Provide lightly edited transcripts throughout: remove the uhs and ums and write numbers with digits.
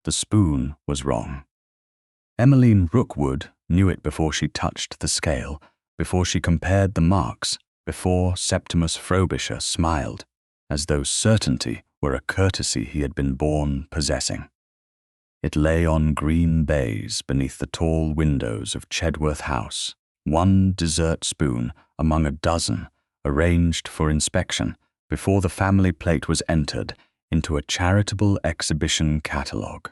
The spoon was wrong. Emmeline Rookwood knew it before she touched the scale, before she compared the marks, before Septimus Frobisher smiled, as though certainty were a courtesy he had been born possessing. It lay on green baize beneath the tall windows of Chedworth House, one dessert spoon among a dozen, arranged for inspection before the family plate was entered into a charitable exhibition catalogue.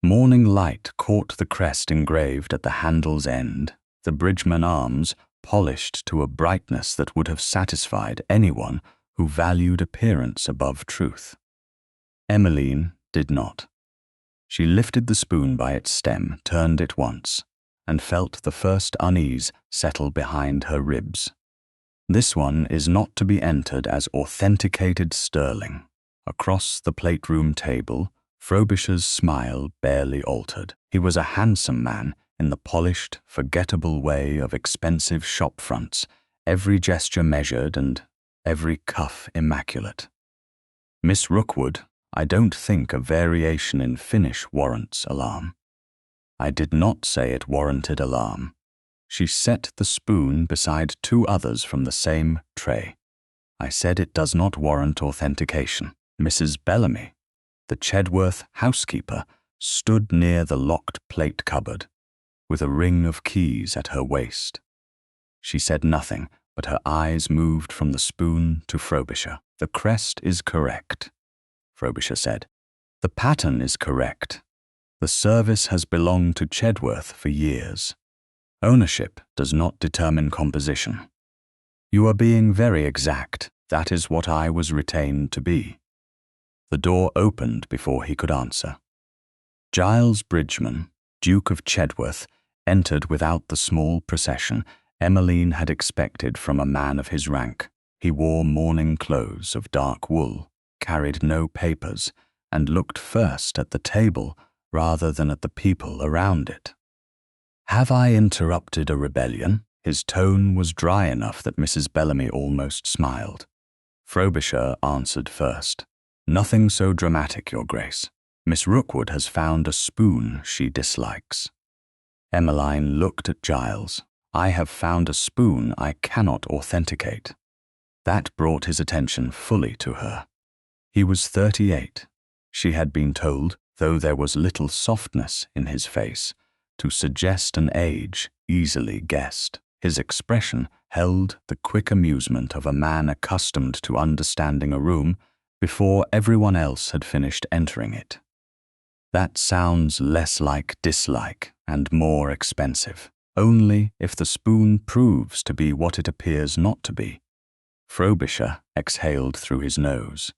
Morning light caught the crest engraved at the handle's end, the Bridgeman arms polished to a brightness that would have satisfied anyone who valued appearance above truth. Emmeline did not. She lifted the spoon by its stem, turned it once, and felt the first unease settle behind her ribs. This one is not to be entered as authenticated sterling. Across the plate-room table, Frobisher's smile barely altered. He was a handsome man in the polished, forgettable way of expensive shop fronts, every gesture measured and every cuff immaculate. Miss Rookwood, I don't think a variation in finish warrants alarm. I did not say it warranted alarm. She set the spoon beside two others from the same tray. I said it does not warrant authentication. Mrs. Bellamy, the Chedworth housekeeper, stood near the locked plate cupboard, with a ring of keys at her waist. She said nothing, but her eyes moved from the spoon to Frobisher. The crest is correct, Frobisher said. The pattern is correct. The service has belonged to Chedworth for years. Ownership does not determine composition. You are being very exact. That is what I was retained to be. The door opened before he could answer. Giles Bridgeman, Duke of Chedworth, entered without the small procession Emmeline had expected from a man of his rank. He wore mourning clothes of dark wool, carried no papers, and looked first at the table rather than at the people around it. Have I interrupted a rebellion? His tone was dry enough that Mrs. Bellamy almost smiled. Frobisher answered first. Nothing so dramatic, Your Grace. Miss Rookwood has found a spoon she dislikes. Emmeline looked at Giles. I have found a spoon I cannot authenticate. That brought his attention fully to her. He was 38. She had been told, though there was little softness in his face, to suggest an age easily guessed. His expression held the quick amusement of a man accustomed to understanding a room before everyone else had finished entering it. That sounds less like dislike and more expensive, only if the spoon proves to be what it appears not to be. Frobisher exhaled through his nose.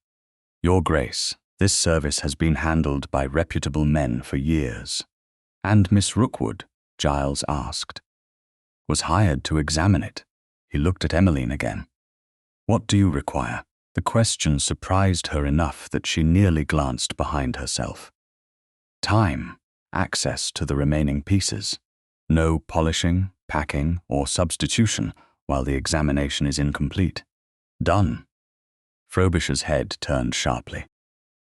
Your Grace, this service has been handled by reputable men for years. And Miss Rookwood, Giles asked, was hired to examine it. He looked at Emmeline again. What do you require? The question surprised her enough that she nearly glanced behind herself. Time, access to the remaining pieces. No polishing, packing, or substitution while the examination is incomplete. Done. Frobisher's head turned sharply.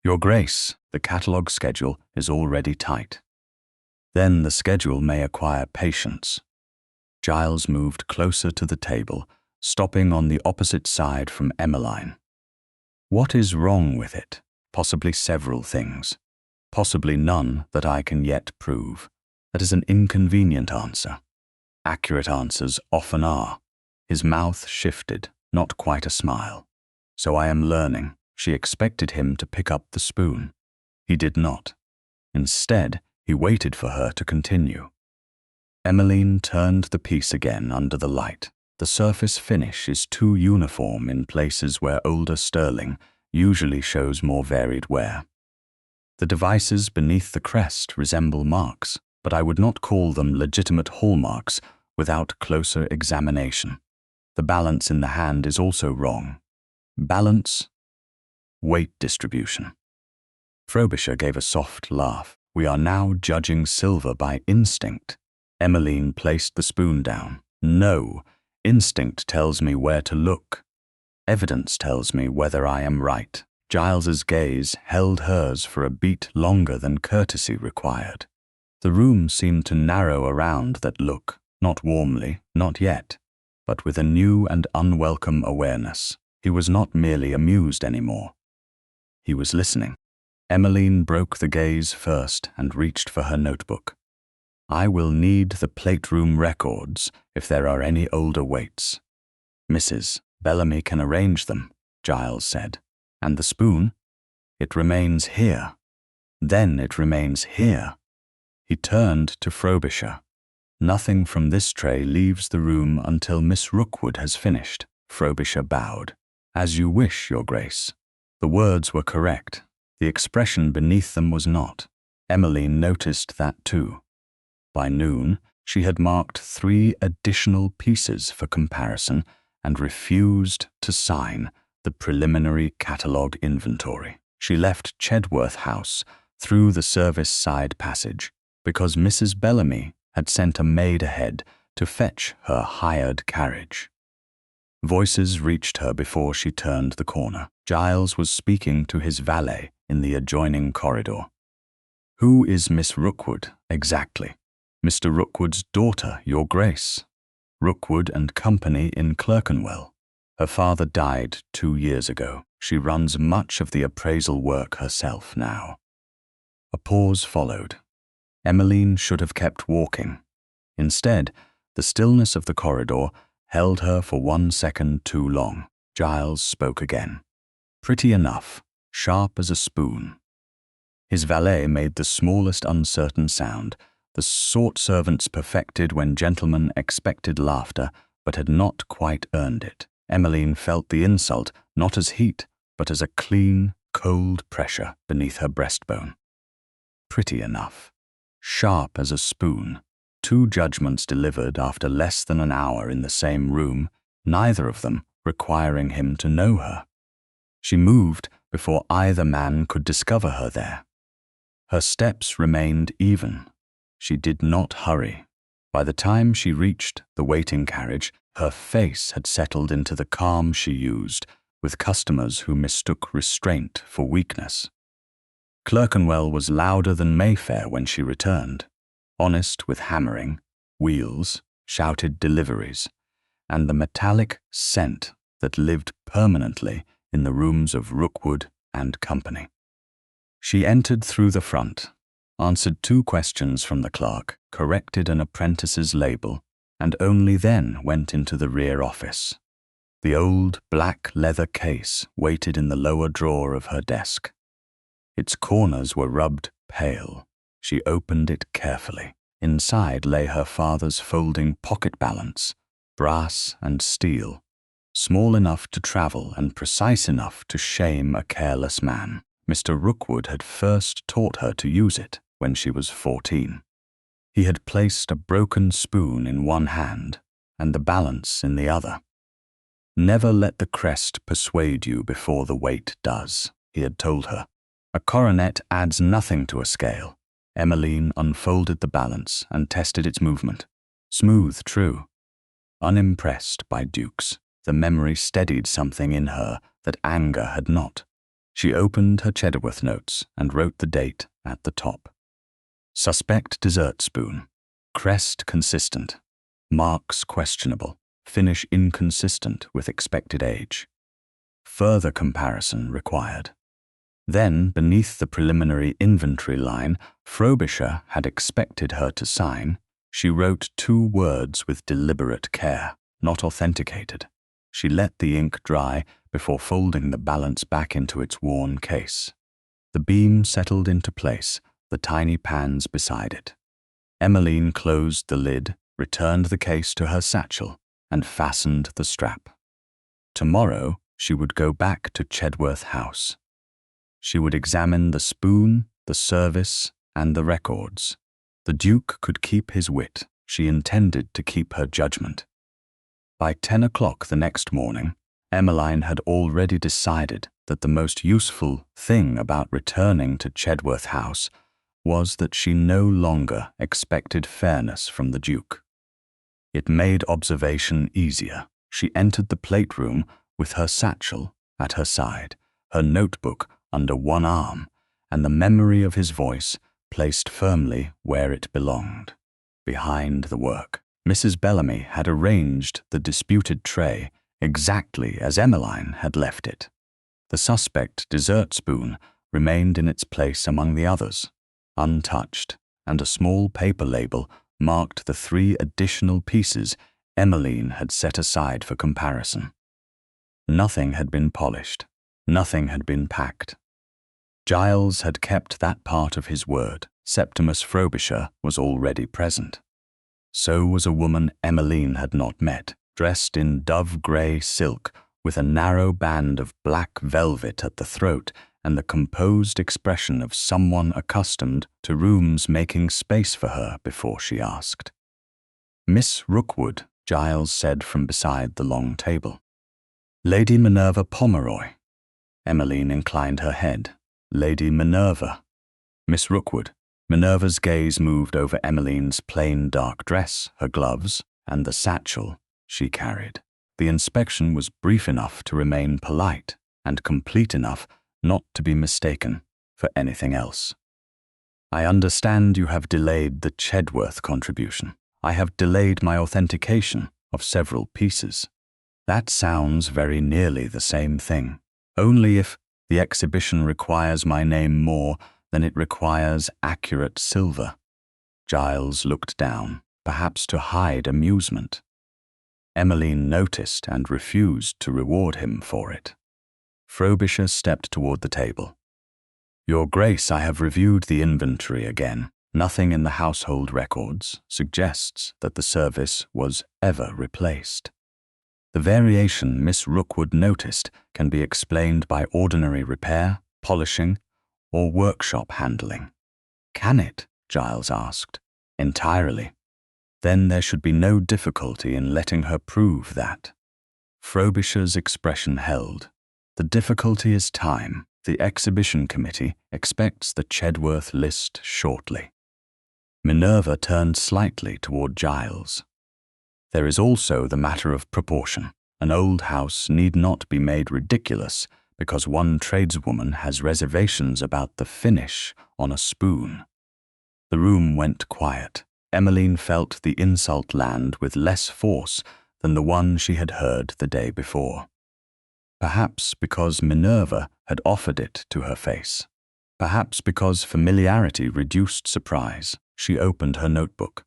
Your Grace, the catalogue schedule is already tight. Then the schedule may acquire patience. Giles moved closer to the table, stopping on the opposite side from Emmeline. What is wrong with it? Possibly several things. Possibly none that I can yet prove. That is an inconvenient answer. Accurate answers often are. His mouth shifted, not quite a smile. So I am learning. She expected him to pick up the spoon. He did not. Instead, he waited for her to continue. Emmeline turned the piece again under the light. The surface finish is too uniform in places where older sterling usually shows more varied wear. The devices beneath the crest resemble marks, but I would not call them legitimate hallmarks without closer examination. The balance in the hand is also wrong. Balance, weight distribution. Frobisher gave a soft laugh. We are now judging silver by instinct. Emmeline placed the spoon down. No, instinct tells me where to look. Evidence tells me whether I am right. Giles's gaze held hers for a beat longer than courtesy required. The room seemed to narrow around that look, not warmly, not yet, but with a new and unwelcome awareness. He was not merely amused anymore. He was listening. Emmeline broke the gaze first and reached for her notebook. "I will need the plate-room records if there are any older waits." "Mrs. Bellamy can arrange them," Giles said. "And the spoon? It remains here. Then it remains here." He turned to Frobisher. "Nothing from this tray leaves the room until Miss Rookwood has finished." Frobisher bowed. "As you wish, Your Grace." The words were correct. The expression beneath them was not. Emmeline noticed that too. By noon, she had marked 3 additional pieces for comparison and refused to sign the preliminary catalogue inventory. She left Chedworth House through the service side passage because Mrs. Bellamy had sent a maid ahead to fetch her hired carriage. Voices reached her before she turned the corner. Giles was speaking to his valet in the adjoining corridor. "Who is Miss Rookwood, exactly?" "Mr. Rookwood's daughter, Your Grace. Rookwood and Company in Clerkenwell. Her father died 2 years ago. She runs much of the appraisal work herself now." A pause followed. Emmeline should have kept walking. Instead, the stillness of the corridor held her for 1 second too long. Giles spoke again. "Pretty enough, sharp as a spoon." His valet made the smallest uncertain sound, the sort servants perfected when gentlemen expected laughter but had not quite earned it. Emmeline felt the insult not as heat, but as a clean, cold pressure beneath her breastbone. Pretty enough. Sharp as a spoon. 2 judgments delivered after less than an hour in the same room, neither of them requiring him to know her. She moved before either man could discover her there. Her steps remained even. She did not hurry. By the time she reached the waiting carriage, her face had settled into the calm she used with customers who mistook restraint for weakness. Clerkenwell was louder than Mayfair when she returned, honest with hammering, wheels, shouted deliveries, and the metallic scent that lived permanently in the rooms of Rookwood and Company. She entered through the front, answered 2 questions from the clerk, corrected an apprentice's label, and only then went into the rear office. The old black leather case waited in the lower drawer of her desk. Its corners were rubbed pale. She opened it carefully. Inside lay her father's folding pocket balance, brass and steel, small enough to travel and precise enough to shame a careless man. Mr. Rookwood had first taught her to use it when she was 14. He had placed a broken spoon in one hand and the balance in the other. "Never let the crest persuade you before the weight does," he had told her. "A coronet adds nothing to a scale." Emmeline unfolded the balance and tested its movement. Smooth, true. Unimpressed by dukes, the memory steadied something in her that anger had not. She opened her Chedworth notes and wrote the date at the top. Suspect dessert spoon. Crest consistent. Marks questionable. Finish inconsistent with expected age. Further comparison required. Then, beneath the preliminary inventory line Frobisher had expected her to sign, she wrote 2 words with deliberate care, not authenticated. She let the ink dry before folding the balance back into its worn case. The beam settled into place, the tiny pans beside it. Emmeline closed the lid, returned the case to her satchel, and fastened the strap. Tomorrow she would go back to Chedworth House. She would examine the spoon, the service, and the records. The Duke could keep his wit. She intended to keep her judgment. By 10 o'clock the next morning, Emmeline had already decided that the most useful thing about returning to Chedworth House was that she no longer expected fairness from the Duke. It made observation easier. She entered the plate room with her satchel at her side, her notebook under one arm, and the memory of his voice placed firmly where it belonged, behind the work. Mrs. Bellamy had arranged the disputed tray exactly as Emmeline had left it. The suspect dessert spoon remained in its place among the others, untouched, and a small paper label marked the 3 additional pieces Emmeline had set aside for comparison. Nothing had been polished, nothing had been packed. Giles had kept that part of his word. Septimus Frobisher was already present. So was a woman Emmeline had not met, dressed in dove-grey silk with a narrow band of black velvet at the throat and the composed expression of someone accustomed to rooms making space for her before she asked. "Miss Rookwood," Giles said from beside the long table. "Lady Minerva Pomeroy." Emmeline inclined her head. "Lady Minerva." "Miss Rookwood." Minerva's gaze moved over Emmeline's plain dark dress, her gloves, and the satchel she carried. The inspection was brief enough to remain polite and complete enough not to be mistaken for anything else. "I understand you have delayed the Chedworth contribution. I have delayed my authentication of several pieces." "That sounds very nearly the same thing. Only if the exhibition requires my name more than it requires accurate silver." Giles looked down, perhaps to hide amusement. Emmeline noticed and refused to reward him for it. Frobisher stepped toward the table. "Your Grace, I have reviewed the inventory again. Nothing in the household records suggests that the service was ever replaced. The variation Miss Rookwood noticed can be explained by ordinary repair, polishing, or workshop handling." "Can it?" Giles asked. "Entirely. Then there should be no difficulty in letting her prove that." Frobisher's expression held. "The difficulty is time. The exhibition committee expects the Chedworth list shortly." Minerva turned slightly toward Giles. "There is also the matter of proportion. An old house need not be made ridiculous because one tradeswoman has reservations about the finish on a spoon." The room went quiet. Emmeline felt the insult land with less force than the one she had heard the day before. Perhaps because Minerva had offered it to her face. Perhaps because familiarity reduced surprise, she opened her notebook.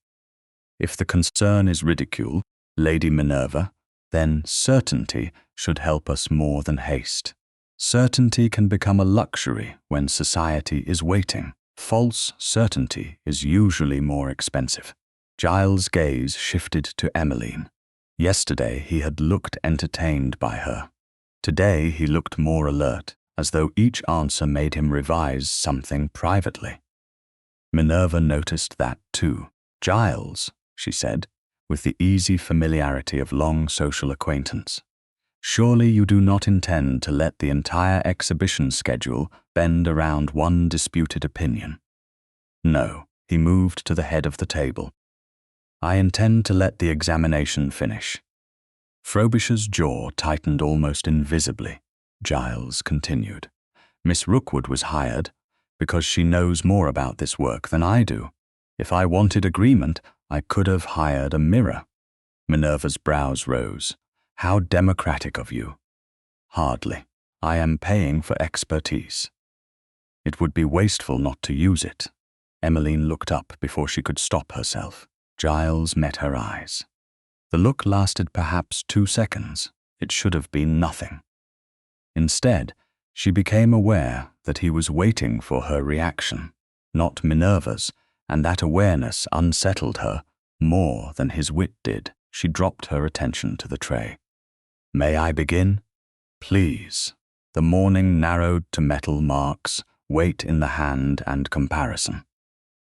"If the concern is ridicule, Lady Minerva, then certainty should help us more than haste. Certainty can become a luxury when society is waiting. False certainty is usually more expensive." Giles' gaze shifted to Emmeline. Yesterday he had looked entertained by her. Today he looked more alert, as though each answer made him revise something privately. Minerva noticed that too. "Giles," she said, with the easy familiarity of long social acquaintance, "surely you do not intend to let the entire exhibition schedule bend around one disputed opinion?" "No." He moved to the head of the table. "I intend to let the examination finish." Frobisher's jaw tightened almost invisibly. Giles continued. "Miss Rookwood was hired because she knows more about this work than I do. If I wanted agreement, I could have hired a mirror." Minerva's brows rose. "How democratic of you." "Hardly. I am paying for expertise." "It would be wasteful not to use it." Emmeline looked up before she could stop herself. Giles met her eyes. The look lasted perhaps 2 seconds. It should have been nothing. Instead, she became aware that he was waiting for her reaction, not Minerva's, and that awareness unsettled her more than his wit did. She dropped her attention to the tray. "May I begin?" "Please." The morning narrowed to metal marks, weight in the hand, and comparison.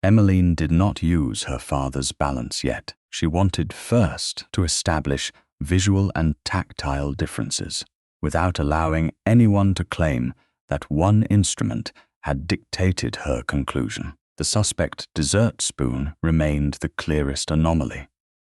Emmeline did not use her father's balance yet. She wanted first to establish visual and tactile differences, without allowing anyone to claim that one instrument had dictated her conclusion. The suspect dessert spoon remained the clearest anomaly,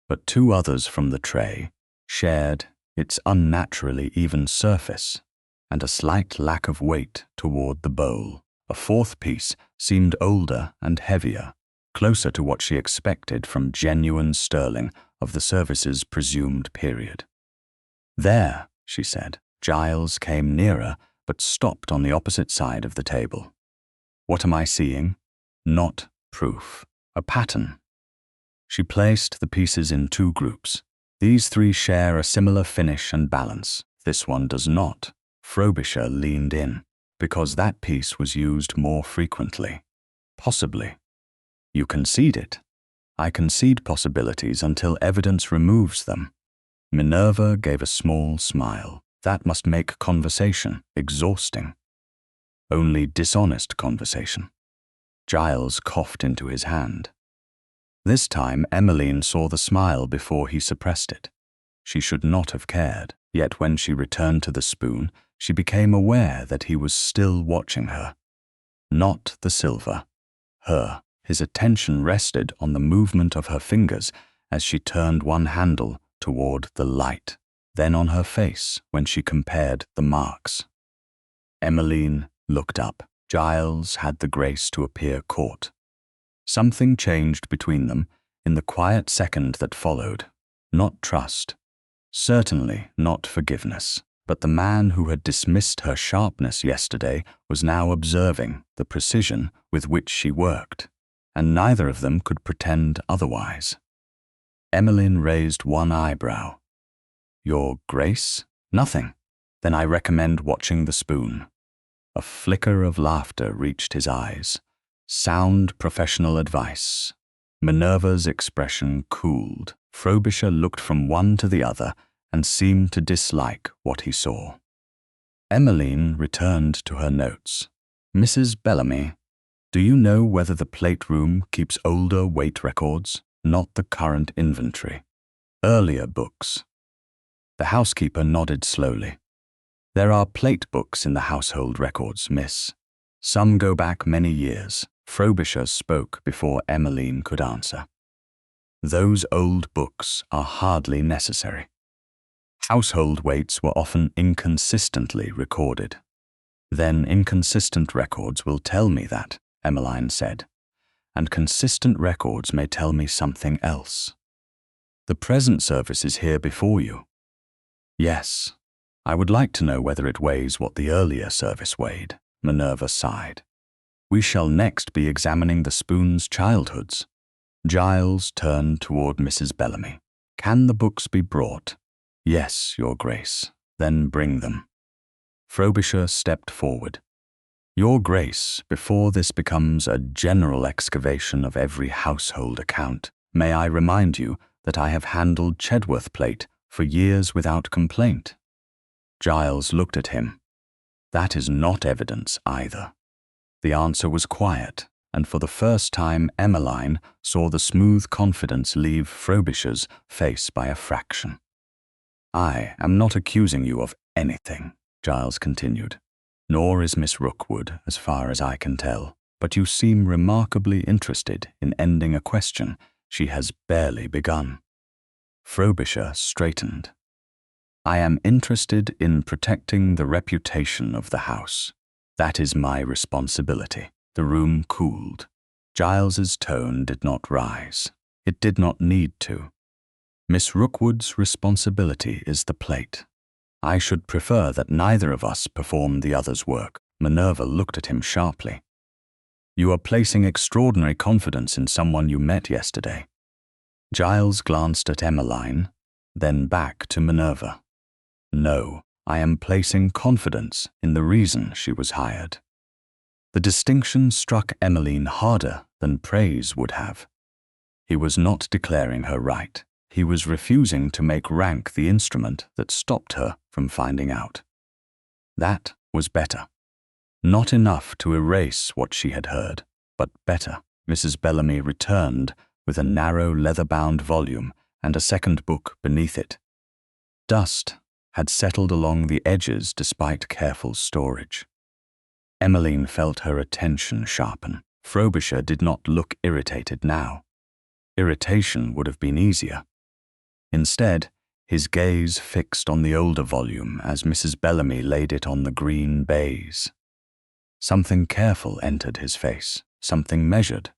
but 2 others from the tray shared its unnaturally even surface, and a slight lack of weight toward the bowl. A fourth piece seemed older and heavier, closer to what she expected from genuine sterling of the service's presumed period. "There," she said. Giles came nearer, but stopped on the opposite side of the table. "What am I seeing? Not proof. A pattern." She placed the pieces in two groups. "These three share a similar finish and balance. This one does not." Frobisher leaned in. "Because that piece was used more frequently." "Possibly." "You concede it." "I concede possibilities until evidence removes them." Minerva gave a small smile. "That must make conversation exhausting." "Only dishonest conversation." Giles coughed into his hand. This time Emmeline saw the smile before he suppressed it. She should not have cared, yet when she returned to the spoon, she became aware that he was still watching her. Not the silver. Her. His attention rested on the movement of her fingers as she turned one handle toward the light, then on her face when she compared the marks. Emmeline looked up. Giles had the grace to appear caught. Something changed between them in the quiet second that followed. Not trust. Certainly not forgiveness. But the man who had dismissed her sharpness yesterday was now observing the precision with which she worked, and neither of them could pretend otherwise. Emmeline raised one eyebrow. "Your Grace? Nothing. Then I recommend watching the spoon." A flicker of laughter reached his eyes. Sound professional advice. Minerva's expression cooled. Frobisher looked from one to the other and seemed to dislike what he saw. Emmeline returned to her notes. "Mrs. Bellamy, do you know whether the plate room keeps older weight records, not the current inventory? Earlier books?" The housekeeper nodded slowly. "There are plate books in the household records, miss. Some go back many years." Frobisher spoke before Emmeline could answer. "Those old books are hardly necessary. Household weights were often inconsistently recorded." "Then inconsistent records will tell me that," Emmeline said, "and consistent records may tell me something else. The present service is here before you." "Yes, I would like to know whether it weighs what the earlier service weighed," Minerva sighed. "We shall next be examining the spoon's childhoods." Giles turned toward Mrs. Bellamy. "Can the books be brought?" "Yes, Your Grace." "Then bring them." Frobisher stepped forward. "Your Grace, before this becomes a general excavation of every household account, may I remind you that I have handled Chedworth plate for years without complaint?" Giles looked at him. "That is not evidence either." The answer was quiet, and for the first time Emmeline saw the smooth confidence leave Frobisher's face by a fraction. "I am not accusing you of anything," Giles continued, "nor is Miss Rookwood, as far as I can tell, but you seem remarkably interested in ending a question she has barely begun." Frobisher straightened. "I am interested in protecting the reputation of the house. That is my responsibility." The room cooled. Giles's tone did not rise. It did not need to. "Miss Rookwood's responsibility is the plate. I should prefer that neither of us perform the other's work." Minerva looked at him sharply. "You are placing extraordinary confidence in someone you met yesterday." Giles glanced at Emmeline, then back to Minerva. "No, I am placing confidence in the reason she was hired." The distinction struck Emmeline harder than praise would have. He was not declaring her right. He was refusing to make rank the instrument that stopped her from finding out. That was better. Not enough to erase what she had heard, but better. Mrs. Bellamy returned with a narrow leather-bound volume and a second book beneath it. Dust had settled along the edges despite careful storage. Emmeline felt her attention sharpen. Frobisher did not look irritated now. Irritation would have been easier. Instead, his gaze fixed on the older volume as Mrs. Bellamy laid it on the green baize. Something careful entered his face, something measured.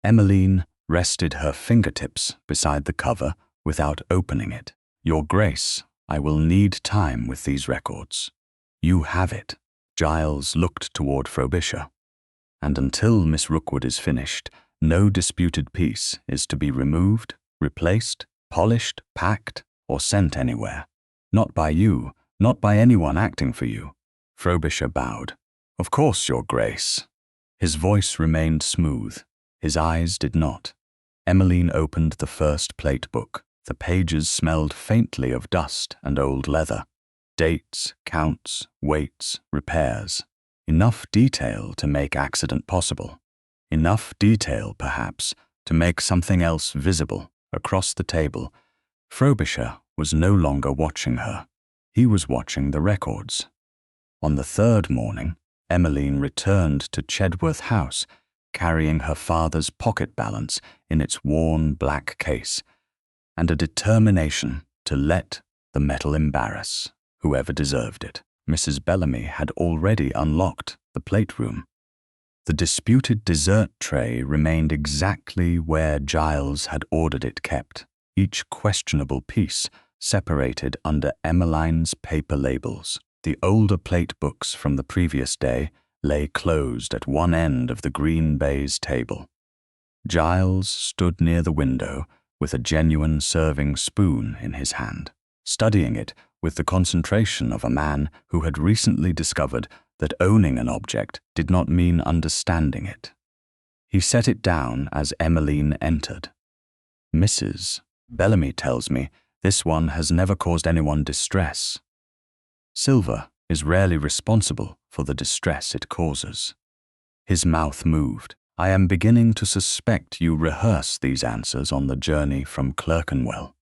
Emmeline rested her fingertips beside the cover without opening it. "Your Grace, I will need time with these records. You have it." Giles looked toward Frobisher. "And until Miss Rookwood is finished, no disputed piece is to be removed, replaced, polished, packed, or sent anywhere. Not by you, not by anyone acting for you." Frobisher bowed. "Of course, Your Grace." His voice remained smooth. His eyes did not. Emmeline opened the first plate book. The pages smelled faintly of dust and old leather. Dates, counts, weights, repairs. Enough detail to make accident possible. Enough detail, perhaps, to make something else visible across the table. Frobisher was no longer watching her. He was watching the records. On the third morning, Emmeline returned to Chedworth House, carrying her father's pocket balance in its worn black case, and a determination to let the metal embarrass whoever deserved it. Mrs. Bellamy had already unlocked the plate room. The disputed dessert tray remained exactly where Giles had ordered it kept, each questionable piece separated under Emmeline's paper labels. The older plate books from the previous day lay closed at one end of the green baize table. Giles stood near the window with a genuine serving spoon in his hand, studying it with the concentration of a man who had recently discovered that owning an object did not mean understanding it. He set it down as Emmeline entered. "Mrs. Bellamy tells me this one has never caused anyone distress. Silver is rarely responsible for the distress it causes." His mouth moved. "I am beginning to suspect you rehearse these answers on the journey from Clerkenwell.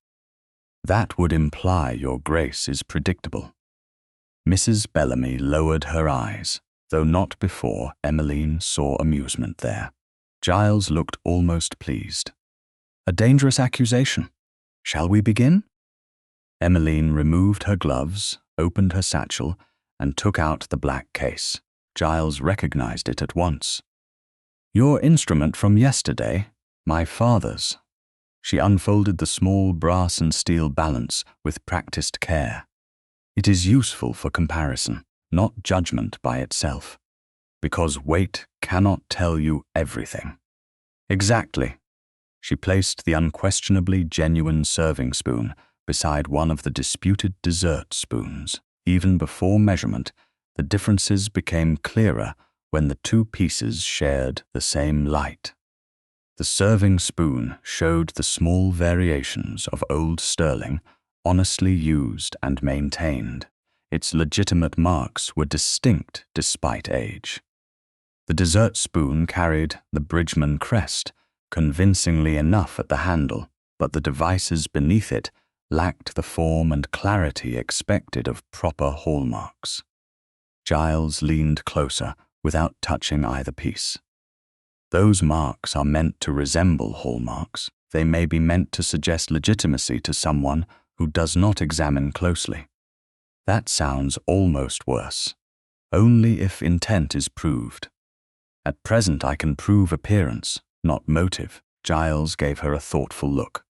That would imply Your Grace is predictable." Mrs. Bellamy lowered her eyes, though not before Emmeline saw amusement there. Giles looked almost pleased. "A dangerous accusation. Shall we begin?" Emmeline removed her gloves, opened her satchel, and took out the black case. Giles recognized it at once. "Your instrument from yesterday, my father's." She unfolded the small brass and steel balance with practiced care. "It is useful for comparison, not judgment by itself, because weight cannot tell you everything." "Exactly." She placed the unquestionably genuine serving spoon beside one of the disputed dessert spoons. Even before measurement, the differences became clearer when the two pieces shared the same light. The serving spoon showed the small variations of old sterling, honestly used and maintained. Its legitimate marks were distinct despite age. The dessert spoon carried the Bridgman crest, convincingly enough at the handle, but the devices beneath it lacked the form and clarity expected of proper hallmarks. Giles leaned closer without touching either piece. "Those marks are meant to resemble hallmarks. They may be meant to suggest legitimacy to someone who does not examine closely. That sounds almost worse. Only if intent is proved. At present I can prove appearance, not motive." Giles gave her a thoughtful look.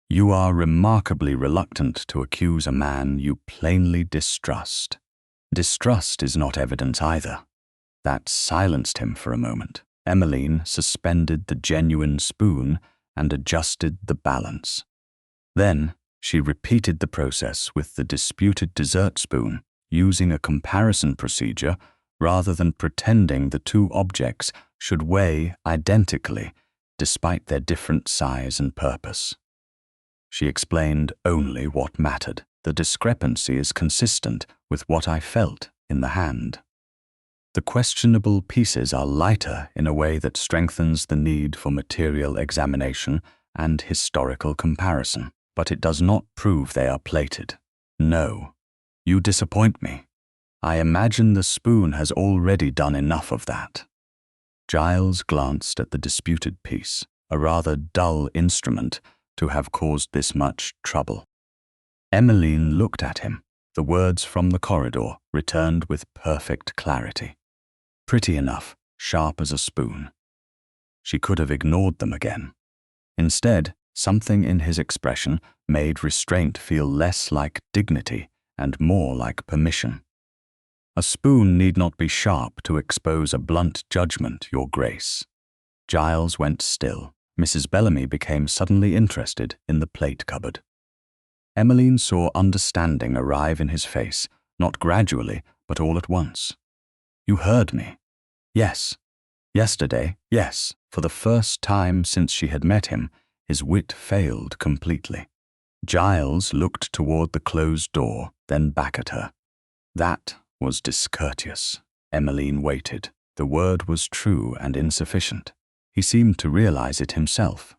"You are remarkably reluctant to accuse a man you plainly distrust." Distrust is not evidence either. That silenced him for a moment. Emmeline suspended the genuine spoon and adjusted the balance. Then she repeated the process with the disputed dessert spoon, using a comparison procedure rather than pretending the two objects should weigh identically despite their different size and purpose. She explained only what mattered. "The discrepancy is consistent with what I felt in the hand. The questionable pieces are lighter in a way that strengthens the need for material examination and historical comparison, but it does not prove they are plated. No, you disappoint me. I imagine the spoon has already done enough of that." Giles glanced at the disputed piece, a rather dull instrument to have caused this much trouble. Emmeline looked at him. The words from the corridor returned with perfect clarity. Pretty enough, sharp as a spoon. She could have ignored them again. Instead, something in his expression made restraint feel less like dignity and more like permission. A spoon need not be sharp to expose a blunt judgment, Your Grace. Giles went still. Mrs. Bellamy became suddenly interested in the plate cupboard. Emmeline saw understanding arrive in his face, not gradually, but all at once. You heard me. Yes. Yesterday, yes. For the first time since she had met him, his wit failed completely. Giles looked toward the closed door, then back at her. That was discourteous. Emmeline waited. The word was true and insufficient. He seemed to realize it himself.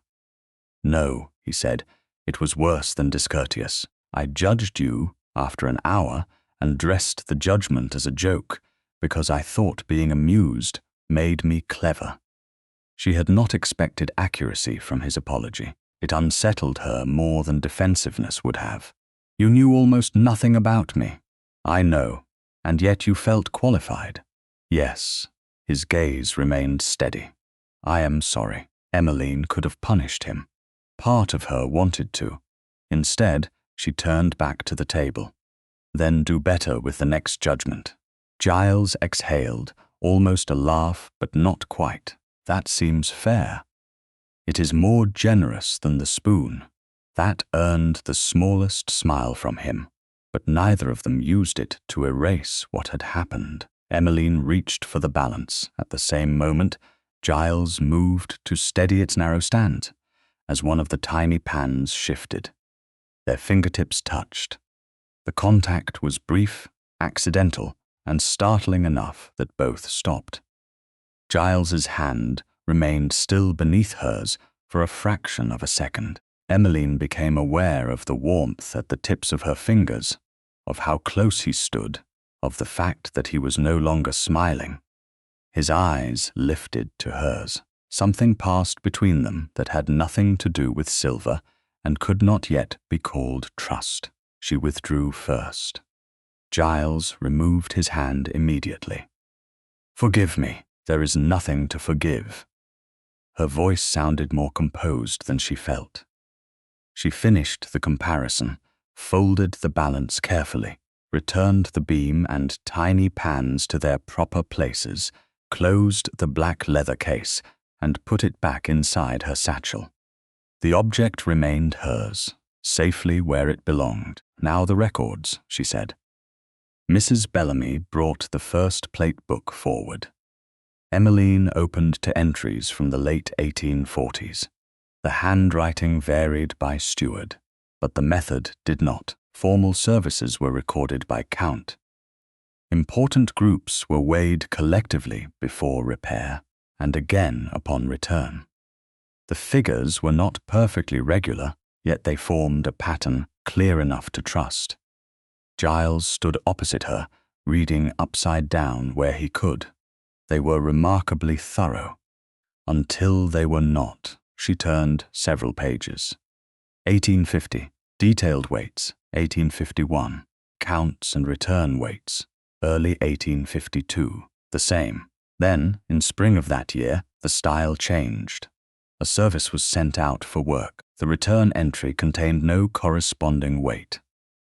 No, he said, it was worse than discourteous. I judged you after an hour and dressed the judgment as a joke because I thought being amused made me clever. She had not expected accuracy from his apology. It unsettled her more than defensiveness would have. You knew almost nothing about me. I know, and yet you felt qualified. Yes, his gaze remained steady. I am sorry. Emmeline could have punished him. Part of her wanted to. Instead, she turned back to the table. Then do better with the next judgment. Giles exhaled, almost a laugh, but not quite. That seems fair. It is more generous than the spoon. That earned the smallest smile from him, but neither of them used it to erase what had happened. Emmeline reached for the balance. At the same moment, Giles moved to steady its narrow stand as one of the tiny pans shifted. Their fingertips touched. The contact was brief, accidental, and startling enough that both stopped. Giles's hand remained still beneath hers for a fraction of a second. Emmeline became aware of the warmth at the tips of her fingers, of how close he stood, of the fact that he was no longer smiling. His eyes lifted to hers. Something passed between them that had nothing to do with silver and could not yet be called trust. She withdrew first. Giles removed his hand immediately. Forgive me. There is nothing to forgive. Her voice sounded more composed than she felt. She finished the comparison, folded the balance carefully, returned the beam and tiny pans to their proper places, closed the black leather case, and put it back inside her satchel. The object remained hers, safely where it belonged. Now the records, she said. Mrs. Bellamy brought the first plate book forward. Emmeline opened to entries from the late 1840s. The handwriting varied by steward, but the method did not. Formal services were recorded by count. Important groups were weighed collectively before repair and again upon return. The figures were not perfectly regular, yet they formed a pattern clear enough to trust. Giles stood opposite her, reading upside down where he could. They were remarkably thorough. Until they were not. She turned several pages. 1850, detailed weights, 1851, counts and return weights, early 1852, the same. Then, in spring of that year, the style changed. A service was sent out for work. The return entry contained no corresponding weight.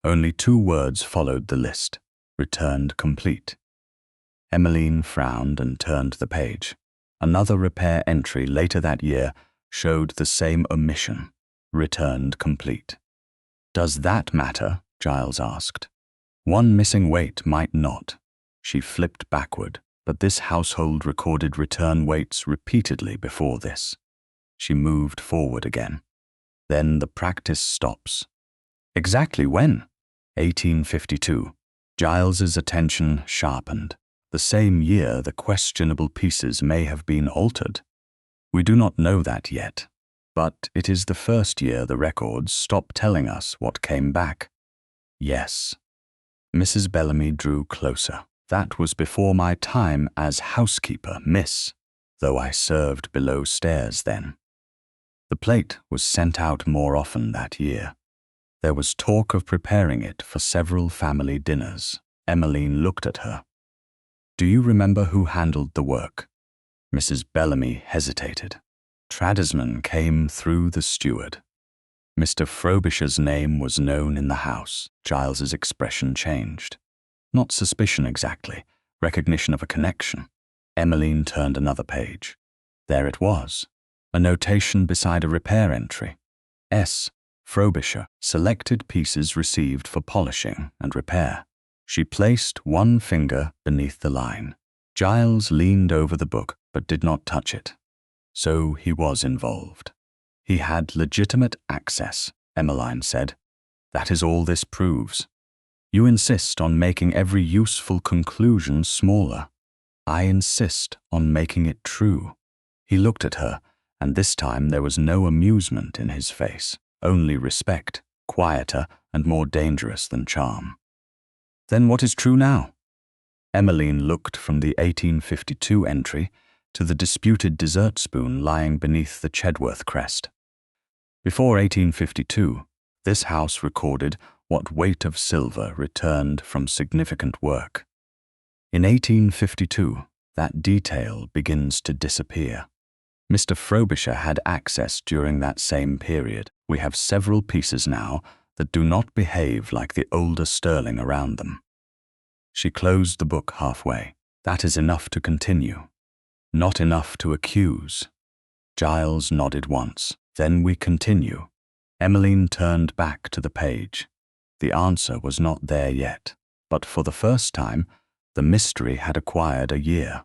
Only 2 words followed the list, returned complete. Emmeline frowned and turned the page. Another repair entry later that year showed the same omission, returned complete. Does that matter? Giles asked. One missing weight might not. She flipped backward, but this household recorded return weights repeatedly before this. She moved forward again. Then the practice stops. Exactly when? 1852. Giles's attention sharpened. The same year the questionable pieces may have been altered. We do not know that yet, but it is the first year the records stop telling us what came back. Yes. Mrs. Bellamy drew closer. That was before my time as housekeeper, miss, though I served below stairs then. The plate was sent out more often that year. There was talk of preparing it for several family dinners. Emmeline looked at her. Do you remember who handled the work? Mrs. Bellamy hesitated. Tradeswoman came through the steward. Mr. Frobisher's name was known in the house. Giles's expression changed. Not suspicion exactly, recognition of a connection. Emmeline turned another page. There it was, a notation beside a repair entry. S. Frobisher, selected pieces received for polishing and repair. She placed one finger beneath the line. Giles leaned over the book but did not touch it. So he was involved. He had legitimate access, Emmeline said. That is all this proves. You insist on making every useful conclusion smaller. I insist on making it true. He looked at her, and this time there was no amusement in his face, only respect, quieter and more dangerous than charm. Then what is true now? Emmeline looked from the 1852 entry to the disputed dessert spoon lying beneath the Chedworth crest. Before 1852, this house recorded what weight of silver returned from significant work. In 1852, that detail begins to disappear. Mr. Frobisher had access during that same period. We have several pieces now that do not behave like the older sterling around them. She closed the book halfway. That is enough to continue. Not enough to accuse. Giles nodded once. Then we continue. Emmeline turned back to the page. The answer was not there yet, but for the first time, the mystery had acquired a year.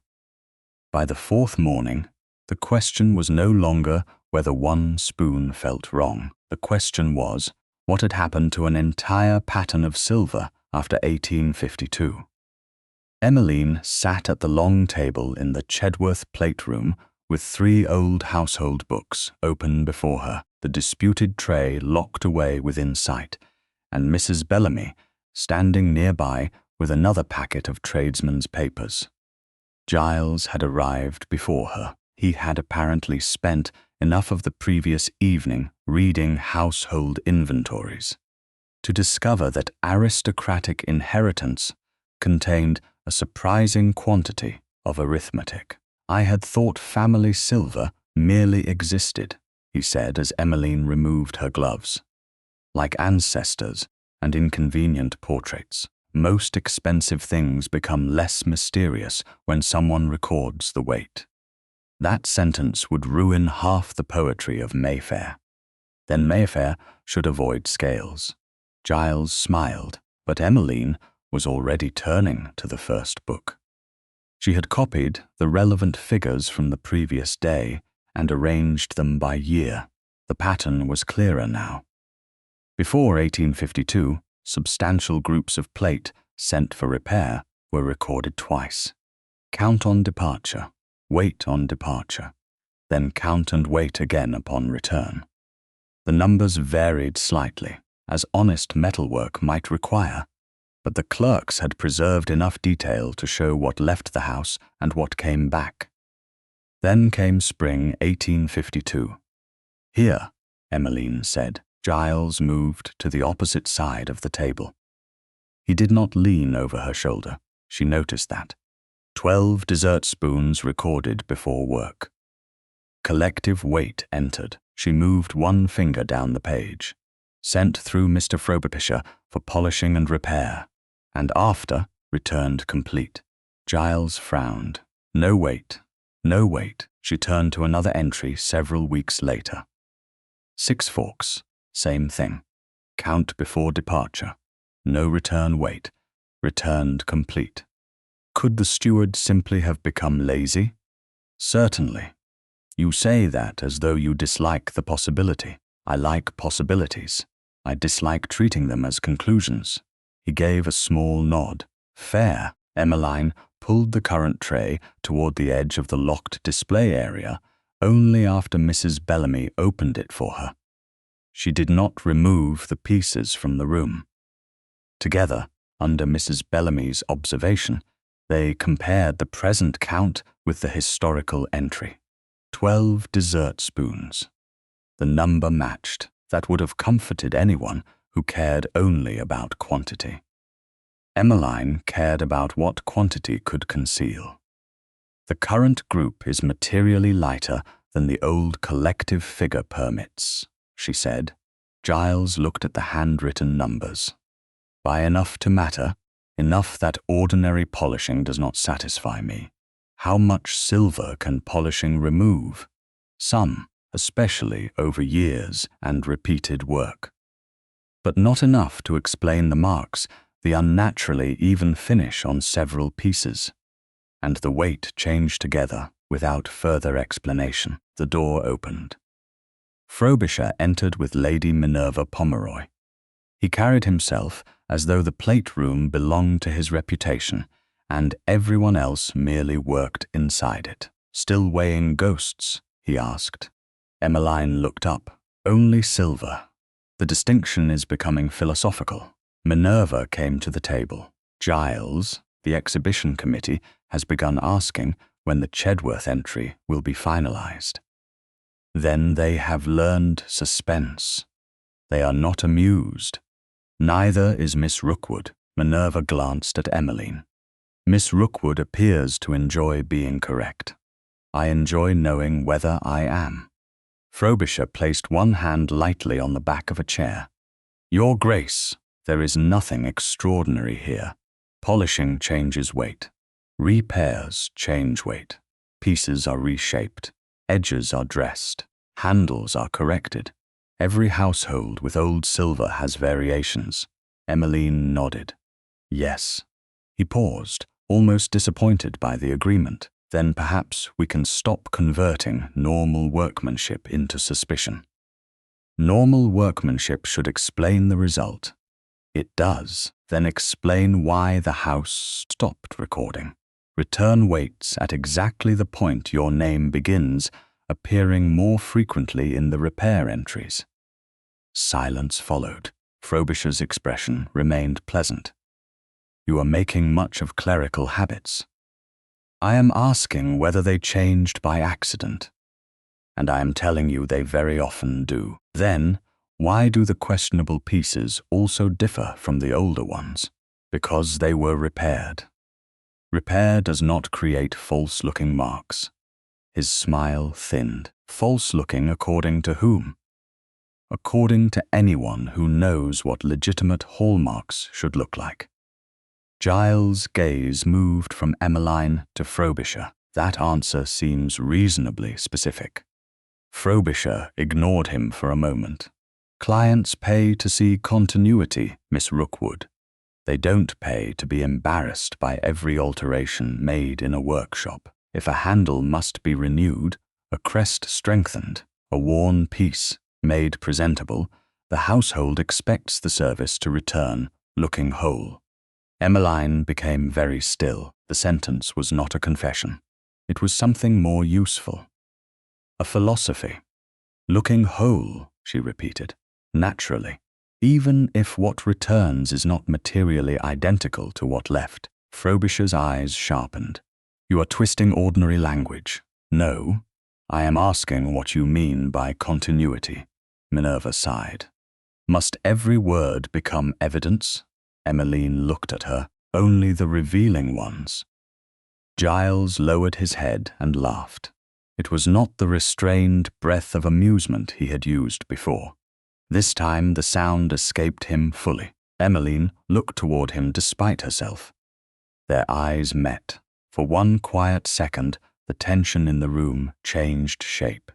By the fourth morning, the question was no longer whether one spoon felt wrong. The question was, what had happened to an entire pattern of silver after 1852? Emmeline sat at the long table in the Chedworth plate room with 3 old household books open before her, the disputed tray locked away within sight, and Mrs. Bellamy standing nearby with another packet of tradesmen's papers. Giles had arrived before her. He had apparently spent enough of the previous evening reading household inventories to discover that aristocratic inheritance contained a surprising quantity of arithmetic. I had thought family silver merely existed, he said as Emmeline removed her gloves. Like ancestors and inconvenient portraits, most expensive things become less mysterious when someone records the weight. That sentence would ruin half the poetry of Mayfair. Then Mayfair should avoid scales. Giles smiled, but Emmeline was already turning to the first book. She had copied the relevant figures from the previous day and arranged them by year. The pattern was clearer now. Before 1852, substantial groups of plate sent for repair were recorded twice. Count on departure, wait on departure, then count and wait again upon return. The numbers varied slightly, as honest metalwork might require, but the clerks had preserved enough detail to show what left the house and what came back. Then came spring 1852. Here, Emmeline said. Giles moved to the opposite side of the table. He did not lean over her shoulder. She noticed that. 12 dessert spoons recorded before work. Collective weight entered. She moved one finger down the page. Sent through Mr. Frobisher for polishing and repair, and after returned complete. Giles frowned. No weight, no weight. She turned to another entry several weeks later. 6 forks. Same thing. Count before departure. No return weight. Returned complete. Could the steward simply have become lazy? Certainly. You say that as though you dislike the possibility. I like possibilities. I dislike treating them as conclusions. He gave a small nod. Fair. Emmeline pulled the currant tray toward the edge of the locked display area only after Mrs. Bellamy opened it for her. She did not remove the pieces from the room. Together, under Mrs. Bellamy's observation, they compared the present count with the historical entry. 12 dessert spoons. The number matched. That would have comforted anyone who cared only about quantity. Emmeline cared about what quantity could conceal. The current group is materially lighter than the old collective figure permits, she said. Giles looked at the handwritten numbers. By enough to matter, enough that ordinary polishing does not satisfy me. How much silver can polishing remove? Some, especially over years and repeated work. But not enough to explain the marks, the unnaturally even finish on several pieces. And the weight changed together without further explanation. The door opened. Frobisher entered with Lady Minerva Pomeroy. He carried himself as though the plate room belonged to his reputation, and everyone else merely worked inside it. "Still weighing ghosts?" he asked. Emmeline looked up. "Only silver. The distinction is becoming philosophical." Minerva came to the table. "Giles, the exhibition committee, has begun asking when the Chedworth entry will be finalized." Then they have learned suspense. They are not amused. Neither is Miss Rookwood. Minerva glanced at Emmeline. "Miss Rookwood appears to enjoy being correct. I enjoy knowing whether I am." Frobisher placed one hand lightly on the back of a chair. "Your Grace, there is nothing extraordinary here. Polishing changes weight. Repairs change weight. Pieces are reshaped. Edges are dressed. Handles are corrected. Every household with old silver has variations." Emmeline nodded. "Yes." He paused, almost disappointed by the agreement. "Then perhaps we can stop converting normal workmanship into suspicion. Normal workmanship should explain the result. It does. Then explain why the house stopped recording. Return weights at exactly the point your name begins, appearing more frequently in the repair entries." Silence followed. Frobisher's expression remained pleasant. "You are making much of clerical habits." "I am asking whether they changed by accident. And I am telling you they very often do. Then, why do the questionable pieces also differ from the older ones? Because they were repaired. Repair does not create false-looking marks." His smile thinned. "False-looking according to whom?" "According to anyone who knows what legitimate hallmarks should look like." Giles' gaze moved from Emmeline to Frobisher. "That answer seems reasonably specific." Frobisher ignored him for a moment. "Clients pay to see continuity, Miss Rookwood. They don't pay to be embarrassed by every alteration made in a workshop. If a handle must be renewed, a crest strengthened, a worn piece made presentable, the household expects the service to return looking whole." Emmeline became very still. The sentence was not a confession. It was something more useful. A philosophy. "Looking whole," she repeated, "naturally. Even if what returns is not materially identical to what left." Frobisher's eyes sharpened. "You are twisting ordinary language." "No, I am asking what you mean by continuity." Minerva sighed. "Must every word become evidence?" Emmeline looked at her. "Only the revealing ones." Giles lowered his head and laughed. It was not the restrained breath of amusement he had used before. This time the sound escaped him fully. Emmeline looked toward him despite herself. Their eyes met. For one quiet second, the tension in the room changed shape.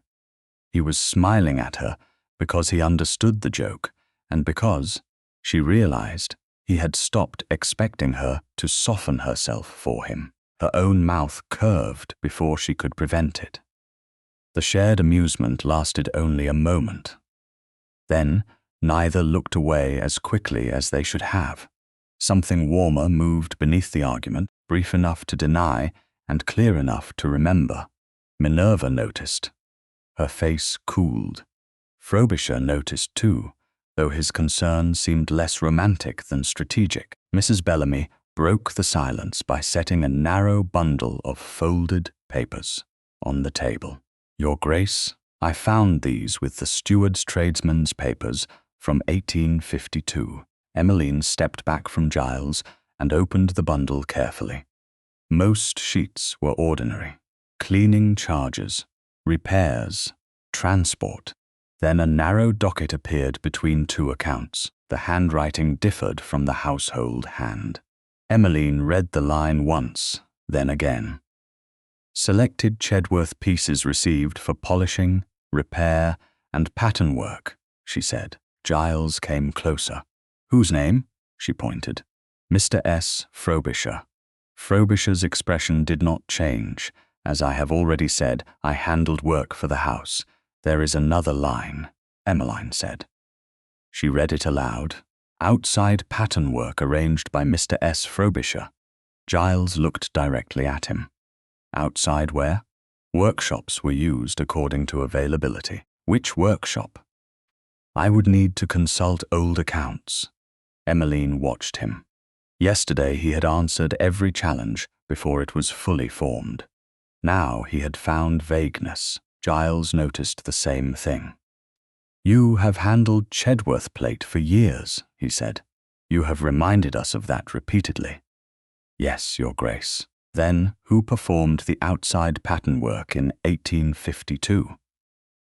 He was smiling at her because he understood the joke, and because, she realized, he had stopped expecting her to soften herself for him. Her own mouth curved before she could prevent it. The shared amusement lasted only a moment. Then, neither looked away as quickly as they should have. Something warmer moved beneath the argument, brief enough to deny and clear enough to remember. Minerva noticed. Her face cooled. Frobisher noticed too, though his concern seemed less romantic than strategic. Mrs. Bellamy broke the silence by setting a narrow bundle of folded papers on the table. "Your Grace, I found these with the steward's tradesman's papers from 1852. Emmeline stepped back from Giles and opened the bundle carefully. Most sheets were ordinary. Cleaning charges, repairs, transport. Then a narrow docket appeared between two accounts. The handwriting differed from the household hand. Emmeline read the line once, then again. Selected Chedworth pieces received for polishing, repair, and pattern work, she said. Giles came closer. Whose name? She pointed. Mr. S. Frobisher. Frobisher's expression did not change. As I have already said, I handled work for the house. There is another line, Emmeline said. She read it aloud. Outside pattern work arranged by Mr. S. Frobisher. Giles looked directly at him. Outside where? Workshops were used according to availability. Which workshop? I would need to consult old accounts. Emmeline watched him. Yesterday he had answered every challenge before it was fully formed. Now he had found vagueness. Giles noticed the same thing. You have handled Chedworth plate for years, he said. You have reminded us of that repeatedly. Yes, Your Grace. Then, who performed the outside pattern work in 1852?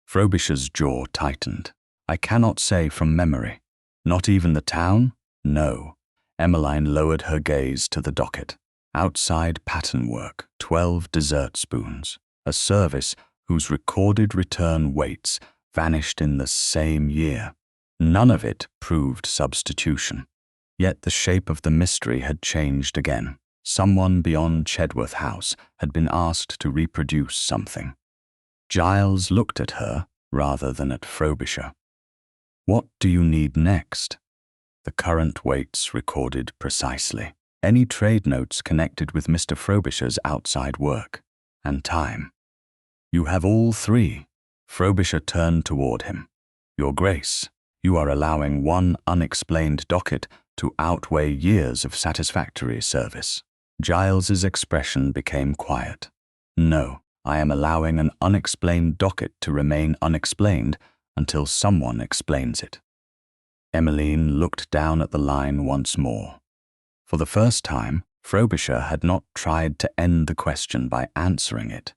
Frobisher's jaw tightened. I cannot say from memory. Not even the town? No. Emmeline lowered her gaze to the docket. Outside pattern work, 12 dessert spoons. A service whose recorded return weights vanished in the same year. None of it proved substitution. Yet the shape of the mystery had changed again. Someone beyond Chedworth House had been asked to reproduce something. Giles looked at her rather than at Frobisher. What do you need next? The current weights recorded precisely. Any trade notes connected with Mr. Frobisher's outside work, and time. You have all three. Frobisher turned toward him. Your Grace, you are allowing one unexplained docket to outweigh years of satisfactory service. Giles's expression became quiet. No, I am allowing an unexplained docket to remain unexplained until someone explains it. Emmeline looked down at the line once more. For the first time, Frobisher had not tried to end the question by answering it.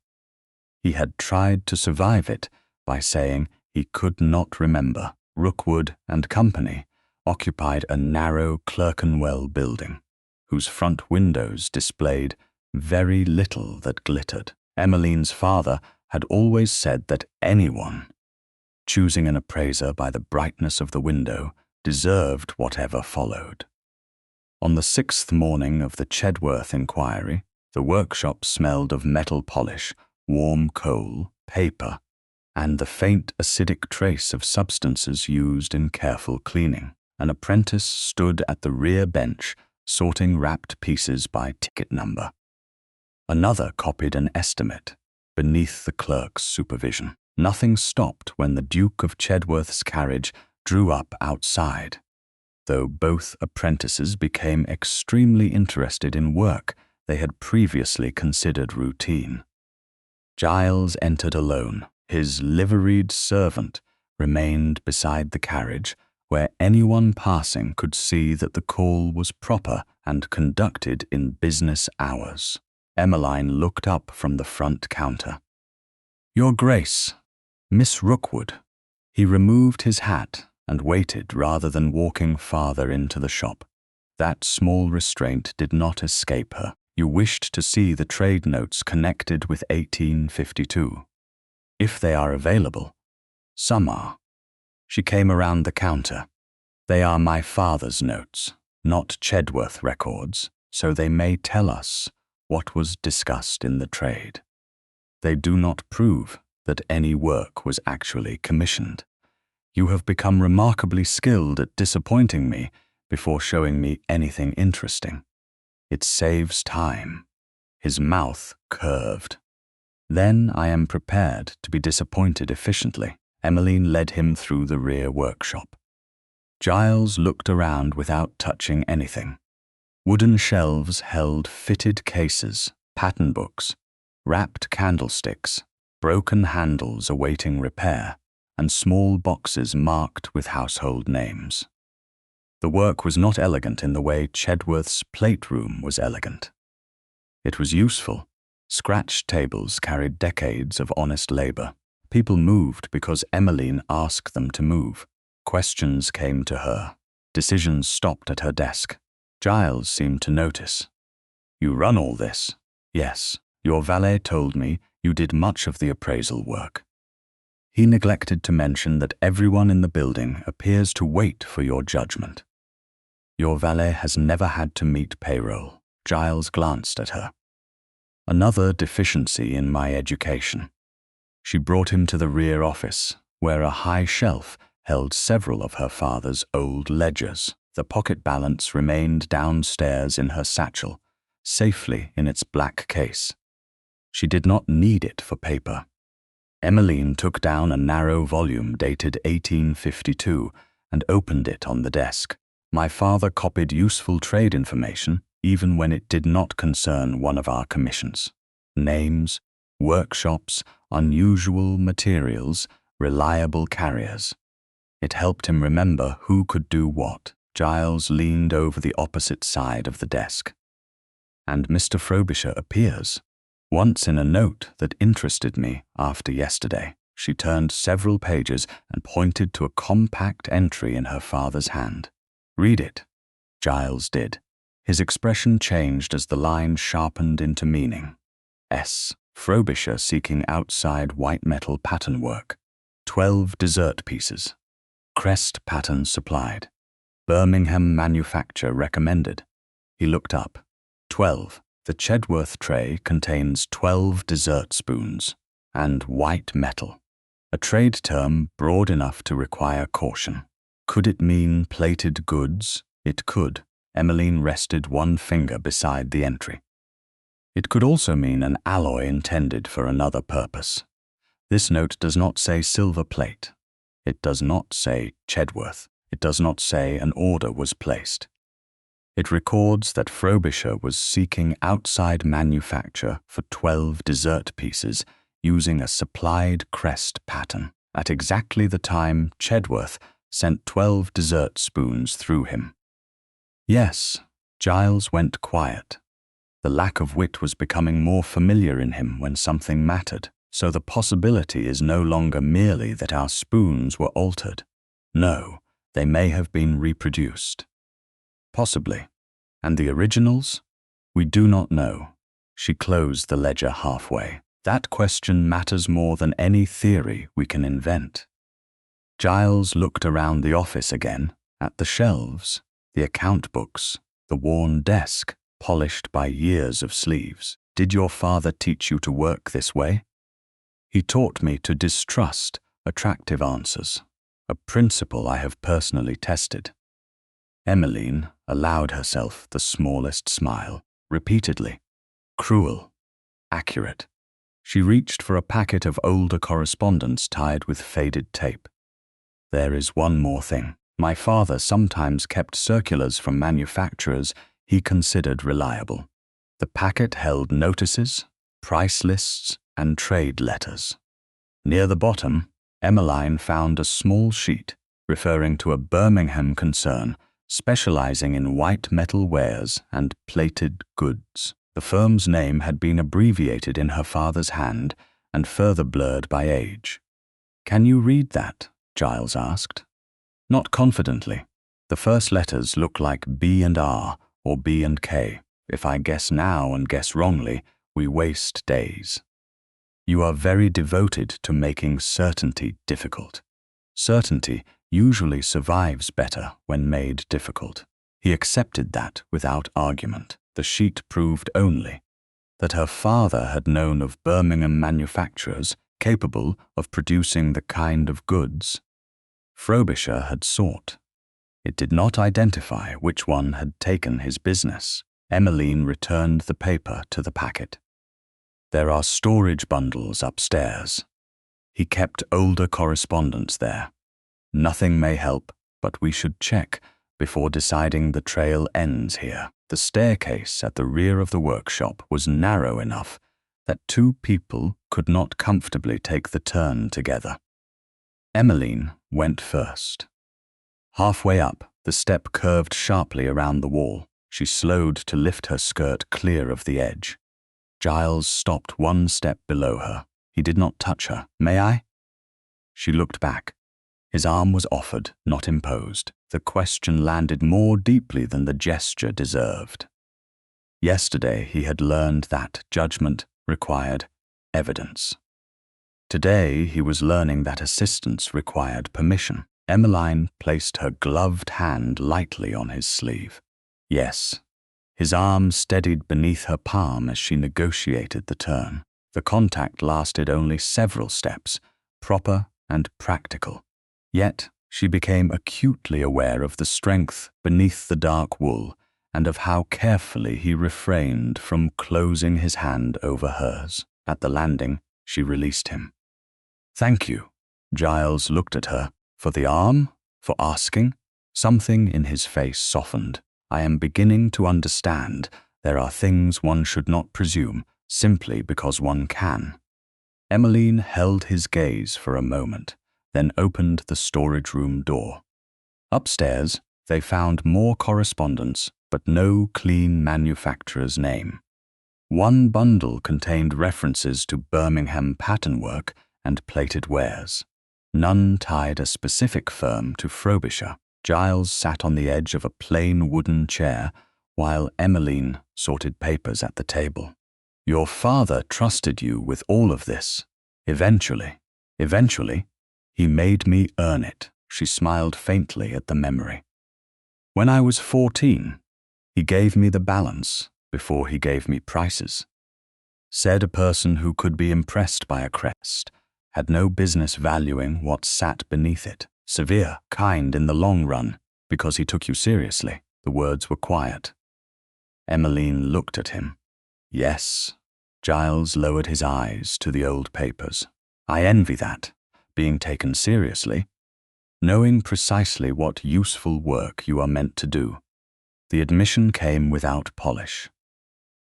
He had tried to survive it by saying he could not remember. Rookwood and Company occupied a narrow Clerkenwell building, whose front windows displayed very little that glittered. Emmeline's father had always said that anyone, choosing an appraiser by the brightness of the window, deserved whatever followed. On the 6th morning of the Chedworth inquiry, the workshop smelled of metal polish, warm coal, paper, and the faint acidic trace of substances used in careful cleaning. An apprentice stood at the rear bench, sorting wrapped pieces by ticket number. Another copied an estimate beneath the clerk's supervision. Nothing stopped when the Duke of Chedworth's carriage drew up outside. Though both apprentices became extremely interested in work they had previously considered routine. Giles entered alone. His liveried servant remained beside the carriage, where anyone passing could see that the call was proper and conducted in business hours. Emmeline looked up from the front counter. Your Grace, Miss Rookwood. He removed his hat and waited rather than walking farther into the shop. That small restraint did not escape her. You wished to see the trade notes connected with 1852. If they are available. Some are. She came around the counter. They are my father's notes, not Chedworth records, so they may tell us what was discussed in the trade. They do not prove that any work was actually commissioned. You have become remarkably skilled at disappointing me before showing me anything interesting. It saves time. His mouth curved. Then I am prepared to be disappointed efficiently. Emmeline led him through the rear workshop. Giles looked around without touching anything. Wooden shelves held fitted cases, pattern books, wrapped candlesticks, broken handles awaiting repair, and small boxes marked with household names. The work was not elegant in the way Chedworth's plate room was elegant. It was useful. Scratched tables carried decades of honest labor. People moved because Emmeline asked them to move. Questions came to her. Decisions stopped at her desk. Giles seemed to notice. "You run all this?" "Yes. Your valet told me you did much of the appraisal work." He neglected to mention that everyone in the building appears to wait for your judgment. "Your valet has never had to meet payroll." Giles glanced at her. "Another deficiency in my education." She brought him to the rear office, where a high shelf held several of her father's old ledgers. The pocket balance remained downstairs in her satchel, safely in its black case. She did not need it for paper. Emmeline took down a narrow volume dated 1852 and opened it on the desk. "My father copied useful trade information even when it did not concern one of our commissions. Names, workshops, unusual materials, reliable carriers. It helped him remember who could do what." Giles leaned over the opposite side of the desk. "And Mr. Frobisher appears. Once in a note that interested me after yesterday." She turned several pages and pointed to a compact entry in her father's hand. "Read it." Giles did. His expression changed as the line sharpened into meaning. S. Frobisher seeking outside white metal pattern work. 12 dessert pieces. Crest pattern supplied. Birmingham manufacture recommended. He looked up. 12. The Chedworth tray contains 12 dessert spoons and white metal. A trade term broad enough to require caution. Could it mean plated goods? It could. Emmeline rested one finger beside the entry. It could also mean an alloy intended for another purpose. This note does not say silver plate. It does not say Chedworth. It does not say an order was placed. It records that Frobisher was seeking outside manufacture for 12 dessert pieces using a supplied crest pattern at exactly the time Chedworth sent 12 dessert spoons through him. Yes, Giles went quiet. The lack of wit was becoming more familiar in him when something mattered, so the possibility is no longer merely that our spoons were altered. No, they may have been reproduced. Possibly. And the originals? We do not know. She closed the ledger halfway. That question matters more than any theory we can invent. Giles looked around the office again, at the shelves, the account books, the worn desk, polished by years of sleeves. Did your father teach you to work this way? He taught me to distrust attractive answers, a principle I have personally tested. Emmeline allowed herself the smallest smile, repeatedly. Cruel, accurate. She reached for a packet of older correspondence tied with faded tape. There is one more thing. My father sometimes kept circulars from manufacturers he considered reliable. The packet held notices, price lists, and trade letters. Near the bottom, Emmeline found a small sheet referring to a Birmingham concern specializing in white metal wares and plated goods. The firm's name had been abbreviated in her father's hand and further blurred by age. "Can you read that?" Giles asked. Not confidently. The first letters look like B and R or B and K. If I guess now and guess wrongly, we waste days. You are very devoted to making certainty difficult. Certainty usually survives better when made difficult. He accepted that without argument. The sheet proved only that her father had known of Birmingham manufacturers capable of producing the kind of goods Frobisher had sought. It did not identify which one had taken his business. Emmeline returned the paper to the packet. There are storage bundles upstairs. He kept older correspondence there. Nothing may help, but we should check before deciding the trail ends here. The staircase at the rear of the workshop was narrow enough that two people could not comfortably take the turn together. Emmeline went first. Halfway up, the step curved sharply around the wall. She slowed to lift her skirt clear of the edge. Giles stopped one step below her. He did not touch her. "May I?" She looked back. His arm was offered, not imposed. The question landed more deeply than the gesture deserved. Yesterday he had learned that judgment required evidence. Today he was learning that assistance required permission. Emmeline placed her gloved hand lightly on his sleeve. Yes. His arm steadied beneath her palm as she negotiated the turn. The contact lasted only several steps, proper and practical. Yet she became acutely aware of the strength beneath the dark wool and of how carefully he refrained from closing his hand over hers. At the landing, she released him. "Thank you." Giles looked at her. "For the arm? For asking?" Something in his face softened. "I am beginning to understand. There are things one should not presume simply because one can." Emmeline held his gaze for a moment, then opened the storage room door. Upstairs, they found more correspondence, but no clean manufacturer's name. One bundle contained references to Birmingham patternwork and plated wares. None tied a specific firm to Frobisher. Giles sat on the edge of a plain wooden chair while Emmeline sorted papers at the table. "Your father trusted you with all of this. Eventually, he made me earn it." She smiled faintly at the memory. "When I was 14, he gave me the balance before he gave me prices. Said a person who could be impressed by a crest had no business valuing what sat beneath it. Severe, kind in the long run, because he took you seriously." The words were quiet. Emmeline looked at him. "Yes." Giles lowered his eyes to the old papers. "I envy that, being taken seriously, knowing precisely what useful work you are meant to do." The admission came without polish.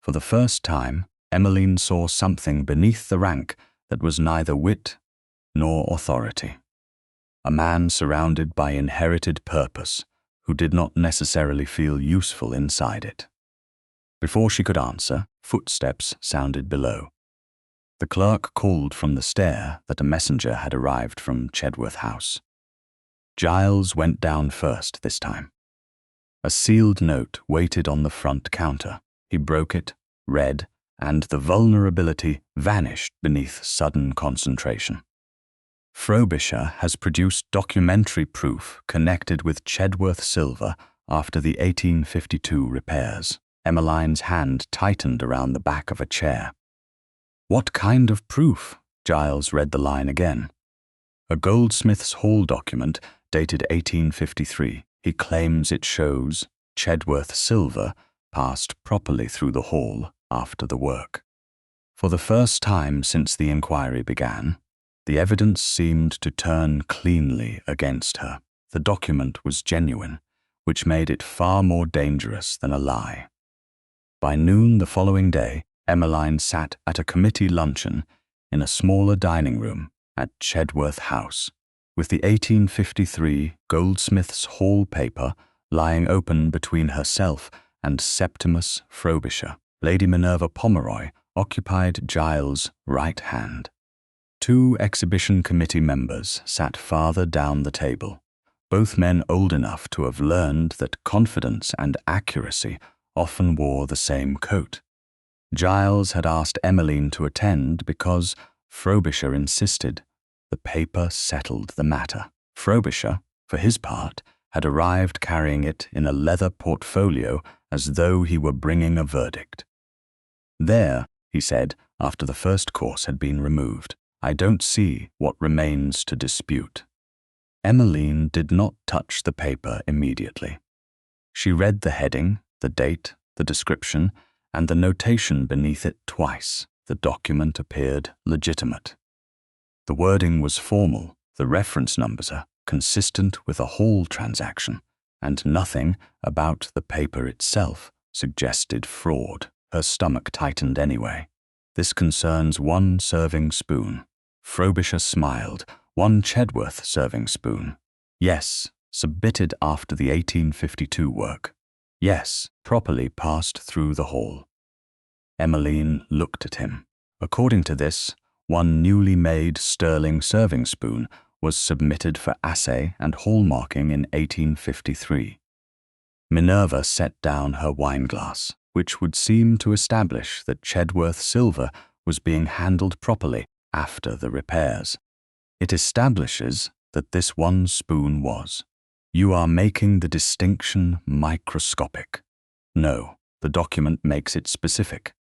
For the first time, Emmeline saw something beneath the rank that was neither wit nor authority. A man surrounded by inherited purpose, who did not necessarily feel useful inside it. Before she could answer, footsteps sounded below. The clerk called from the stair that a messenger had arrived from Chedworth House. Giles went down first this time. A sealed note waited on the front counter. He broke it, read, and the vulnerability vanished beneath sudden concentration. "Frobisher has produced documentary proof connected with Chedworth silver after the 1852 repairs." Emmeline's hand tightened around the back of a chair. "What kind of proof?" Giles read the line again. "A goldsmith's hall document dated 1853. He claims it shows Chedworth silver passed properly through the hall after the work." For the first time since the inquiry began, the evidence seemed to turn cleanly against her. The document was genuine, which made it far more dangerous than a lie. By noon the following day, Emmeline sat at a committee luncheon in a smaller dining room at Chedworth House, with the 1853 Goldsmiths' Hall paper lying open between herself and Septimus Frobisher. Lady Minerva Pomeroy occupied Giles' right hand. Two exhibition committee members sat farther down the table, both men old enough to have learned that confidence and accuracy often wore the same coat. Giles had asked Emmeline to attend because Frobisher insisted. The paper settled the matter. Frobisher, for his part, had arrived carrying it in a leather portfolio as though he were bringing a verdict. "There," he said after the first course had been removed, "I don't see what remains to dispute." Emmeline did not touch the paper immediately. She read the heading, the date, the description, and the notation beneath it twice. The document appeared legitimate. The wording was formal, the reference numbers are consistent with a hall transaction, and nothing about the paper itself suggested fraud. Her stomach tightened anyway. "This concerns one serving spoon." Frobisher smiled, One Chedworth serving spoon. Yes, submitted after the 1852 work. Yes, properly passed through the hall. Emmeline looked at him. According to this, one newly made sterling serving spoon was submitted for assay and hallmarking in 1853. Minerva set down her wineglass, which would seem to establish that Chedworth silver was being handled properly after the repairs. It establishes that this one spoon was. You are making the distinction microscopic. No, the document makes it specific.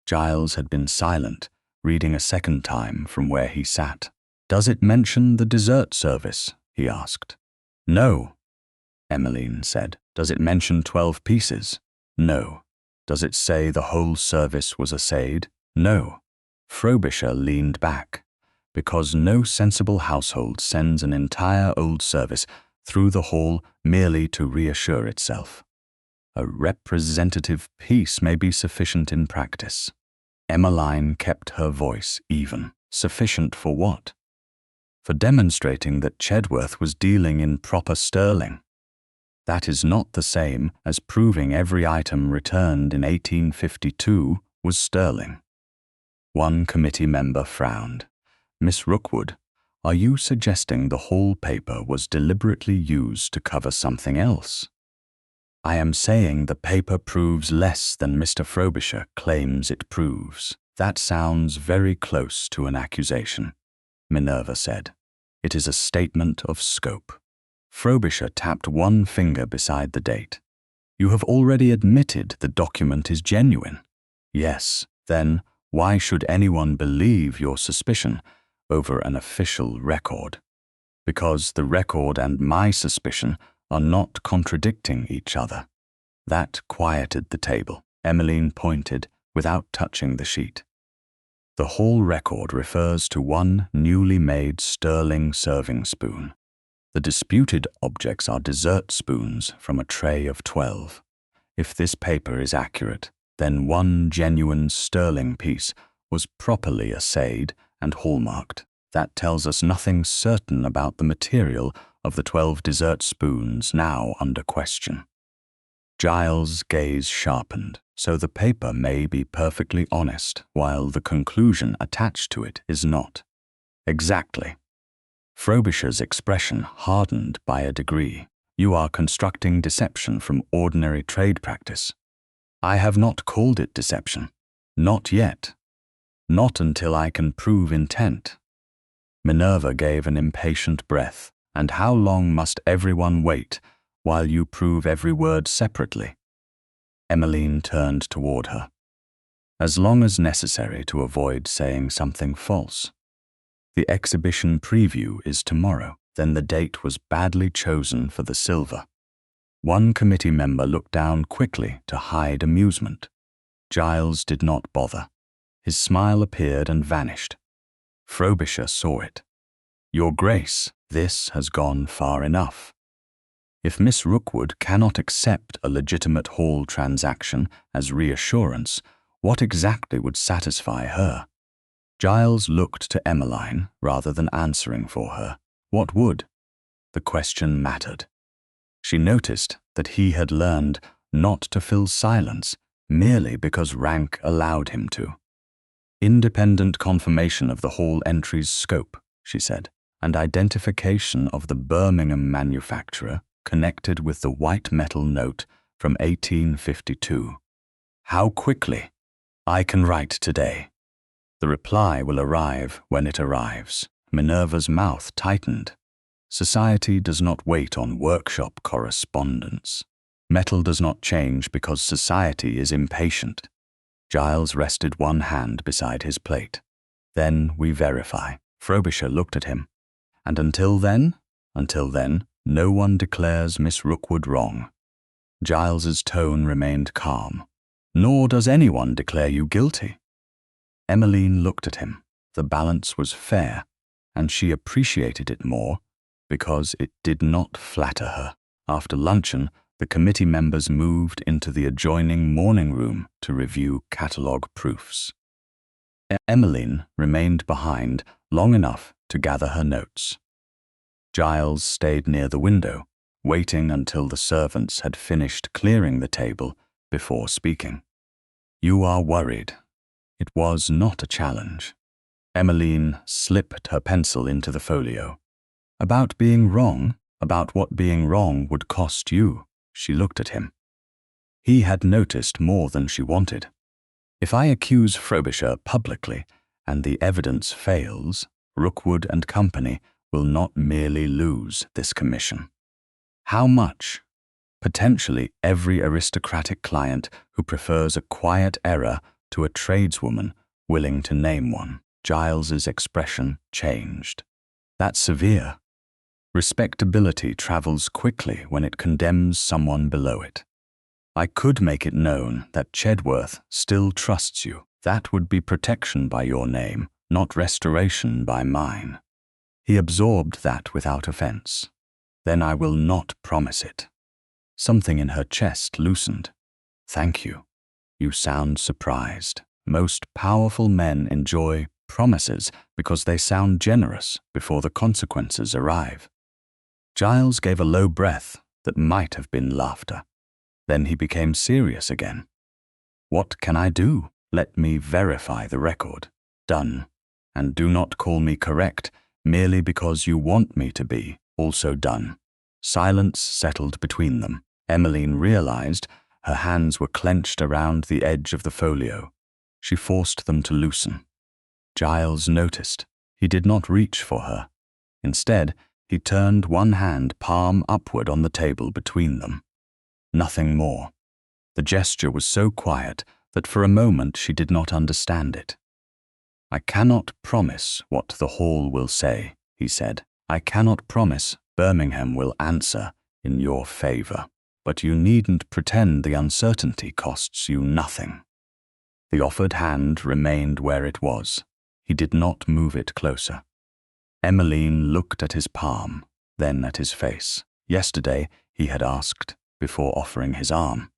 Giles had been silent, reading a second time from where he sat. Does it mention the dessert service? He asked. No, Emmeline said. Does it mention 12 pieces? No. Does it say the whole service was assayed? No. Frobisher leaned back. Because no sensible household sends an entire old service through the hall merely to reassure itself. A representative piece may be sufficient in practice. Emmeline kept her voice even. Sufficient for what? For demonstrating that Chedworth was dealing in proper sterling. That is not the same as proving every item returned in 1852 was sterling. One committee member frowned. Miss Rookwood, are you suggesting the whole paper was deliberately used to cover something else? I am saying the paper proves less than Mr. Frobisher claims it proves. That sounds very close to an accusation, Minerva said. It is a statement of scope. Frobisher tapped one finger beside the date. You have already admitted the document is genuine. Yes, then why should anyone believe your suspicion over an official record? Because the record and my suspicion are not contradicting each other. That quieted the table. Emmeline pointed without touching the sheet. The hall record refers to one newly made sterling serving spoon. The disputed objects are dessert spoons from a tray of 12. If this paper is accurate, then one genuine sterling piece was properly assayed and hallmarked. That tells us nothing certain about the material of the 12 dessert spoons now under question. Giles' gaze sharpened, so the paper may be perfectly honest, while the conclusion attached to it is not. Exactly. Frobisher's expression hardened by a degree. You are constructing deception from ordinary trade practice. I have not called it deception. Not yet. Not until I can prove intent. Minerva gave an impatient breath. And how long must everyone wait while you prove every word separately? Emmeline turned toward her. As long as necessary to avoid saying something false. The exhibition preview is tomorrow. Then the date was badly chosen for the silver. One committee member looked down quickly to hide amusement. Giles did not bother. His smile appeared and vanished. Frobisher saw it. Your Grace, this has gone far enough. If Miss Rookwood cannot accept a legitimate hall transaction as reassurance, what exactly would satisfy her? Giles looked to Emmeline rather than answering for her. What would? The question mattered. She noticed that he had learned not to fill silence merely because rank allowed him to. Independent confirmation of the hall entry's scope, she said, and identification of the Birmingham manufacturer connected with the white metal note from 1852. How quickly? I can write today. The reply will arrive when it arrives. Minerva's mouth tightened. Society does not wait on workshop correspondence. Metal does not change because society is impatient. Giles rested one hand beside his plate. Then we verify. Frobisher looked at him. And until then, no one declares Miss Rookwood wrong. Giles's tone remained calm. Nor does anyone declare you guilty. Emmeline looked at him. The balance was fair, and she appreciated it more because it did not flatter her. After luncheon, the committee members moved into the adjoining morning room to review catalogue proofs. Emmeline remained behind long enough to gather her notes. Giles stayed near the window, waiting until the servants had finished clearing the table before speaking. "You are worried." It was not a challenge. Emmeline slipped her pencil into the folio. "About being wrong, about what being wrong would cost you." She looked at him. He had noticed more than she wanted. "If I accuse Frobisher publicly and the evidence fails, Rookwood and Company will not merely lose this commission." "How much?" "Potentially every aristocratic client who prefers a quiet error to a tradeswoman willing to name one." Giles's expression changed. "That's severe. Respectability travels quickly when it condemns someone below it. I could make it known that Chedworth still trusts you. That would be protection by your name, not restoration by mine." He absorbed that without offense. "Then I will not promise it." Something in her chest loosened. "Thank you. You sound surprised. Most powerful men enjoy promises because they sound generous before the consequences arrive." Giles gave a low breath that might have been laughter. Then he became serious again. "What can I do? Let me verify the record." "Done. And do not call me correct merely because you want me to be." "Also done." Silence settled between them. Emmeline realized her hands were clenched around the edge of the folio. She forced them to loosen. Giles noticed. He did not reach for her. Instead, he turned one hand palm upward on the table between them. Nothing more. The gesture was so quiet that for a moment she did not understand it. "I cannot promise what the Hall will say," he said. "I cannot promise Birmingham will answer in your favor. But you needn't pretend the uncertainty costs you nothing." The offered hand remained where it was. He did not move it closer. Emmeline looked at his palm, then at his face. Yesterday he had asked before offering his arm.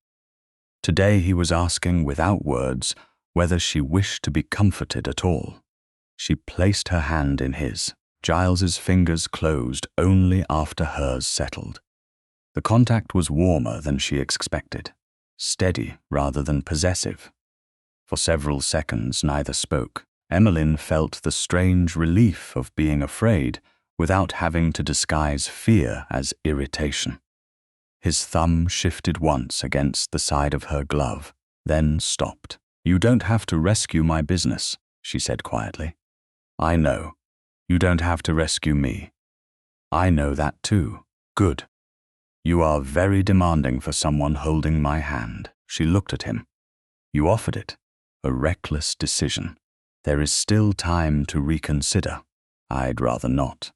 Today he was asking without words whether she wished to be comforted at all. She placed her hand in his. Giles's fingers closed only after hers settled. The contact was warmer than she expected, steady rather than possessive. For several seconds neither spoke. Emmeline felt the strange relief of being afraid without having to disguise fear as irritation. His thumb shifted once against the side of her glove, then stopped. "You don't have to rescue my business," she said quietly. "I know. You don't have to rescue me." "I know that too." "Good. You are very demanding for someone holding my hand." She looked at him. "You offered it. A reckless decision. There is still time to reconsider." "I'd rather not."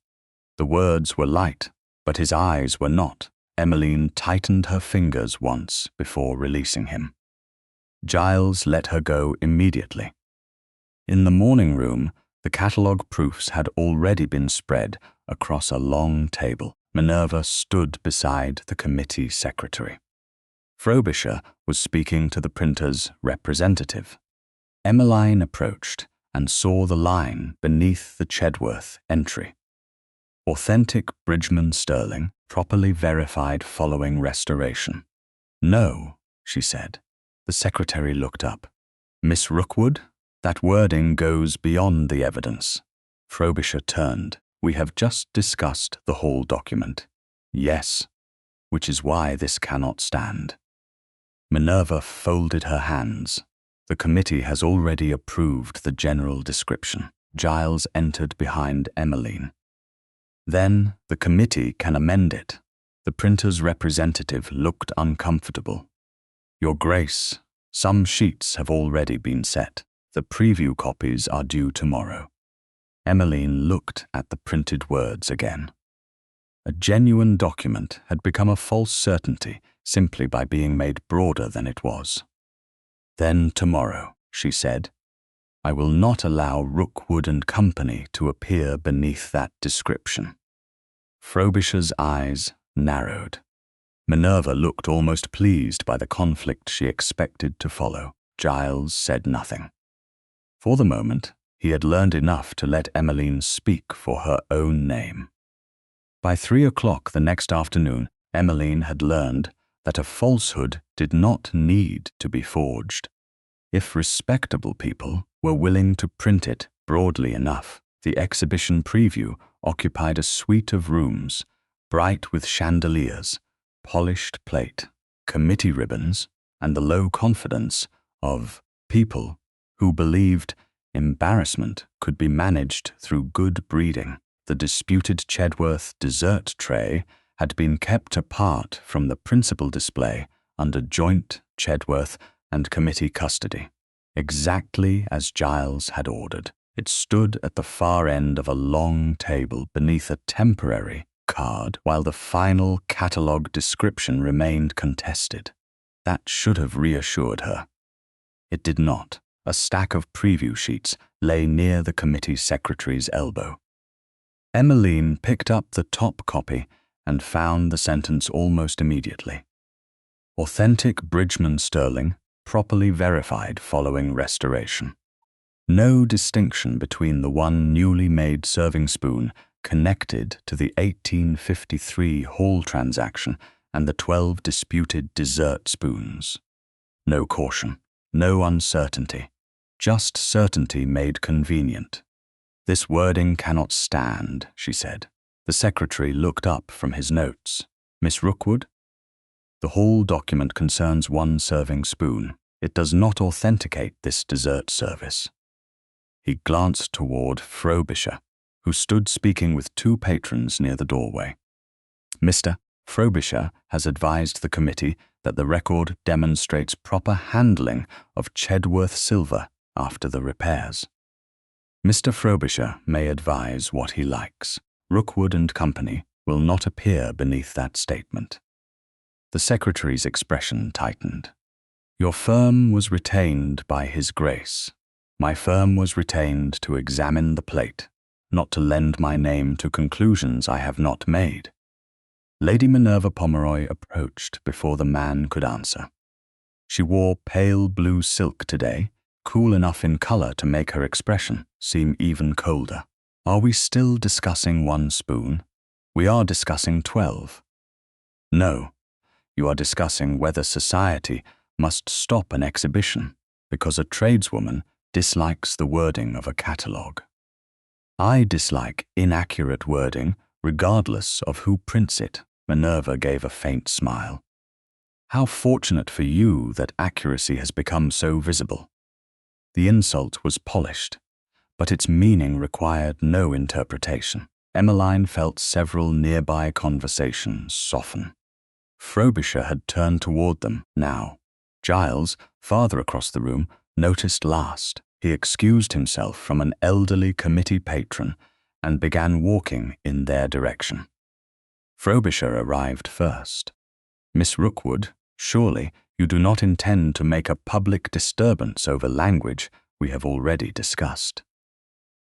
The words were light, but his eyes were not. Emmeline tightened her fingers once before releasing him. Giles let her go immediately. In the morning room, the catalogue proofs had already been spread across a long table. Minerva stood beside the committee secretary. Frobisher was speaking to the printer's representative. Emmeline approached and saw the line beneath the Chedworth entry. "Authentic Bridgeman Sterling, properly verified following restoration." "No," she said. The secretary looked up. "Miss Rookwood, that wording goes beyond the evidence." Frobisher turned. "We have just discussed the whole document." "Yes, which is why this cannot stand." Minerva folded her hands. "The committee has already approved the general description." Giles entered behind Emmeline. "Then the committee can amend it." The printer's representative looked uncomfortable. "Your Grace, some sheets have already been set. The preview copies are due tomorrow." Emmeline looked at the printed words again. A genuine document had become a false certainty simply by being made broader than it was. "Then tomorrow," she said, "I will not allow Rookwood and Company to appear beneath that description." Frobisher's eyes narrowed. Minerva looked almost pleased by the conflict she expected to follow. Giles said nothing. For the moment, he had learned enough to let Emmeline speak for her own name. By 3 o'clock the next afternoon, Emmeline had learned that a falsehood did not need to be forged. If respectable people were willing to print it broadly enough, the exhibition preview occupied a suite of rooms, bright with chandeliers, polished plate, committee ribbons, and the low confidence of people who believed embarrassment could be managed through good breeding. The disputed Chedworth dessert tray had been kept apart from the principal display under joint Chedworth and committee custody, exactly as Giles had ordered. It stood at the far end of a long table beneath a temporary card while the final catalogue description remained contested. That should have reassured her. It did not. A stack of preview sheets lay near the committee secretary's elbow. Emmeline picked up the top copy and found the sentence almost immediately. Authentic Bridgman sterling, properly verified following restoration. No distinction between the one newly made serving spoon connected to the 1853 Hall transaction and the 12 disputed dessert spoons. No caution, no uncertainty, just certainty made convenient. "This wording cannot stand," she said. The secretary looked up from his notes. "Miss Rookwood? The whole document concerns one serving spoon. It does not authenticate this dessert service." He glanced toward Frobisher, who stood speaking with two patrons near the doorway. "Mr. Frobisher has advised the committee that the record demonstrates proper handling of Chedworth silver after the repairs. Mr. Frobisher may advise what he likes. Rookwood and Company will not appear beneath that statement." The secretary's expression tightened. "Your firm was retained by His Grace. My firm was retained to examine the plate, not to lend my name to conclusions I have not made." Lady Minerva Pomeroy approached before the man could answer. She wore pale blue silk today, cool enough in color to make her expression seem even colder. "Are we still discussing one spoon? We are discussing 12. No, you are discussing whether society must stop an exhibition because a tradeswoman dislikes the wording of a catalogue. I dislike inaccurate wording regardless of who prints it." Minerva gave a faint smile. "How fortunate for you that accuracy has become so visible." The insult was polished, but its meaning required no interpretation. Emmeline felt several nearby conversations soften. Frobisher had turned toward them now. Giles, farther across the room, noticed last. He excused himself from an elderly committee patron and began walking in their direction. Frobisher arrived first. "Miss Rookwood, surely you do not intend to make a public disturbance over language we have already discussed."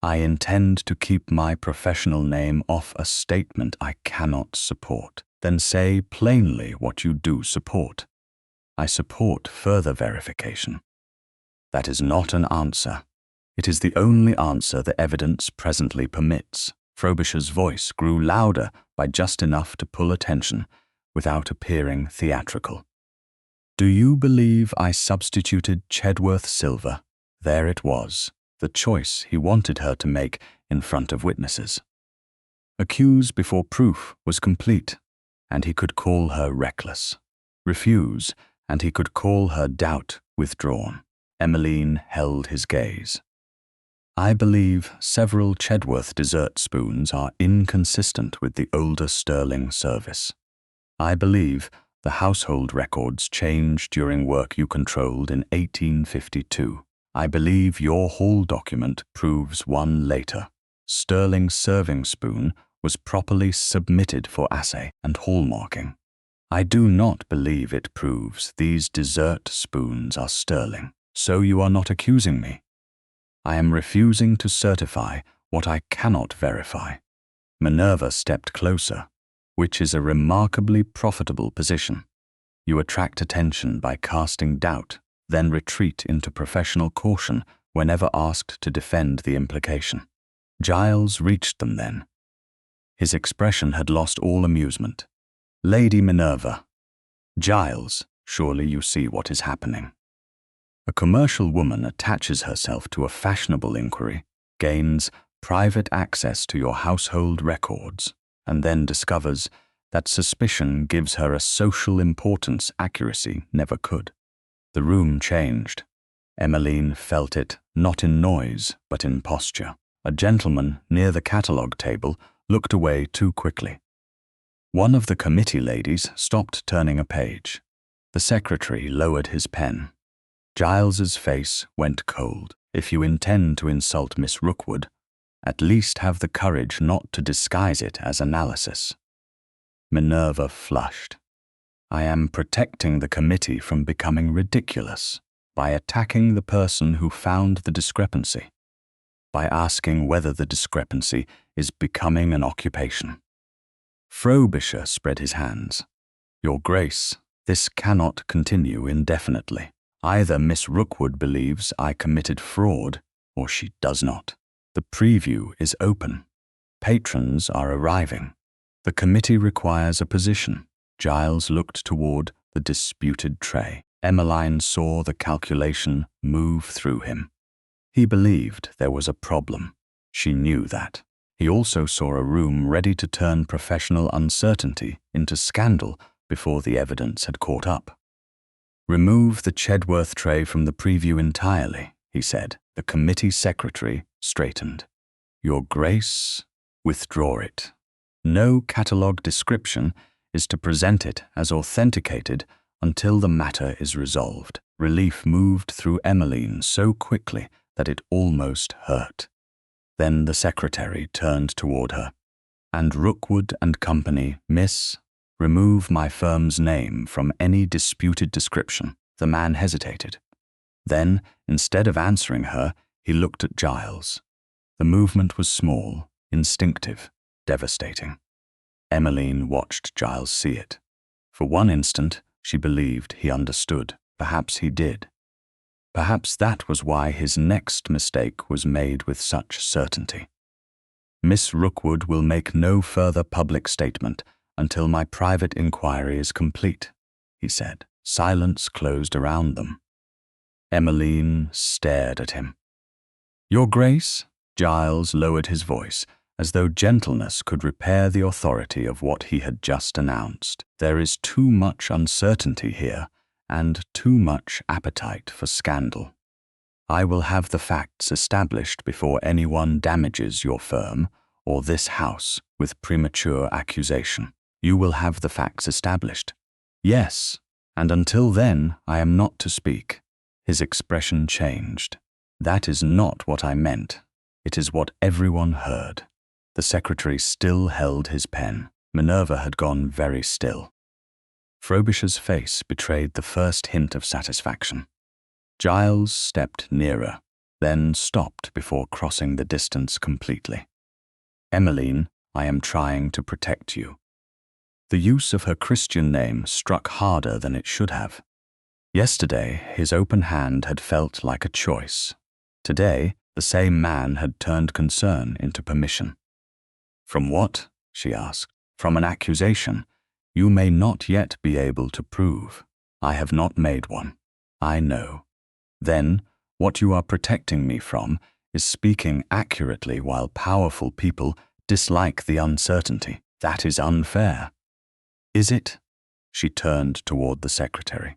"I intend to keep my professional name off a statement I cannot support." "Then say plainly what you do support." "I support further verification." "That is not an answer. It is the only answer the evidence presently permits." Frobisher's voice grew louder by just enough to pull attention, without appearing theatrical. "Do you believe I substituted Chedworth silver?" There it was, the choice he wanted her to make in front of witnesses. Accuse before proof was complete, and he could call her reckless. Refuse, and he could call her doubt withdrawn. Emmeline held his gaze. "I believe several Chedworth dessert spoons are inconsistent with the older sterling service. I believe the household records changed during work you controlled in 1852. I believe your hall document proves one later. Sterling serving spoon was properly submitted for assay and hallmarking. I do not believe it proves these dessert spoons are sterling. So you are not accusing me. I am refusing to certify what I cannot verify." Minerva stepped closer, which is a remarkably profitable position. You attract attention by casting doubt, then retreat into professional caution whenever asked to defend the implication. Giles reached them then. His expression had lost all amusement. Lady Minerva. Giles, surely you see what is happening. A commercial woman attaches herself to a fashionable inquiry, gains private access to your household records, and then discovers that suspicion gives her a social importance accuracy never could. The room changed. Emmeline felt it not in noise, but in posture. A gentleman near the catalogue table looked away too quickly. One of the committee ladies stopped turning a page. The secretary lowered his pen. Giles's face went cold. If you intend to insult Miss Rookwood, at least have the courage not to disguise it as analysis. Minerva flushed. I am protecting the committee from becoming ridiculous by attacking the person who found the discrepancy, by asking whether the discrepancy is becoming an occupation. Frobisher spread his hands. Your Grace, this cannot continue indefinitely. Either Miss Rookwood believes I committed fraud, or she does not. The preview is open. Patrons are arriving. The committee requires a position. Giles looked toward the disputed tray. Emmeline saw the calculation move through him. He believed there was a problem. She knew that. He also saw a room ready to turn professional uncertainty into scandal before the evidence had caught up. Remove the Chedworth tray from the preview entirely, he said. The committee secretary straightened. Your Grace, withdraw it. No catalogue description is to present it as authenticated until the matter is resolved. Relief moved through Emmeline so quickly that it almost hurt. Then the secretary turned toward her. And Rookwood and Company, Miss, remove my firm's name from any disputed description. The man hesitated. Then, instead of answering her, he looked at Giles. The movement was small, instinctive, devastating. Emmeline watched Giles see it. For one instant, she believed he understood. Perhaps he did. Perhaps that was why his next mistake was made with such certainty. Miss Rookwood will make no further public statement until my private inquiry is complete, he said. Silence closed around them. Emmeline stared at him. Your Grace, Giles lowered his voice, as though gentleness could repair the authority of what he had just announced. There is too much uncertainty here, and too much appetite for scandal. I will have the facts established before anyone damages your firm or this house with premature accusation. You will have the facts established. Yes, and until then I am not to speak. His expression changed. That is not what I meant. It is what everyone heard. The secretary still held his pen. Minerva had gone very still. Frobisher's face betrayed the first hint of satisfaction. Giles stepped nearer, then stopped before crossing the distance completely. Emmeline, I am trying to protect you. The use of her Christian name struck harder than it should have. Yesterday, his open hand had felt like a choice. Today, the same man had turned concern into permission. From what? She asked. From an accusation you may not yet be able to prove. I have not made one. I know. Then, what you are protecting me from is speaking accurately while powerful people dislike the uncertainty. That is unfair. Is it? She turned toward the secretary.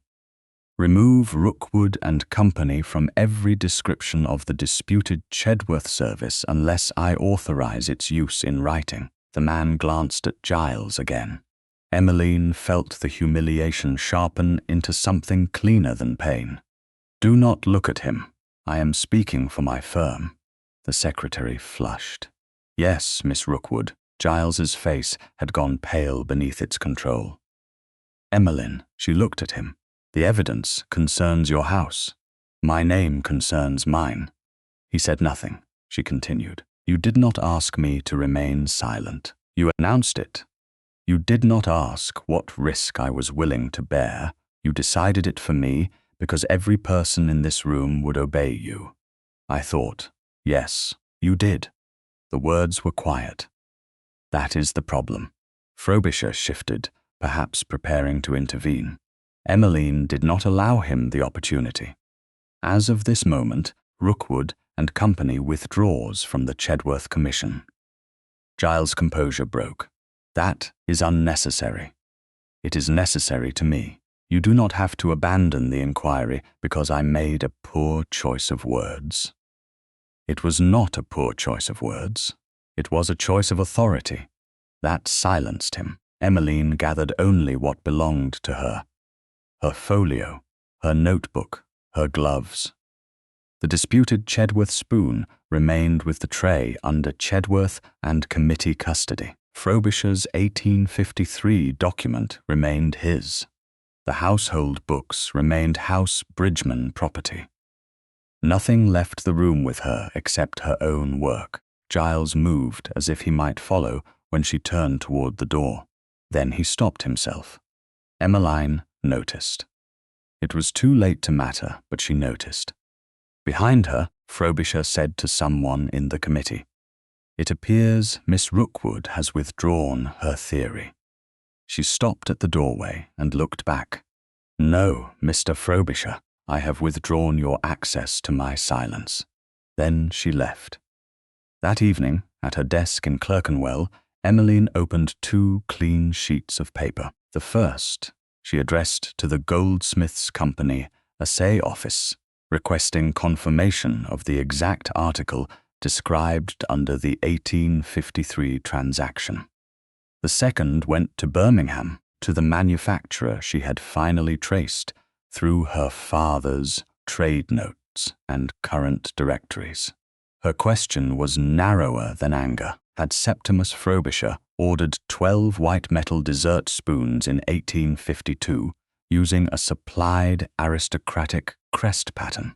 Remove Rookwood and Company from every description of the disputed Chedworth service unless I authorize its use in writing. The man glanced at Giles again. Emmeline felt the humiliation sharpen into something cleaner than pain. Do not look at him. I am speaking for my firm. The secretary flushed. Yes, Miss Rookwood. Giles's face had gone pale beneath its control. Emmeline, she looked at him. The evidence concerns your house. My name concerns mine. He said nothing. She continued. You did not ask me to remain silent. You announced it. You did not ask what risk I was willing to bear. You decided it for me because every person in this room would obey you. I thought, yes, you did. The words were quiet. That is the problem. Frobisher shifted, perhaps preparing to intervene. Emmeline did not allow him the opportunity. As of this moment, Rookwood and Company withdraws from the Chedworth Commission. Giles' composure broke. That is unnecessary. It is necessary to me. You do not have to abandon the inquiry because I made a poor choice of words. It was not a poor choice of words. It was a choice of authority. That silenced him. Emmeline gathered only what belonged to her. Her folio, her notebook, her gloves. The disputed Chedworth spoon remained with the tray under Chedworth and committee custody. Frobisher's 1853 document remained his. The household books remained House Bridgeman property. Nothing left the room with her except her own work. Giles moved as if he might follow when she turned toward the door. Then he stopped himself. Emmeline noticed. It was too late to matter, but she noticed. Behind her, Frobisher said to someone in the committee, "It appears Miss Rookwood has withdrawn her theory." She stopped at the doorway and looked back. "No, Mr. Frobisher, I have withdrawn your access to my silence." Then she left. That evening, at her desk in Clerkenwell, Emmeline opened 2 clean sheets of paper. The first she addressed to the Goldsmiths' Company Assay Office, requesting confirmation of the exact article described under the 1853 transaction. The second went to Birmingham, to the manufacturer she had finally traced through her father's trade notes and current directories. Her question was narrower than anger. Had Septimus Frobisher ordered 12 white metal dessert spoons in 1852 using a supplied aristocratic crest pattern?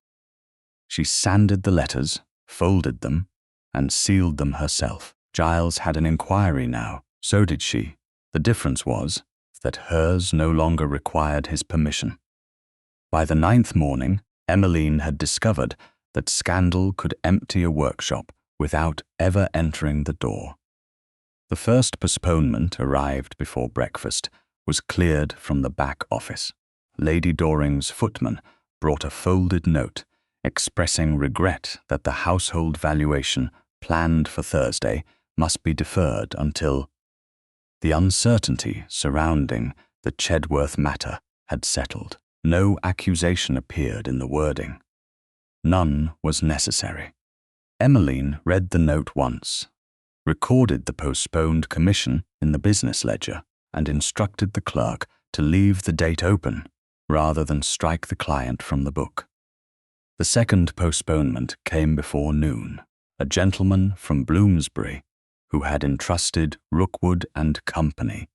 She sanded the letters, folded them, and sealed them herself. Giles had an inquiry now. So did she. The difference was that hers no longer required his permission. By the 9th morning, Emmeline had discovered that scandal could empty a workshop without ever entering the door. The first postponement arrived before breakfast, was cleared from the back office. Lady Doring's footman brought a folded note expressing regret that the household valuation planned for Thursday must be deferred until the uncertainty surrounding the Chedworth matter had settled. No accusation appeared in the wording. None was necessary. Emmeline read the note once, recorded the postponed commission in the business ledger, and instructed the clerk to leave the date open rather than strike the client from the book. The second postponement came before noon. A gentleman from Bloomsbury, who had entrusted Rookwood and Company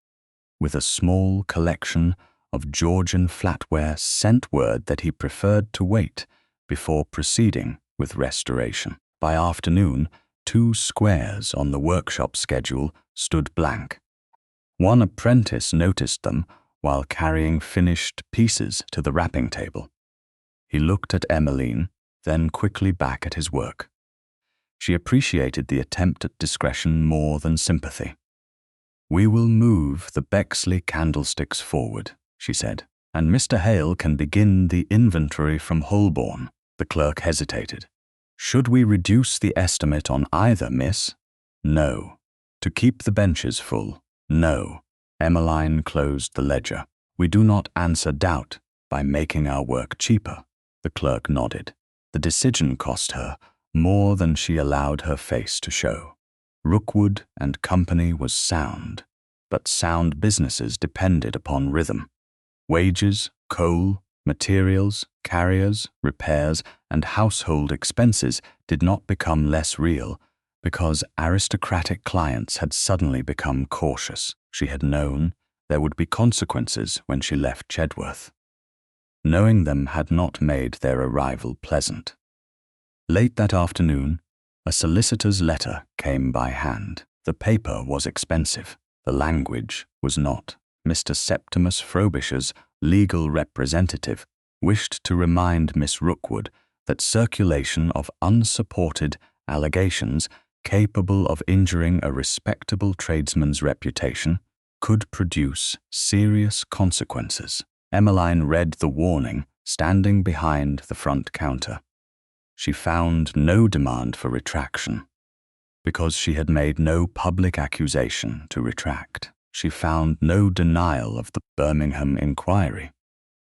with a small collection of Georgian flatware, sent word that he preferred to wait before proceeding with restoration. By afternoon, 2 squares on the workshop schedule stood blank. One apprentice noticed them while carrying finished pieces to the wrapping table. He looked at Emmeline, then quickly back at his work. She appreciated the attempt at discretion more than sympathy. "We will move the Bexley candlesticks forward," she said, "and Mr. Hale can begin the inventory from Holborn." The clerk hesitated. "Should we reduce the estimate on either, miss?" "No." "To keep the benches full?" "No." Emmeline closed the ledger. "We do not answer doubt by making our work cheaper." The clerk nodded. The decision cost her more than she allowed her face to show. Rookwood and Company was sound, but sound businesses depended upon rhythm. Wages, coal, materials, carriers, repairs, and household expenses did not become less real because aristocratic clients had suddenly become cautious. She had known there would be consequences when she left Chedworth. Knowing them had not made their arrival pleasant. Late that afternoon, a solicitor's letter came by hand. The paper was expensive. The language was not. Mr. Septimus Frobisher's legal representative wished to remind Miss Rookwood that circulation of unsupported allegations capable of injuring a respectable tradesman's reputation, could produce serious consequences. Emmeline read the warning standing behind the front counter. She found no demand for retraction. Because she had made no public accusation to retract, she found no denial of the Birmingham inquiry.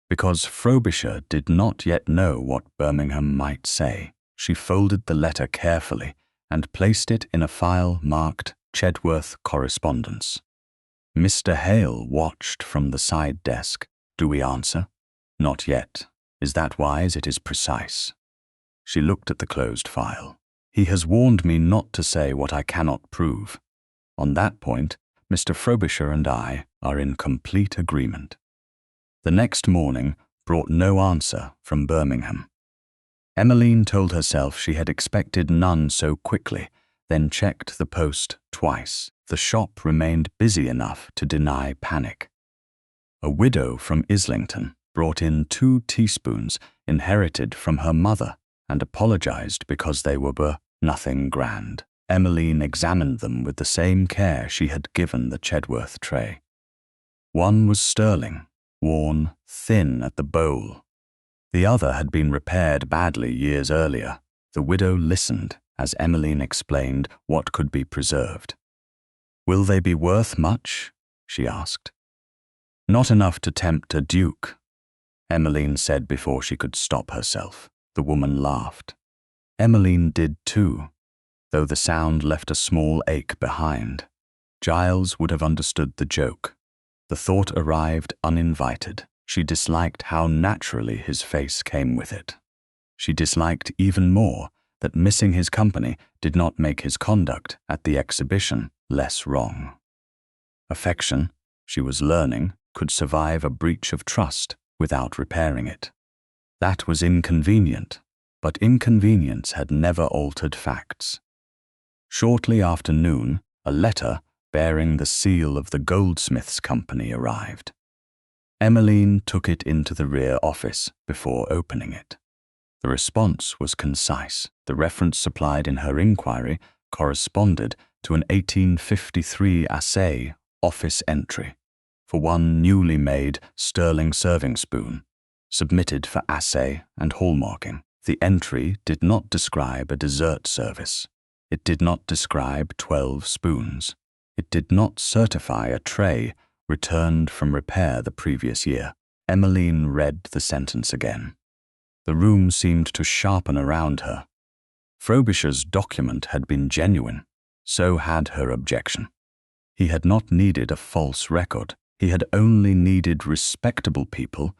Because Frobisher did not yet know what Birmingham might say, she folded the letter carefully and placed it in a file marked Chedworth Correspondence. Mr. Hale watched from the side desk. Do we answer? Not yet. Is that wise? It is precise. She looked at the closed file. He has warned me not to say what I cannot prove. On that point, Mr. Frobisher and I are in complete agreement. The next morning brought no answer from Birmingham. Emmeline told herself she had expected none so quickly, then checked the post twice. The shop remained busy enough to deny panic. A widow from Islington brought in 2 teaspoons inherited from her mother and apologized because they were nothing grand. Emmeline examined them with the same care she had given the Chedworth tray. One was sterling, worn thin at the bowl. The other had been repaired badly years earlier. The widow listened as Emmeline explained what could be preserved. Will they be worth much? She asked. Not enough to tempt a duke, Emmeline said before she could stop herself. The woman laughed. Emmeline did too, though the sound left a small ache behind. Giles would have understood the joke. The thought arrived uninvited. She disliked how naturally his face came with it. She disliked even more that missing his company did not make his conduct at the exhibition less wrong. Affection, she was learning, could survive a breach of trust without repairing it. That was inconvenient, but inconvenience had never altered facts. Shortly after noon, a letter bearing the seal of the Goldsmiths' Company arrived. Emmeline took it into the rear office before opening it. The response was concise. The reference supplied in her inquiry corresponded to an 1853 assay office entry for one newly made sterling serving spoon, submitted for assay and hallmarking. The entry did not describe a dessert service. It did not describe 12 spoons. It did not certify a tray returned from repair the previous year. Emmeline read the sentence again. The room seemed to sharpen around her. Frobisher's document had been genuine. So had her objection. He had not needed a false record. He had only needed respectable people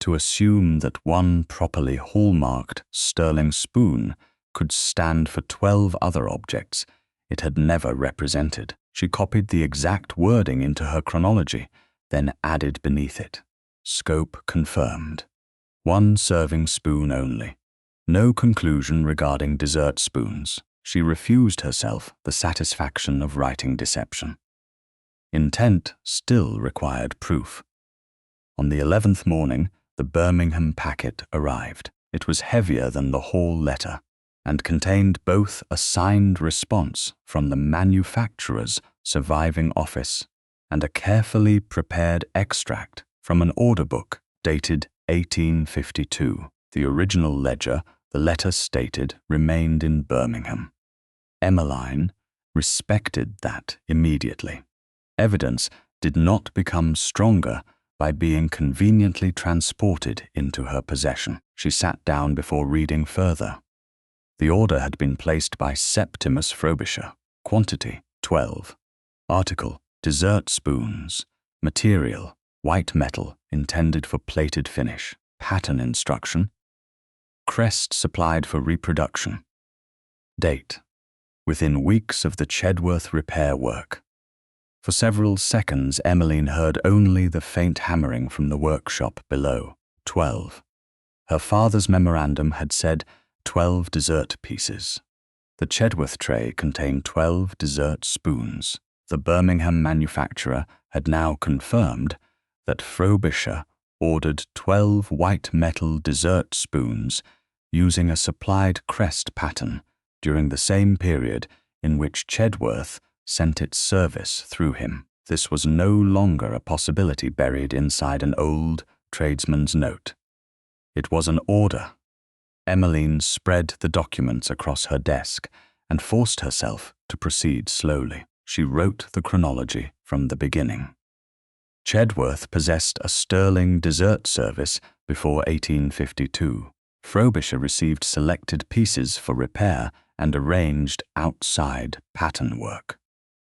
to assume that one properly hallmarked sterling spoon could stand for 12 other objects it had never represented. She copied the exact wording into her chronology, then added beneath it, "Scope confirmed. 1 serving spoon only. No conclusion regarding dessert spoons." She refused herself the satisfaction of writing deception. Intent still required proof. On the 11th morning, the Birmingham packet arrived. It was heavier than the Hall letter, and contained both a signed response from the manufacturer's surviving office and a carefully prepared extract from an order book dated 1852. The original ledger, the letter stated, remained in Birmingham. Emmeline respected that immediately. Evidence did not become stronger by being conveniently transported into her possession. She sat down before reading further. The order had been placed by Septimus Frobisher. Quantity, 12. Article, dessert spoons. Material, white metal intended for plated finish. Pattern instruction. Crest supplied for reproduction. Date, within weeks of the Chedworth repair work. For several seconds, Emmeline heard only the faint hammering from the workshop below. 12. Her father's memorandum had said 12 dessert pieces. The Chedworth tray contained 12 dessert spoons. The Birmingham manufacturer had now confirmed that Frobisher ordered 12 white metal dessert spoons using a supplied crest pattern during the same period in which Chedworth sent its service through him. This was no longer a possibility buried inside an old tradesman's note. It was an order. Emmeline spread the documents across her desk and forced herself to proceed slowly. She wrote the chronology from the beginning. Chedworth possessed a sterling dessert service before 1852. Frobisher received selected pieces for repair and arranged outside pattern work.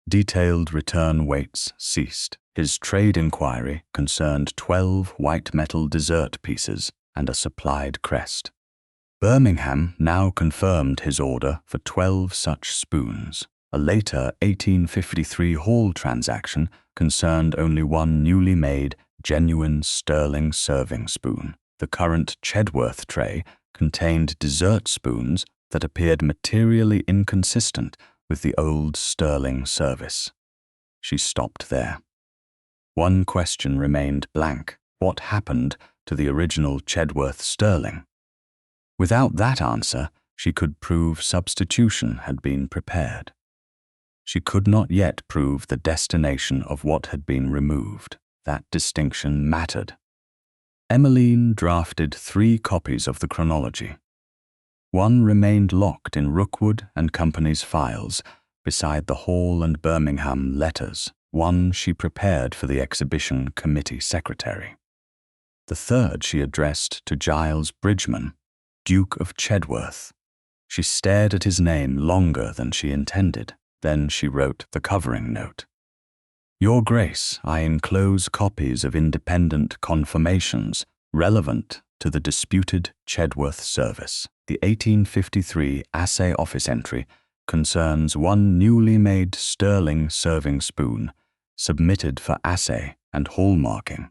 Detailed return weights ceased. His trade inquiry concerned 12 white metal dessert pieces and a supplied crest. Birmingham now confirmed his order for 12 such spoons. A later 1853 Hall transaction concerned only one newly made, genuine sterling serving spoon. The current Chedworth tray contained dessert spoons that appeared materially inconsistent with the old sterling service. She stopped there. One question remained blank. What happened to the original Chedworth sterling? Without that answer, she could prove substitution had been prepared. She could not yet prove the destination of what had been removed. That distinction mattered. Emmeline drafted 3 copies of the chronology. One remained locked in Rookwood and Company's files beside the Hall and Birmingham letters. One she prepared for the exhibition committee secretary. The third she addressed to Giles Bridgeman, Duke of Chedworth. She stared at his name longer than she intended. Then she wrote the covering note. Your Grace, I enclose copies of independent confirmations relevant to the disputed Chedworth service. The 1853 Assay Office entry concerns one newly made sterling serving spoon submitted for assay and hallmarking.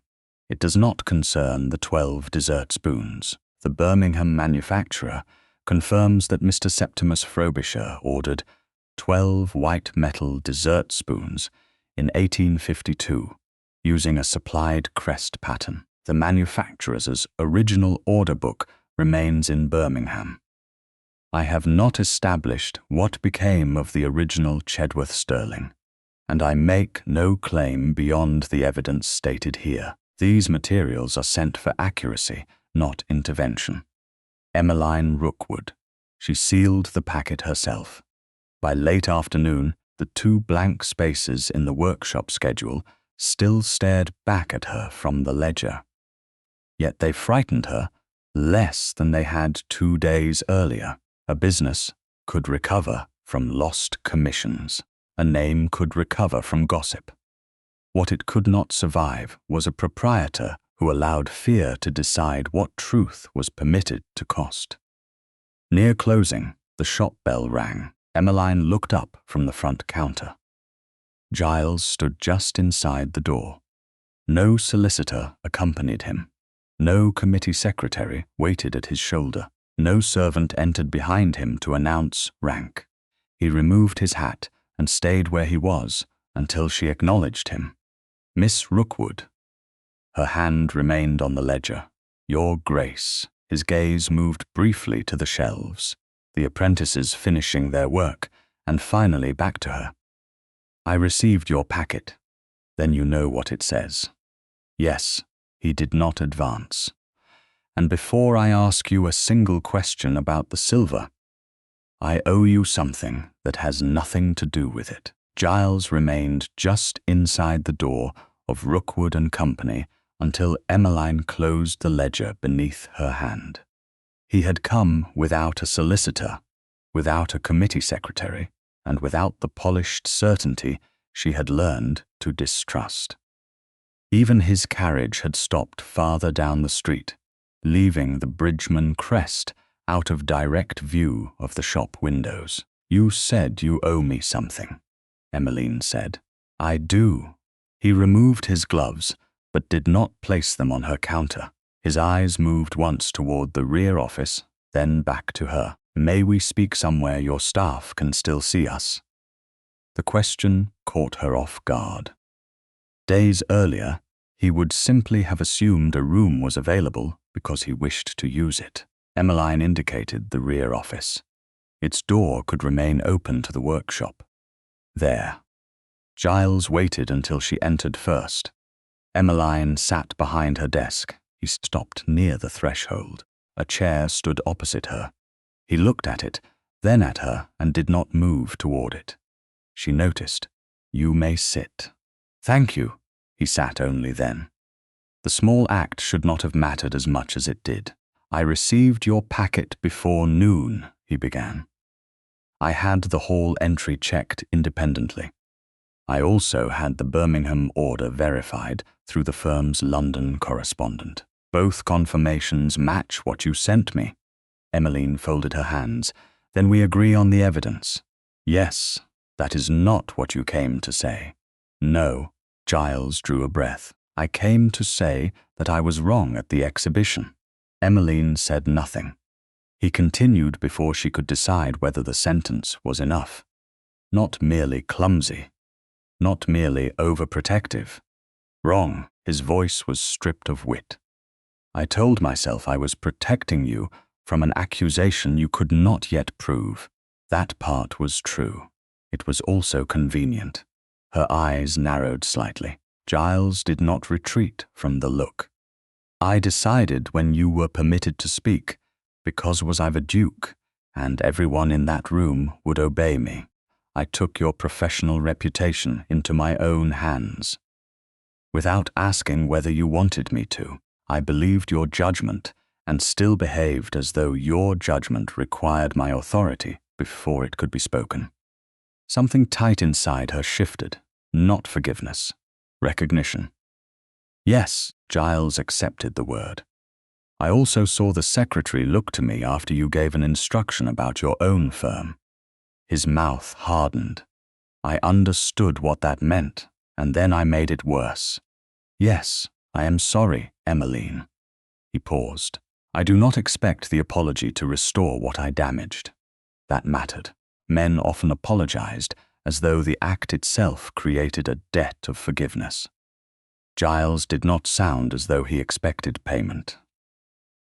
It does not concern the 12 dessert spoons. The Birmingham manufacturer confirms that Mr. Septimus Frobisher ordered 12 white metal dessert spoons in 1852 using a supplied crest pattern. The manufacturer's original order book remains in Birmingham. I have not established what became of the original Chedworth sterling, and I make no claim beyond the evidence stated here. These materials are sent for accuracy, not intervention. Emmeline Rookwood. She sealed the packet herself. By late afternoon, the 2 blank spaces in the workshop schedule still stared back at her from the ledger. Yet they frightened her less than they had 2 days earlier. A business could recover from lost commissions. A name could recover from gossip. What it could not survive was a proprietor who allowed fear to decide what truth was permitted to cost. Near closing, the shop bell rang. Emmeline looked up from the front counter. Giles stood just inside the door. No solicitor accompanied him. No committee secretary waited at his shoulder. No servant entered behind him to announce rank. He removed his hat and stayed where he was until she acknowledged him. Miss Rookwood. Her hand remained on the ledger. Your Grace. His gaze moved briefly to the shelves, the apprentices finishing their work, and finally back to her. I received your packet. Then you know what it says. Yes, he did not advance. And before I ask you a single question about the silver, I owe you something that has nothing to do with it. Giles remained just inside the door of Rookwood and Company until Emmeline closed the ledger beneath her hand. He had come without a solicitor, without a committee secretary, and without the polished certainty she had learned to distrust. Even his carriage had stopped farther down the street, leaving the Bridgeman crest out of direct view of the shop windows. You said you owe me something, Emmeline said. I do. He removed his gloves, but did not place them on her counter. His eyes moved once toward the rear office, then back to her. May we speak somewhere your staff can still see us? The question caught her off guard. Days earlier, he would simply have assumed a room was available because he wished to use it. Emmeline indicated the rear office. Its door could remain open to the workshop. There. Giles waited until she entered first. Emmeline sat behind her desk. He stopped near the threshold. A chair stood opposite her. He looked at it, then at her, and did not move toward it. She noticed. "You may sit." "Thank you." He sat only then. The small act should not have mattered as much as it did. "I received your packet before noon," he began. "I had the hall entry checked independently. I also had the Birmingham order verified through the firm's London correspondent. Both confirmations match what you sent me." Emmeline folded her hands. "Then we agree on the evidence." "Yes, that is not what you came to say." "No." Giles drew a breath. "I came to say that I was wrong at the exhibition." Emmeline said nothing. He continued before she could decide whether the sentence was enough. Not merely clumsy. Not merely overprotective. Wrong. His voice was stripped of wit. "I told myself I was protecting you from an accusation you could not yet prove. That part was true. It was also convenient." Her eyes narrowed slightly. Giles did not retreat from the look. "I decided when you were permitted to speak, because was I a duke, and everyone in that room would obey me. I took your professional reputation into my own hands. Without asking whether you wanted me to, I believed your judgment and still behaved as though your judgment required my authority before it could be spoken." Something tight inside her shifted, not forgiveness, recognition. "Yes," Giles accepted the word. "I also saw the secretary look to me after you gave an instruction about your own firm." His mouth hardened. "I understood what that meant, and then I made it worse. Yes, I am sorry, Emmeline." He paused. "I do not expect the apology to restore what I damaged." That mattered. Men often apologized as though the act itself created a debt of forgiveness. Giles did not sound as though he expected payment.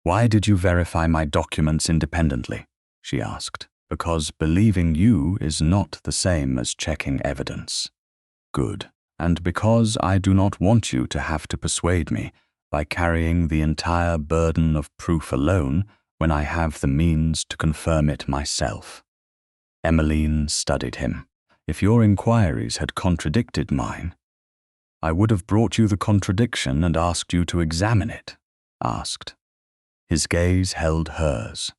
"Why did you verify my documents independently?" she asked. "Because believing you is not the same as checking evidence." "Good. And because I do not want you to have to persuade me by carrying the entire burden of proof alone when I have the means to confirm it myself." Emmeline studied him. "If your inquiries had contradicted mine, I would have brought you the contradiction and asked you to examine it." Asked. His gaze held hers.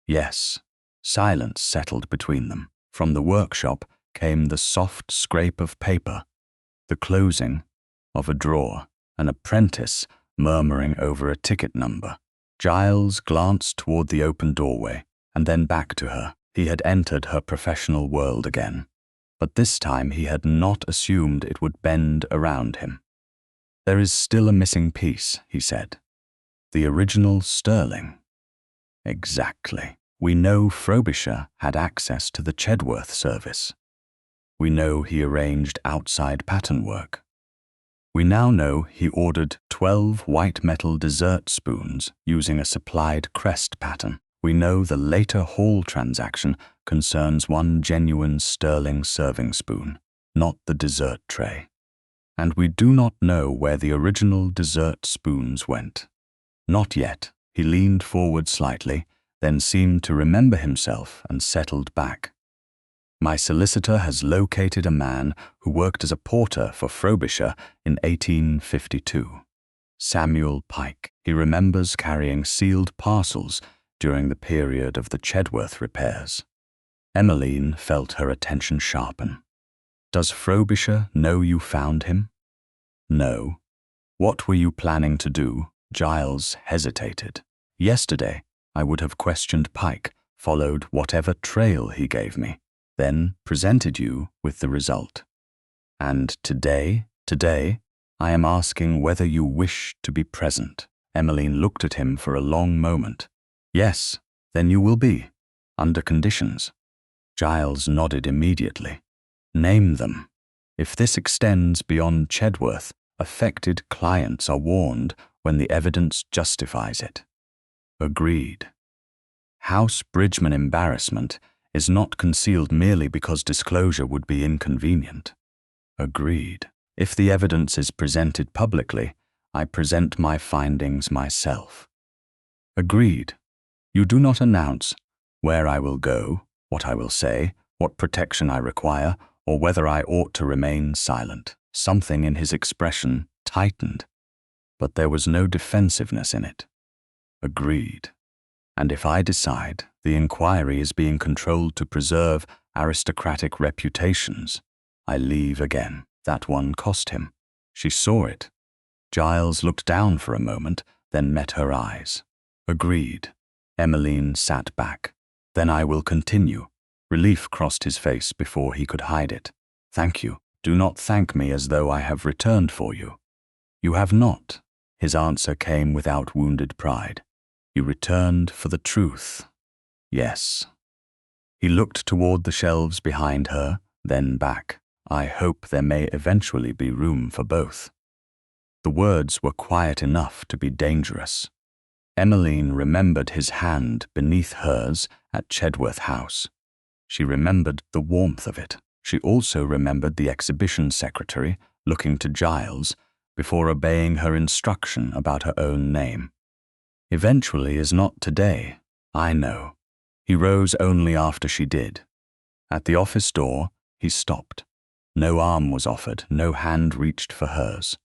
Yes. Silence settled between them. From the workshop came the soft scrape of paper, the closing of a drawer, an apprentice murmuring over a ticket number. Giles glanced toward the open doorway and then back to her. He had entered her professional world again, but this time he had not assumed it would bend around him. "There is still a missing piece," he said. "The original sterling." "Exactly. We know Frobisher had access to the Chedworth service. We know he arranged outside pattern work. We now know he ordered 12 white metal dessert spoons using a supplied crest pattern. We know the later hall transaction concerns one genuine sterling serving spoon, not the dessert tray. And we do not know where the original dessert spoons went." "Not yet." He leaned forward slightly, then seemed to remember himself and settled back. "My solicitor has located a man who worked as a porter for Frobisher in 1852. Samuel Pike. He remembers carrying sealed parcels during the period of the Chedworth repairs." Emmeline felt her attention sharpen. "Does Frobisher know you found him?" "No." "What were you planning to do?" Giles hesitated. "Yesterday, I would have questioned Pike, followed whatever trail he gave me, then presented you with the result. And today, I am asking whether you wish to be present." Emmeline looked at him for a long moment. "Yes, then you will be, under conditions." Giles nodded immediately. "Name them. If this extends beyond Chedworth, affected clients are warned when the evidence justifies it." "Agreed." House Bridgman embarrassment is not concealed merely because disclosure would be inconvenient. Agreed. If the evidence is presented publicly, I present my findings myself. Agreed. You do not announce where I will go, what I will say, what protection I require, or whether I ought to remain silent. Something in his expression tightened, but there was no defensiveness in it. Agreed. And if I decide the inquiry is being controlled to preserve aristocratic reputations, I leave again. That one cost him. She saw it. Giles looked down for a moment, then met her eyes. Agreed. Emmeline sat back. Then I will continue. Relief crossed his face before he could hide it. Thank you. Do not thank me as though I have returned for you. You have not. His answer came without wounded pride. You returned for the truth. Yes. He looked toward the shelves behind her, then back. I hope there may eventually be room for both. The words were quiet enough to be dangerous. Emmeline remembered his hand beneath hers at Chedworth House. She remembered the warmth of it. She also remembered the exhibition secretary looking to Giles before obeying her instruction about her own name. Eventually is not today, I know. He rose only after she did. At the office door, he stopped. No arm was offered, no hand reached for hers.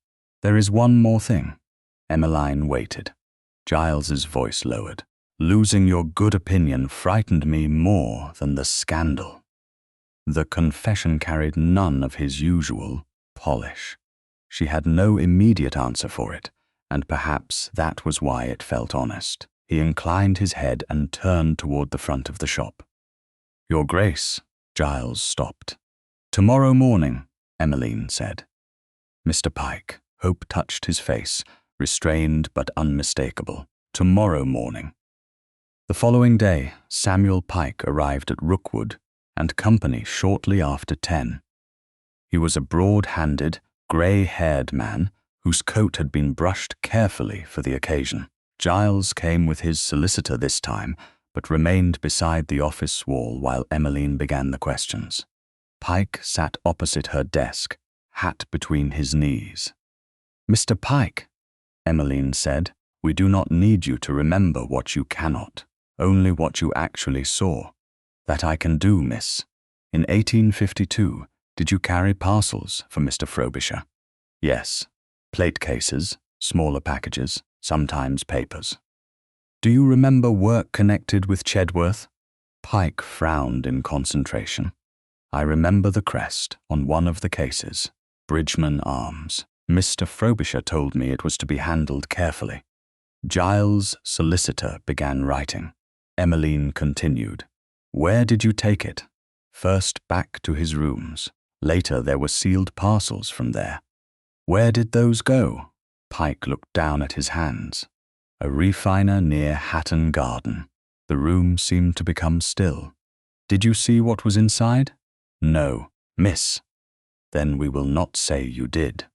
There is one more thing. Emmeline waited. Giles's voice lowered. Losing your good opinion frightened me more than the scandal. The confession carried none of his usual polish. She had no immediate answer for it, and perhaps that was why it felt honest. He inclined his head and turned toward the front of the shop. Your Grace, Giles stopped. Tomorrow morning, Emmeline said. Mr. Pike, hope touched his face, restrained but unmistakable. Tomorrow morning. The following day, Samuel Pike arrived at Rookwood and company shortly after 10. He was a broad-handed, grey-haired man whose coat had been brushed carefully for the occasion. Giles came with his solicitor this time, but remained beside the office wall while Emmeline began the questions. Pike sat opposite her desk, hat between his knees. Mr. Pike, Emmeline said, we do not need you to remember what you cannot, only what you actually saw. That I can do, miss. In 1852, did you carry parcels for Mr. Frobisher? Yes. Plate cases, smaller packages, sometimes papers. Do you remember work connected with Chedworth? Pike frowned in concentration. I remember the crest on one of the cases, Bridgeman Arms. Mr. Frobisher told me it was to be handled carefully. Giles' solicitor began writing. Emmeline continued. Where did you take it? First back to his rooms. Later there were sealed parcels from there. Where did those go? Pike looked down at his hands. A refiner near Hatton Garden. The room seemed to become still. Did you see what was inside? No, miss. Then we will not say you did.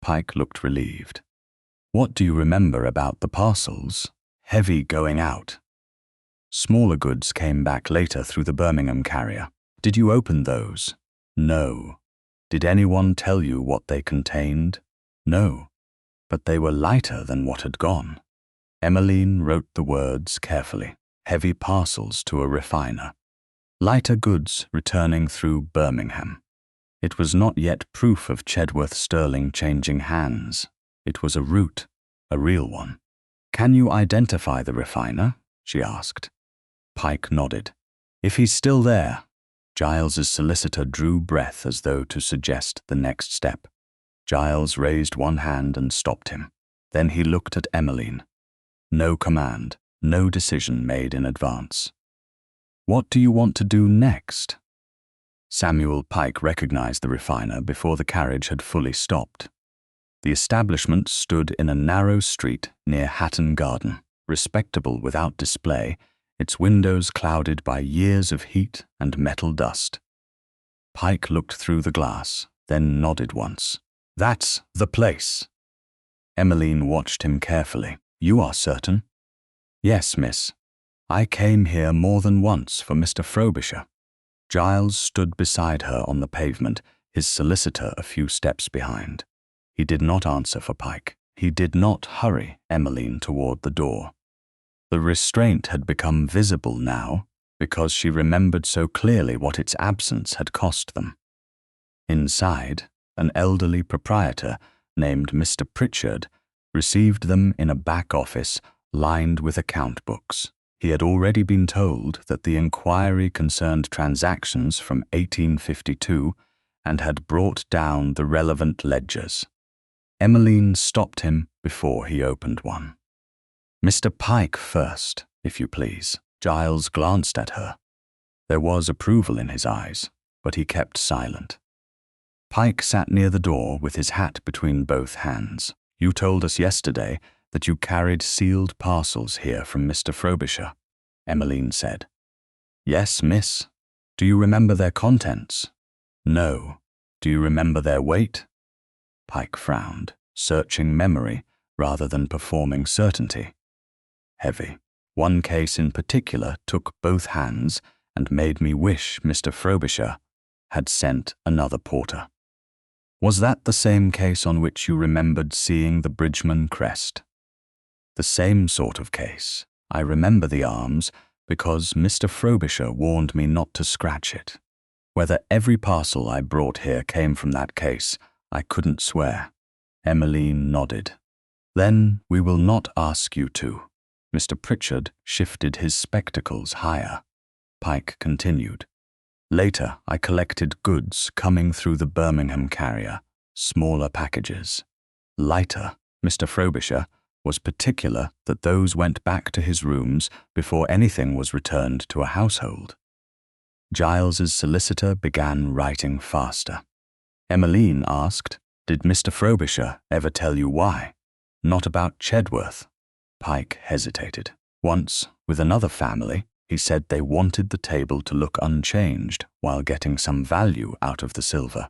Pike looked relieved. What do you remember about the parcels? Heavy going out. Smaller goods came back later through the Birmingham carrier. Did you open those? No. Did anyone tell you what they contained? No. But they were lighter than what had gone. Emmeline wrote the words carefully. Heavy parcels to a refiner. Lighter goods returning through Birmingham. It was not yet proof of Chedworth sterling changing hands. It was a route, a real one. Can you identify the refiner? She asked. Pike nodded. If he's still there. Giles's solicitor drew breath as though to suggest the next step. Giles raised one hand and stopped him. Then he looked at Emmeline. No command, no decision made in advance. What do you want to do next? Samuel Pike recognized the refiner before the carriage had fully stopped. The establishment stood in a narrow street near Hatton Garden, respectable without display, its windows clouded by years of heat and metal dust. Pike looked through the glass, then nodded once. That's the place. Emmeline watched him carefully. You are certain? Yes, miss. I came here more than once for Mr. Frobisher. Giles stood beside her on the pavement, his solicitor a few steps behind. He did not answer for Pike. He did not hurry Emmeline toward the door. The restraint had become visible now because she remembered so clearly what its absence had cost them. Inside, an elderly proprietor named Mr. Pritchard received them in a back office lined with account books. He had already been told that the inquiry concerned transactions from 1852 and had brought down the relevant ledgers. Emmeline stopped him before he opened one. "Mr. Pike first, if you please." Giles glanced at her. There was approval in his eyes, but he kept silent. Pike sat near the door with his hat between both hands. "You told us yesterday that you carried sealed parcels here from Mr. Frobisher," Emmeline said. "Yes, miss." "Do you remember their contents?" "No." "Do you remember their weight?" Pike frowned, searching memory rather than performing certainty. "Heavy. One case in particular took both hands and made me wish Mr. Frobisher had sent another porter." "Was that the same case on which you remembered seeing the Bridgeman crest?" "The same sort of case. I remember the arms because Mr. Frobisher warned me not to scratch it. Whether every parcel I brought here came from that case, I couldn't swear." Emmeline nodded. "Then we will not ask you to." Mr. Pritchard shifted his spectacles higher. Pike continued. "Later, I collected goods coming through the Birmingham carrier, smaller packages. Lighter, Mr. Frobisher was particular that those went back to his rooms before anything was returned to a household." Giles's solicitor began writing faster. Emmeline asked, "Did Mr. Frobisher ever tell you why?" "Not about Chedworth." Pike hesitated. "Once, with another family, he said they wanted the table to look unchanged while getting some value out of the silver."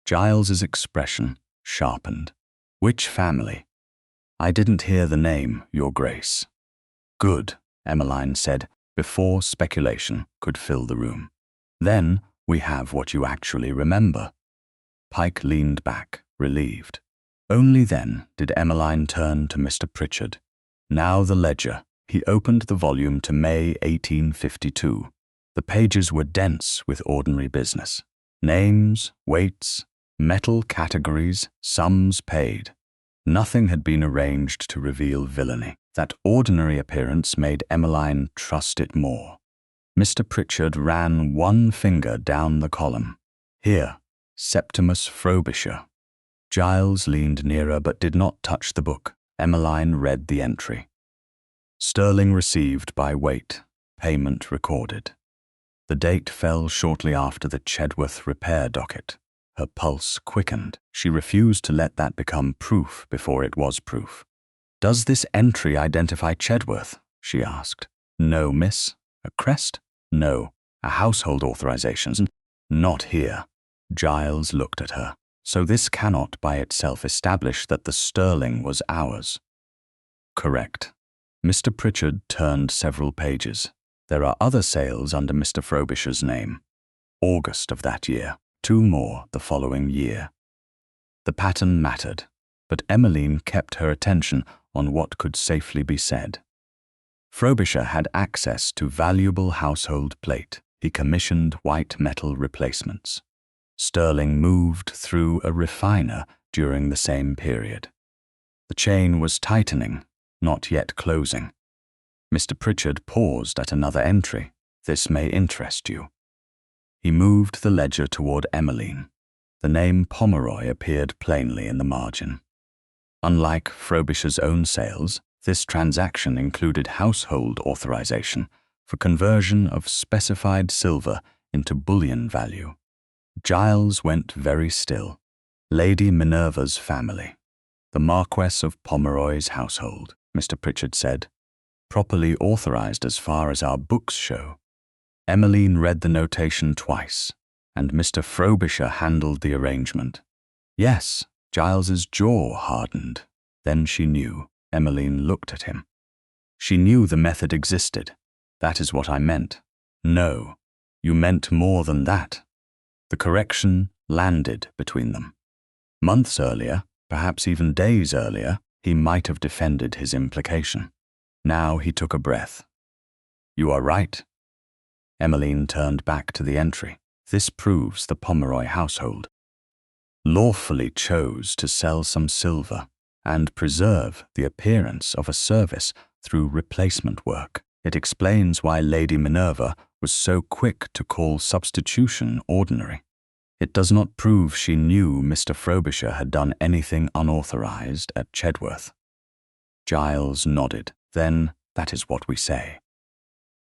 Giles's expression sharpened. "Which family?" "I didn't hear the name, Your Grace." "Good," Emmeline said, before speculation could fill the room. "Then we have what you actually remember." Pike leaned back, relieved. Only then did Emmeline turn to Mr. Pritchard. Now the ledger. He opened the volume to May 1852. The pages were dense with ordinary business. Names, weights, metal categories, sums paid. Nothing had been arranged to reveal villainy. That ordinary appearance made Emmeline trust it more. Mr. Pritchard ran one finger down the column. "Here, Septimus Frobisher." Giles leaned nearer but did not touch the book. Emmeline read the entry. "Sterling received by weight, payment recorded." The date fell shortly after the Chedworth repair docket. Her pulse quickened. She refused to let that become proof before it was proof. "Does this entry identify Chedworth?" she asked. "No, miss." "A crest?" "No." "A household authorization?" "Not here." Giles looked at her. "So this cannot by itself establish that the sterling was ours." "Correct." Mr. Pritchard turned several pages. "There are other sales under Mr. Frobisher's name. August of that year. 2 more the following year." The pattern mattered, but Emmeline kept her attention on what could safely be said. Frobisher had access to valuable household plate. He commissioned white metal replacements. Sterling moved through a refiner during the same period. The chain was tightening, not yet closing. Mr. Pritchard paused at another entry. "This may interest you." He moved the ledger toward Emmeline. The name Pomeroy appeared plainly in the margin. Unlike Frobisher's own sales, this transaction included household authorization for conversion of specified silver into bullion value. Giles went very still. "Lady Minerva's family. The Marquess of Pomeroy's household," Mr. Pritchard said. "Properly authorized as far as our books show." Emmeline read the notation twice, and Mr. Frobisher handled the arrangement. "Yes." Giles's jaw hardened. Then she knew. Emmeline looked at him. She knew the method existed. That is what I meant. No, you meant more than that. The correction landed between them. Months earlier, perhaps even days earlier, he might have defended his implication. Now he took a breath. You are right. Emmeline turned back to the entry. This proves the Pomeroy household lawfully chose to sell some silver and preserve the appearance of a service through replacement work. It explains why Lady Minerva was so quick to call substitution ordinary. It does not prove she knew Mr. Frobisher had done anything unauthorized at Chedworth. Giles nodded. Then that is what we say.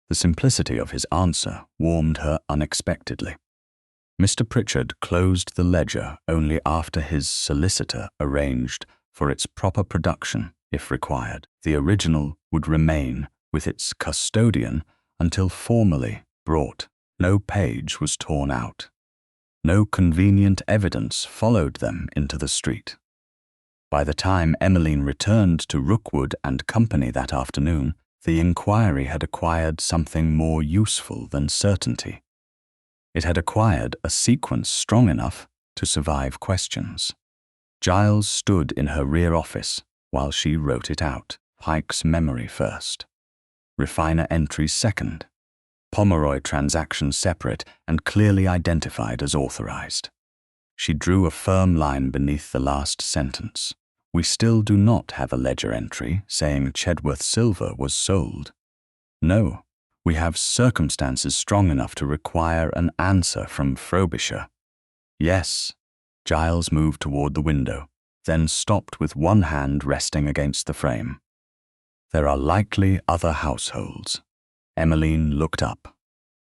The simplicity of his answer warmed her unexpectedly. Mr. Pritchard closed the ledger only after his solicitor arranged for its proper production if required. The original would remain with its custodian until formally brought. No page was torn out. No convenient evidence followed them into the street. By the time Emmeline returned to Rookwood and Company that afternoon, the inquiry had acquired something more useful than certainty. It had acquired a sequence strong enough to survive questions. Giles stood in her rear office while she wrote it out. Pike's memory first. Refiner entries second. Pomeroy transactions separate and clearly identified as authorized. She drew a firm line beneath the last sentence. We still do not have a ledger entry saying Chedworth silver was sold. No, we have circumstances strong enough to require an answer from Frobisher. Yes. Giles moved toward the window, then stopped with one hand resting against the frame. There are likely other households. Emmeline looked up.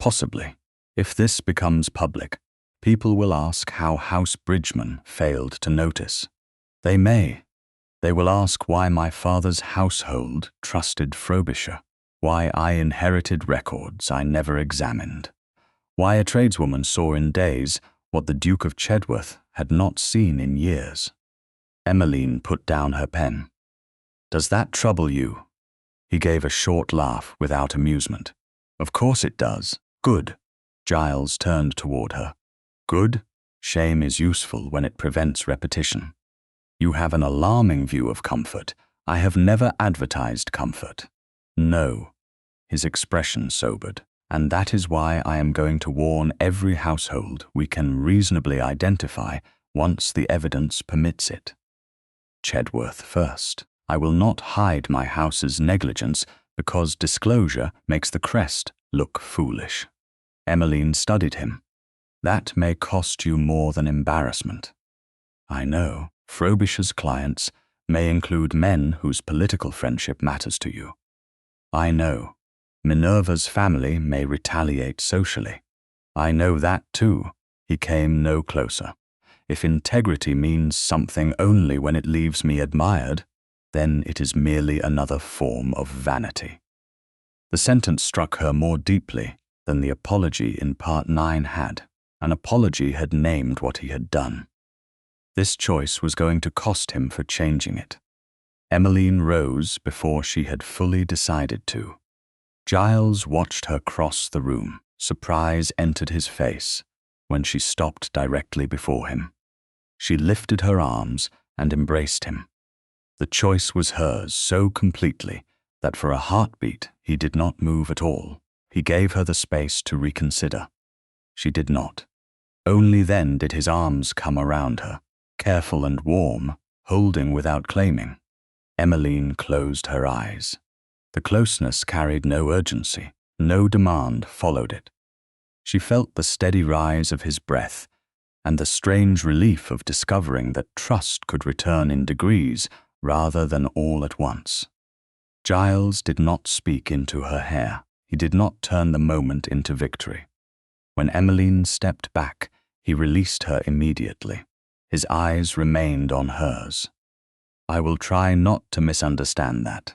Possibly. If this becomes public, people will ask how House Bridgeman failed to notice. They may. They will ask why my father's household trusted Frobisher, why I inherited records I never examined, why a tradeswoman saw in days what the Duke of Chedworth had not seen in years. Emmeline put down her pen. Does that trouble you? He gave a short laugh without amusement. Of course it does. Good. Giles turned toward her. Good? Shame is useful when it prevents repetition. You have an alarming view of comfort. I have never advertised comfort. No. His expression sobered. And that is why I am going to warn every household we can reasonably identify once the evidence permits it. Chedworth first. I will not hide my house's negligence because disclosure makes the crest look foolish. Emmeline studied him. That may cost you more than embarrassment. I know. Frobisher's clients may include men whose political friendship matters to you. I know. Minerva's family may retaliate socially. I know that too. He came no closer. If integrity means something only when it leaves me admired, then it is merely another form of vanity. The sentence struck her more deeply than the apology in Part 9 had. An apology had named what he had done. This choice was going to cost him for changing it. Emmeline rose before she had fully decided to. Giles watched her cross the room. Surprise entered his face when she stopped directly before him. She lifted her arms and embraced him. The choice was hers so completely that for a heartbeat he did not move at all. He gave her the space to reconsider. She did not. Only then did his arms come around her, careful and warm, holding without claiming. Emmeline closed her eyes. The closeness carried no urgency, no demand followed it. She felt the steady rise of his breath and the strange relief of discovering that trust could return in degrees rather than all at once. Giles did not speak into her hair. He did not turn the moment into victory. When Emmeline stepped back, he released her immediately. His eyes remained on hers. I will try not to misunderstand that.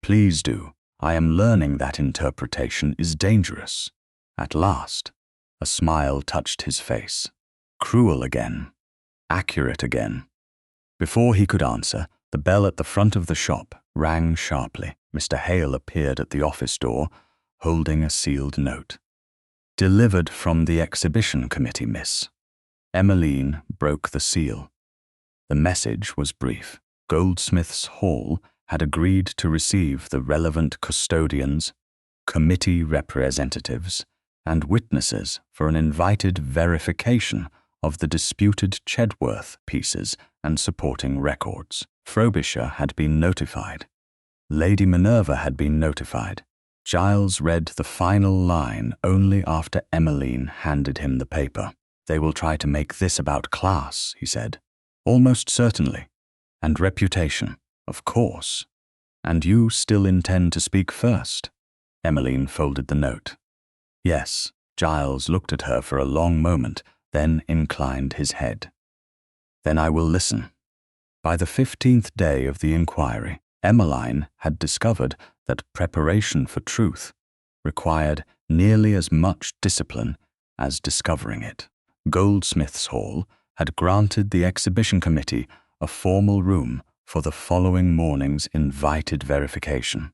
Please do. I am learning that interpretation is dangerous. At last, a smile touched his face. Cruel again. Accurate again. Before he could answer, the bell at the front of the shop rang sharply. Mr. Hale appeared at the office door, holding a sealed note. "Delivered from the exhibition committee, miss." Emmeline broke the seal. The message was brief. Goldsmiths' Hall had agreed to receive the relevant custodians, committee representatives, and witnesses for an invited verification of the disputed Chedworth pieces and supporting records. Frobisher had been notified. Lady Minerva had been notified. Giles read the final line only after Emmeline handed him the paper. "They will try to make this about class," he said. "Almost certainly. And reputation, of course. And you still intend to speak first?" Emmeline folded the note. "Yes." Giles looked at her for a long moment, then inclined his head. "Then I will listen." By the 15th day of the inquiry, Emmeline had discovered that preparation for truth required nearly as much discipline as discovering it. Goldsmiths' Hall had granted the exhibition committee a formal room for the following morning's invited verification,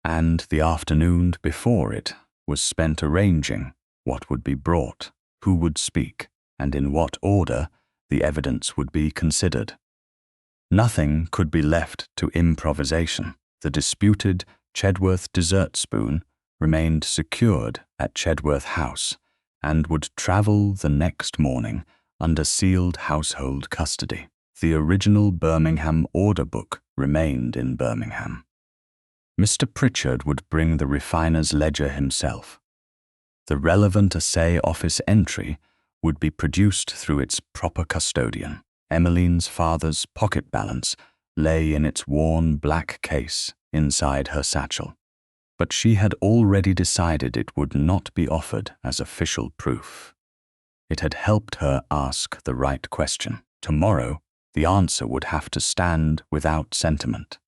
and the afternoon before it was spent arranging what would be brought, who would speak, and in what order the evidence would be considered. Nothing could be left to improvisation. The disputed Chedworth dessert spoon remained secured at Chedworth House and would travel the next morning under sealed household custody. The original Birmingham Audiobook remained in Birmingham. Mr. Pritchard would bring the refiner's ledger himself. The relevant assay office entry would be produced through its proper custodian. Emmeline's father's pocket balance lay in its worn black case inside her satchel, but she had already decided it would not be offered as official proof. It had helped her ask the right question. Tomorrow, the answer would have to stand without sentiment.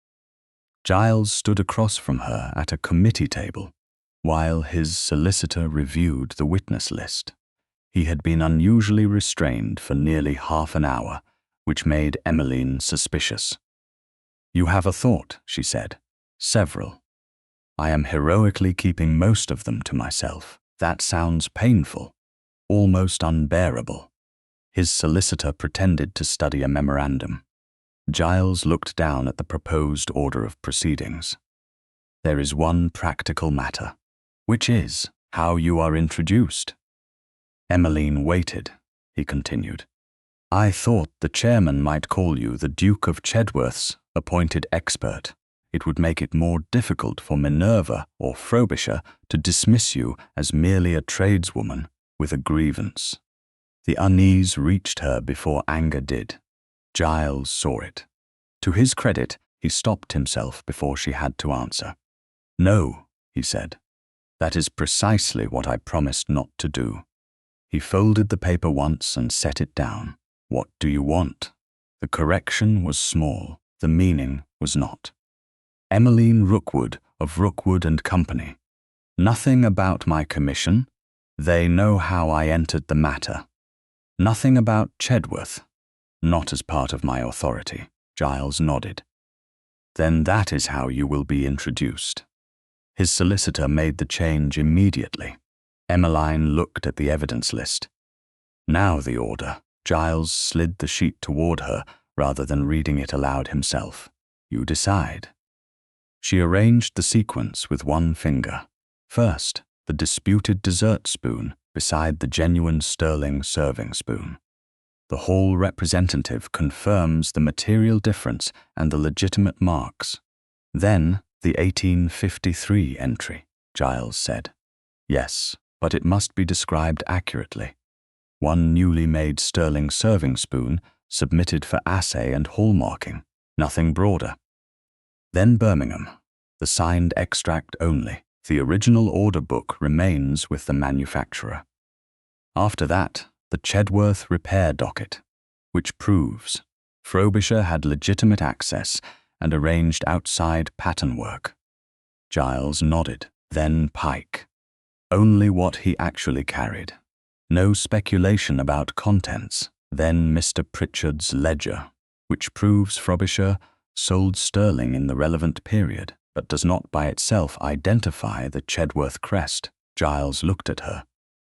Giles stood across from her at a committee table while his solicitor reviewed the witness list. He had been unusually restrained for nearly half an hour, which made Emmeline suspicious. "You have a thought," she said. "Several. I am heroically keeping most of them to myself. That sounds painful, almost unbearable." His solicitor pretended to study a memorandum. Giles looked down at the proposed order of proceedings. "There is one practical matter, which is how you are introduced." Emmeline waited, he continued. "I thought the chairman might call you the Duke of Chedworth's appointed expert. It would make it more difficult for Minerva or Frobisher to dismiss you as merely a tradeswoman with a grievance." The unease reached her before anger did. Giles saw it. To his credit, he stopped himself before she had to answer. "No," he said. "That is precisely what I promised not to do." He folded the paper once and set it down. "What do you want?" The correction was small. The meaning was not. "Emmeline Rookwood of Rookwood and Company. Nothing about my commission. They know how I entered the matter. Nothing about Chedworth. Not as part of my authority." Giles nodded. "Then that is how you will be introduced." His solicitor made the change immediately. Emmeline looked at the evidence list. "Now the order." Giles slid the sheet toward her rather than reading it aloud himself. "You decide." She arranged the sequence with one finger. First, the disputed dessert spoon beside the genuine sterling serving spoon. The Hall representative confirms the material difference and the legitimate marks. Then, the 1853 entry, Giles said. "Yes, but it must be described accurately. One newly made sterling serving spoon submitted for assay and hallmarking, nothing broader. Then Birmingham, the signed extract only. The original order book remains with the manufacturer. After that, the Chedworth repair docket, which proves Frobisher had legitimate access and arranged outside pattern work." Giles nodded, then Pike. Only what he actually carried. No speculation about contents. Then Mr. Pritchard's ledger, which proves Frobisher sold sterling in the relevant period. but does not by itself identify the Chedworth crest. Giles looked at her,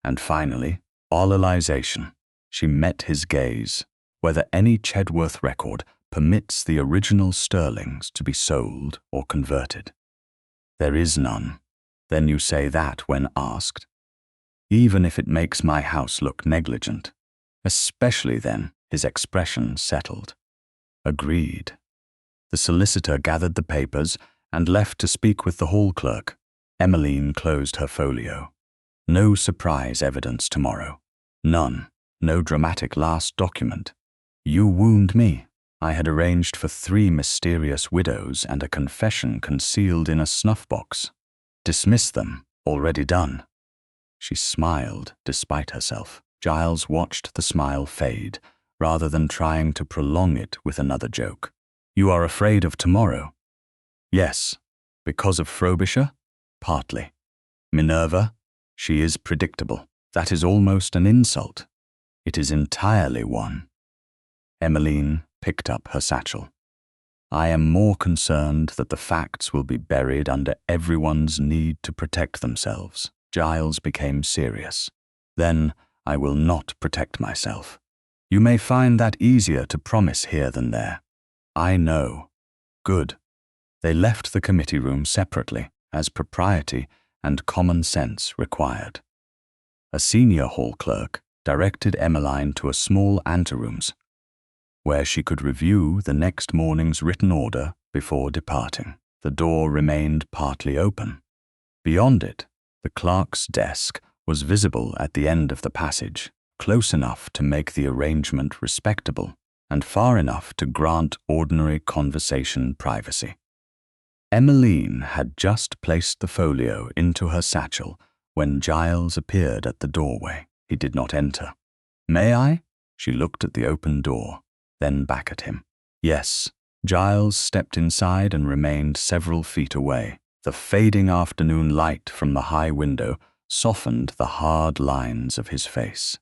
and finally, Oralization. She met his gaze. Whether any Chedworth record permits the original sterlings to be sold or converted. There is none. Then you say that when asked. Even if it makes my house look negligent. Especially then, his expression settled. Agreed. The solicitor gathered the papers and left to speak with the hall clerk. Emmeline closed her folio. No surprise evidence tomorrow. None. No dramatic last document. You wound me. I had arranged for 3 mysterious widows and a confession concealed in a snuff-box. Dismiss them. Already done. She smiled despite herself. Giles watched the smile fade, rather than trying to prolong it with another joke. You are afraid of tomorrow? Yes. Because of Frobisher? Partly. Minerva? She is predictable. That is almost an insult. It is entirely one. Emmeline picked up her satchel. I am more concerned that the facts will be buried under everyone's need to protect themselves. Giles became serious. Then I will not protect myself. You may find that easier to promise here than there. I know. Good. They left the committee room separately, as propriety and common sense required. A senior hall clerk directed Emmeline to a small anterooms, where she could review the next morning's written order before departing. The door remained partly open. Beyond it, the clerk's desk was visible at the end of the passage, close enough to make the arrangement respectable, and far enough to grant ordinary conversation privacy. Emmeline had just placed the folio into her satchel when Giles appeared at the doorway. He did not enter. May I? She looked at the open door, then back at him. Yes. Giles stepped inside and remained several feet away. The fading afternoon light from the high window softened the hard lines of his face.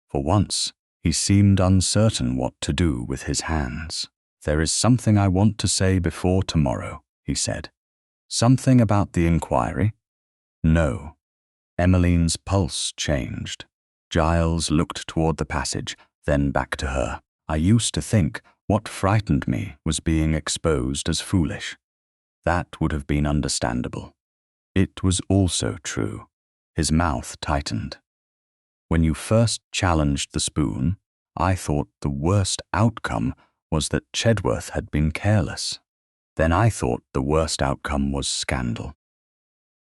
For once, he seemed uncertain what to do with his hands. There is something I want to say before tomorrow, he said. Something about the inquiry? No. Emmeline's pulse changed. Giles looked toward the passage, then back to her. I used to think what frightened me was being exposed as foolish. That would have been understandable. It was also true. His mouth tightened. When you first challenged the spoon, I thought the worst outcome was that Chedworth had been careless. Then I thought the worst outcome was scandal.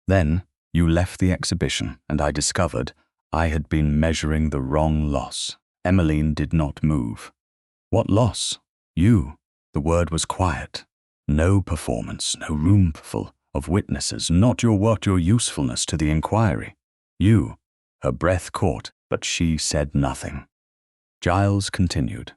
Then you left the exhibition, and I discovered I had been measuring the wrong loss. Emmeline did not move. What loss? You. The word was quiet. No performance, no roomful of witnesses, not your usefulness to the inquiry. You. Her breath caught, but she said nothing. Giles continued.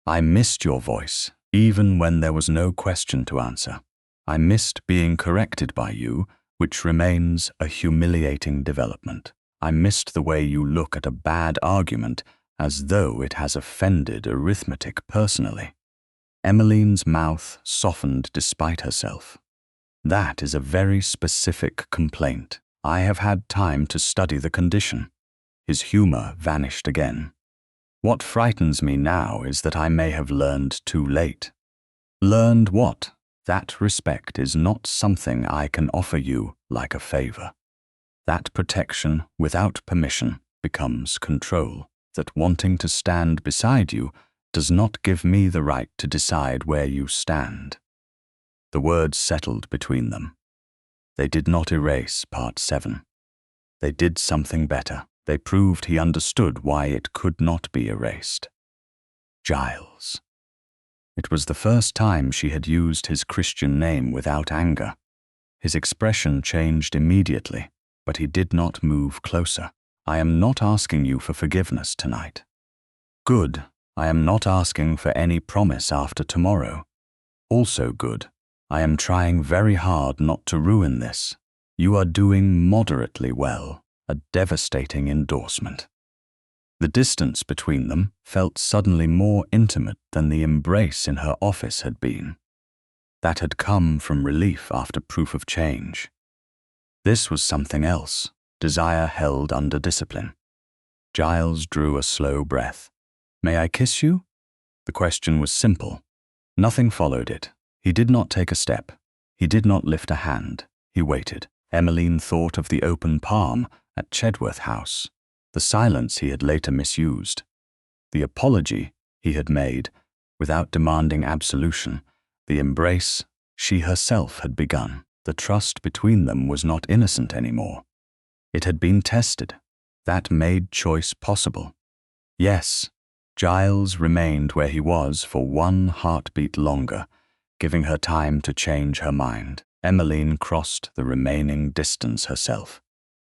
I missed your voice, even when there was no question to answer. I missed being corrected by you, which remains a humiliating development. I missed the way you look at a bad argument as though it has offended arithmetic personally. Emmeline's mouth softened despite herself. That is a very specific complaint. I have had time to study the condition. His humor vanished again. What frightens me now is that I may have learned too late. Learned what? That respect is not something I can offer you like a favor. That protection without permission becomes control. That wanting to stand beside you does not give me the right to decide where you stand. The words settled between them. They did not erase part 7. They did something better. They proved he understood why it could not be erased. Giles. It was the first time she had used his Christian name without anger. His expression changed immediately, but he did not move closer. I am not asking you for forgiveness tonight. Good. I am not asking for any promise after tomorrow. Also good. I am trying very hard not to ruin this. You are doing moderately well, a devastating endorsement. The distance between them felt suddenly more intimate than the embrace in her office had been. that had come from relief after proof of change. This was something else, desire held under discipline. Giles drew a slow breath. "May I kiss you?" The question was simple. Nothing followed it. He did not take a step. He did not lift a hand. He waited. Emmeline thought of the open palm at Chedworth House, the silence he had later misused, the apology he had made without demanding absolution, the embrace she herself had begun. The trust between them was not innocent anymore. It had been tested. That made choice possible. Yes, Giles remained where he was for one heartbeat longer, giving her time to change her mind. Emmeline crossed the remaining distance herself.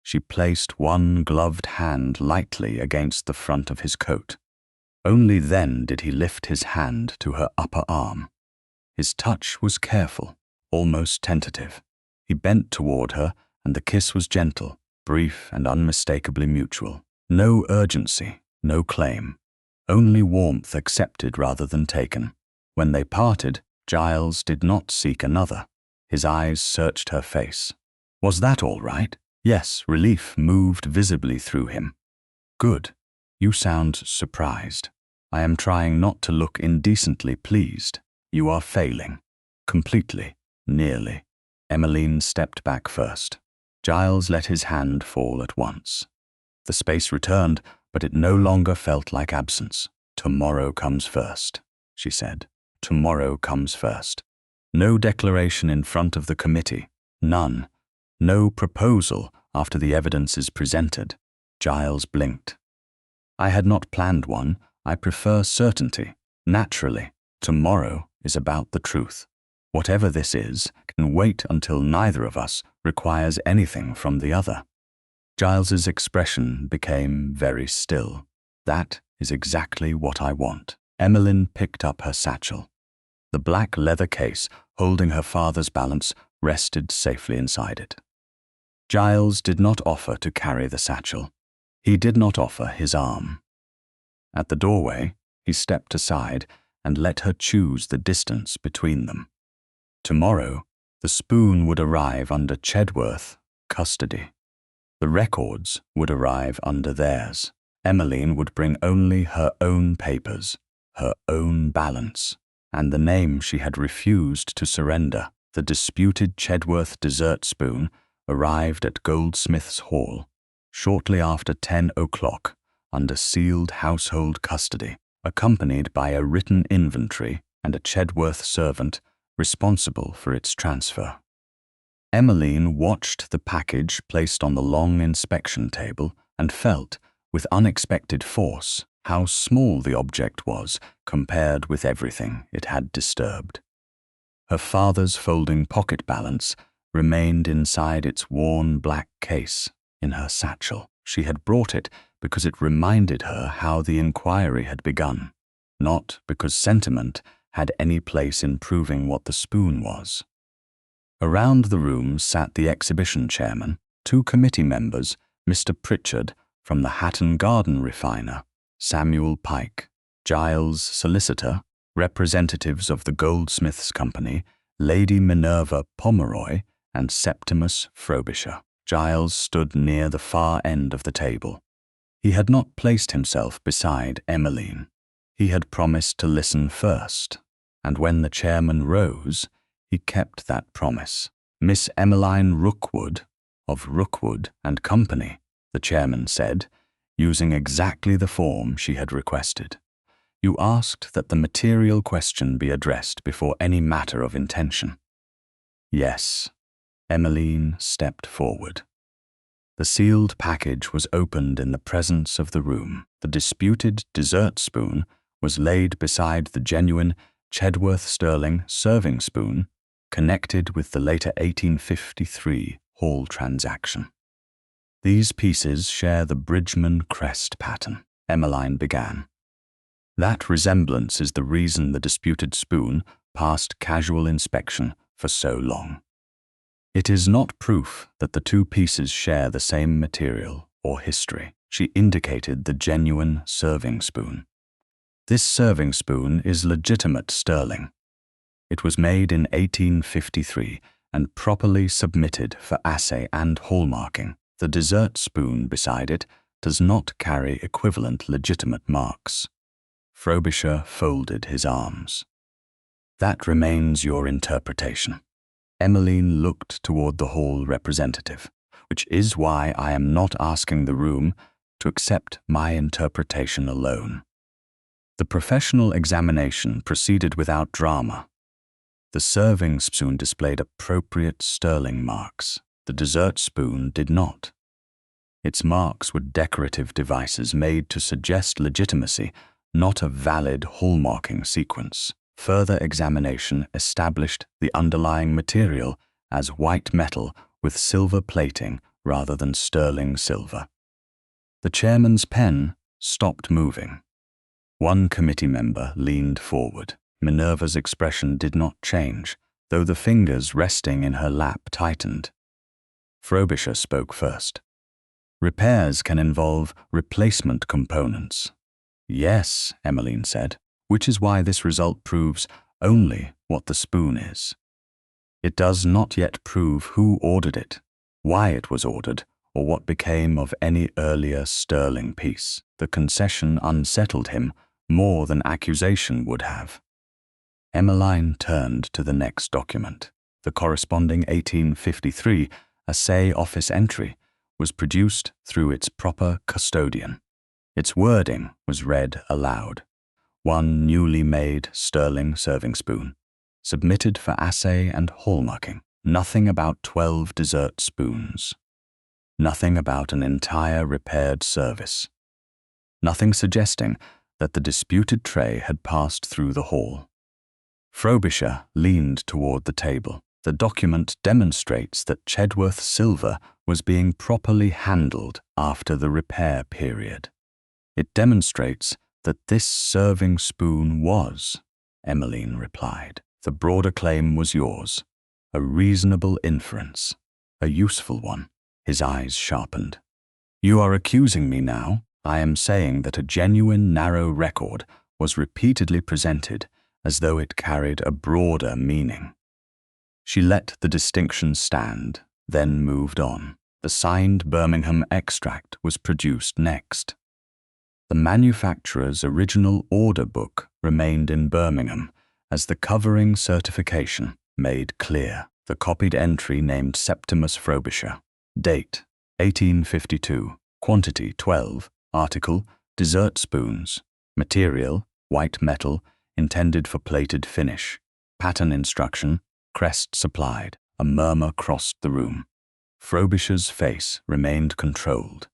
She placed one gloved hand lightly against the front of his coat. Only then did he lift his hand to her upper arm. His touch was careful, almost tentative. He bent toward her, and the kiss was gentle, brief and unmistakably mutual. No urgency, no claim. Only warmth accepted rather than taken. When they parted, Giles did not seek another. His eyes searched her face. Was that all right? Yes, relief moved visibly through him. Good. You sound surprised. I am trying not to look indecently pleased. You are failing. Completely. Nearly. Emmeline stepped back first. Giles let his hand fall at once. The space returned, but it no longer felt like absence. "Tomorrow comes first," she said. "Tomorrow comes first." No declaration in front of the committee. None. No proposal after the evidence is presented. Giles blinked. "I had not planned one. I prefer certainty. Naturally, tomorrow is about the truth. Whatever this is can wait until neither of us requires anything from the other." Giles's expression became very still. "That is exactly what I want." Emmeline picked up her satchel. The black leather case holding her father's balance rested safely inside it. Giles did not offer to carry the satchel. He did not offer his arm. At the doorway, he stepped aside and let her choose the distance between them. Tomorrow, the spoon would arrive under Chedworth custody. The records would arrive under theirs. Emmeline would bring only her own papers, her own balance, and the name she had refused to surrender. The disputed Chedworth dessert spoon arrived at Goldsmiths Hall shortly after 10 o'clock under sealed household custody, accompanied by a written inventory and a Chedworth servant responsible for its transfer. Emmeline watched the package placed on the long inspection table and felt, with unexpected force, how small the object was compared with everything it had disturbed. Her father's folding pocket balance remained inside its worn black case in her satchel. She had brought it because it reminded her how the inquiry had begun, not because sentiment had any place in proving what the spoon was. Around the room sat the exhibition chairman, 2 committee members, Mr. Pritchard from the Hatton Garden refiner, Samuel Pike, Giles' solicitor, representatives of the Goldsmiths Company, Lady Minerva Pomeroy, and Septimus Frobisher. Giles stood near the far end of the table. He had not placed himself beside Emmeline. He had promised to listen first, and when the chairman rose, he kept that promise. "Miss Emmeline Rookwood, of Rookwood and Company," the chairman said, using exactly the form she had requested. "You asked that the material question be addressed before any matter of intention." Yes. Emmeline stepped forward. The sealed package was opened in the presence of the room. The disputed dessert spoon was laid beside the genuine Chedworth Sterling serving spoon connected with the later 1853 Hall transaction. "These pieces share the Bridgman crest pattern," Emmeline began. "That resemblance is the reason the disputed spoon passed casual inspection for so long. It is not proof that the 2 pieces share the same material or history." She indicated the genuine serving spoon. "This serving spoon is legitimate sterling. It was made in 1853 and properly submitted for assay and hallmarking. The dessert spoon beside it does not carry equivalent legitimate marks. Frobisher folded his arms. That remains your interpretation. Emmeline looked toward the hall representative, which is why I am not asking the room to accept my interpretation alone. The professional examination proceeded without drama. The serving spoon displayed appropriate sterling marks. The dessert spoon did not. Its marks were decorative devices made to suggest legitimacy, not a valid hallmarking sequence. Further examination established the underlying material as white metal with silver plating rather than sterling silver. The chairman's pen stopped moving. One committee member leaned forward. Minerva's expression did not change, though the fingers resting in her lap tightened. Frobisher spoke first. Repairs can involve replacement components. Yes, Emmeline said, which is why this result proves only what the spoon is. It does not yet prove who ordered it, why it was ordered, or what became of any earlier sterling piece. The concession unsettled him more than accusation would have. Emmeline turned to the next document. The corresponding 1853 assay office entry was produced through its proper custodian. Its wording was read aloud. One newly made sterling serving spoon, submitted for assay and hallmarking. Nothing about 12 dessert spoons. Nothing about an entire repaired service. Nothing suggesting that the disputed tray had passed through the hall. Frobisher leaned toward the table. The document demonstrates that Chedworth silver was being properly handled after the repair period. It demonstrates that this serving spoon was, Emmeline replied. The broader claim was yours. A reasonable inference. A useful one. His eyes sharpened. You are accusing me now. I am saying that a genuine narrow record was repeatedly presented as though it carried a broader meaning. She let the distinction stand, then moved on. The signed Birmingham extract was produced next. The manufacturer's original order book remained in Birmingham, as the covering certification made clear. The copied entry named Septimus Frobisher. Date, 1852. Quantity, 12. Article, dessert spoons. Material, white metal, intended for plated finish. Pattern instruction, crest supplied. A murmur crossed the room. Frobisher's face remained controlled.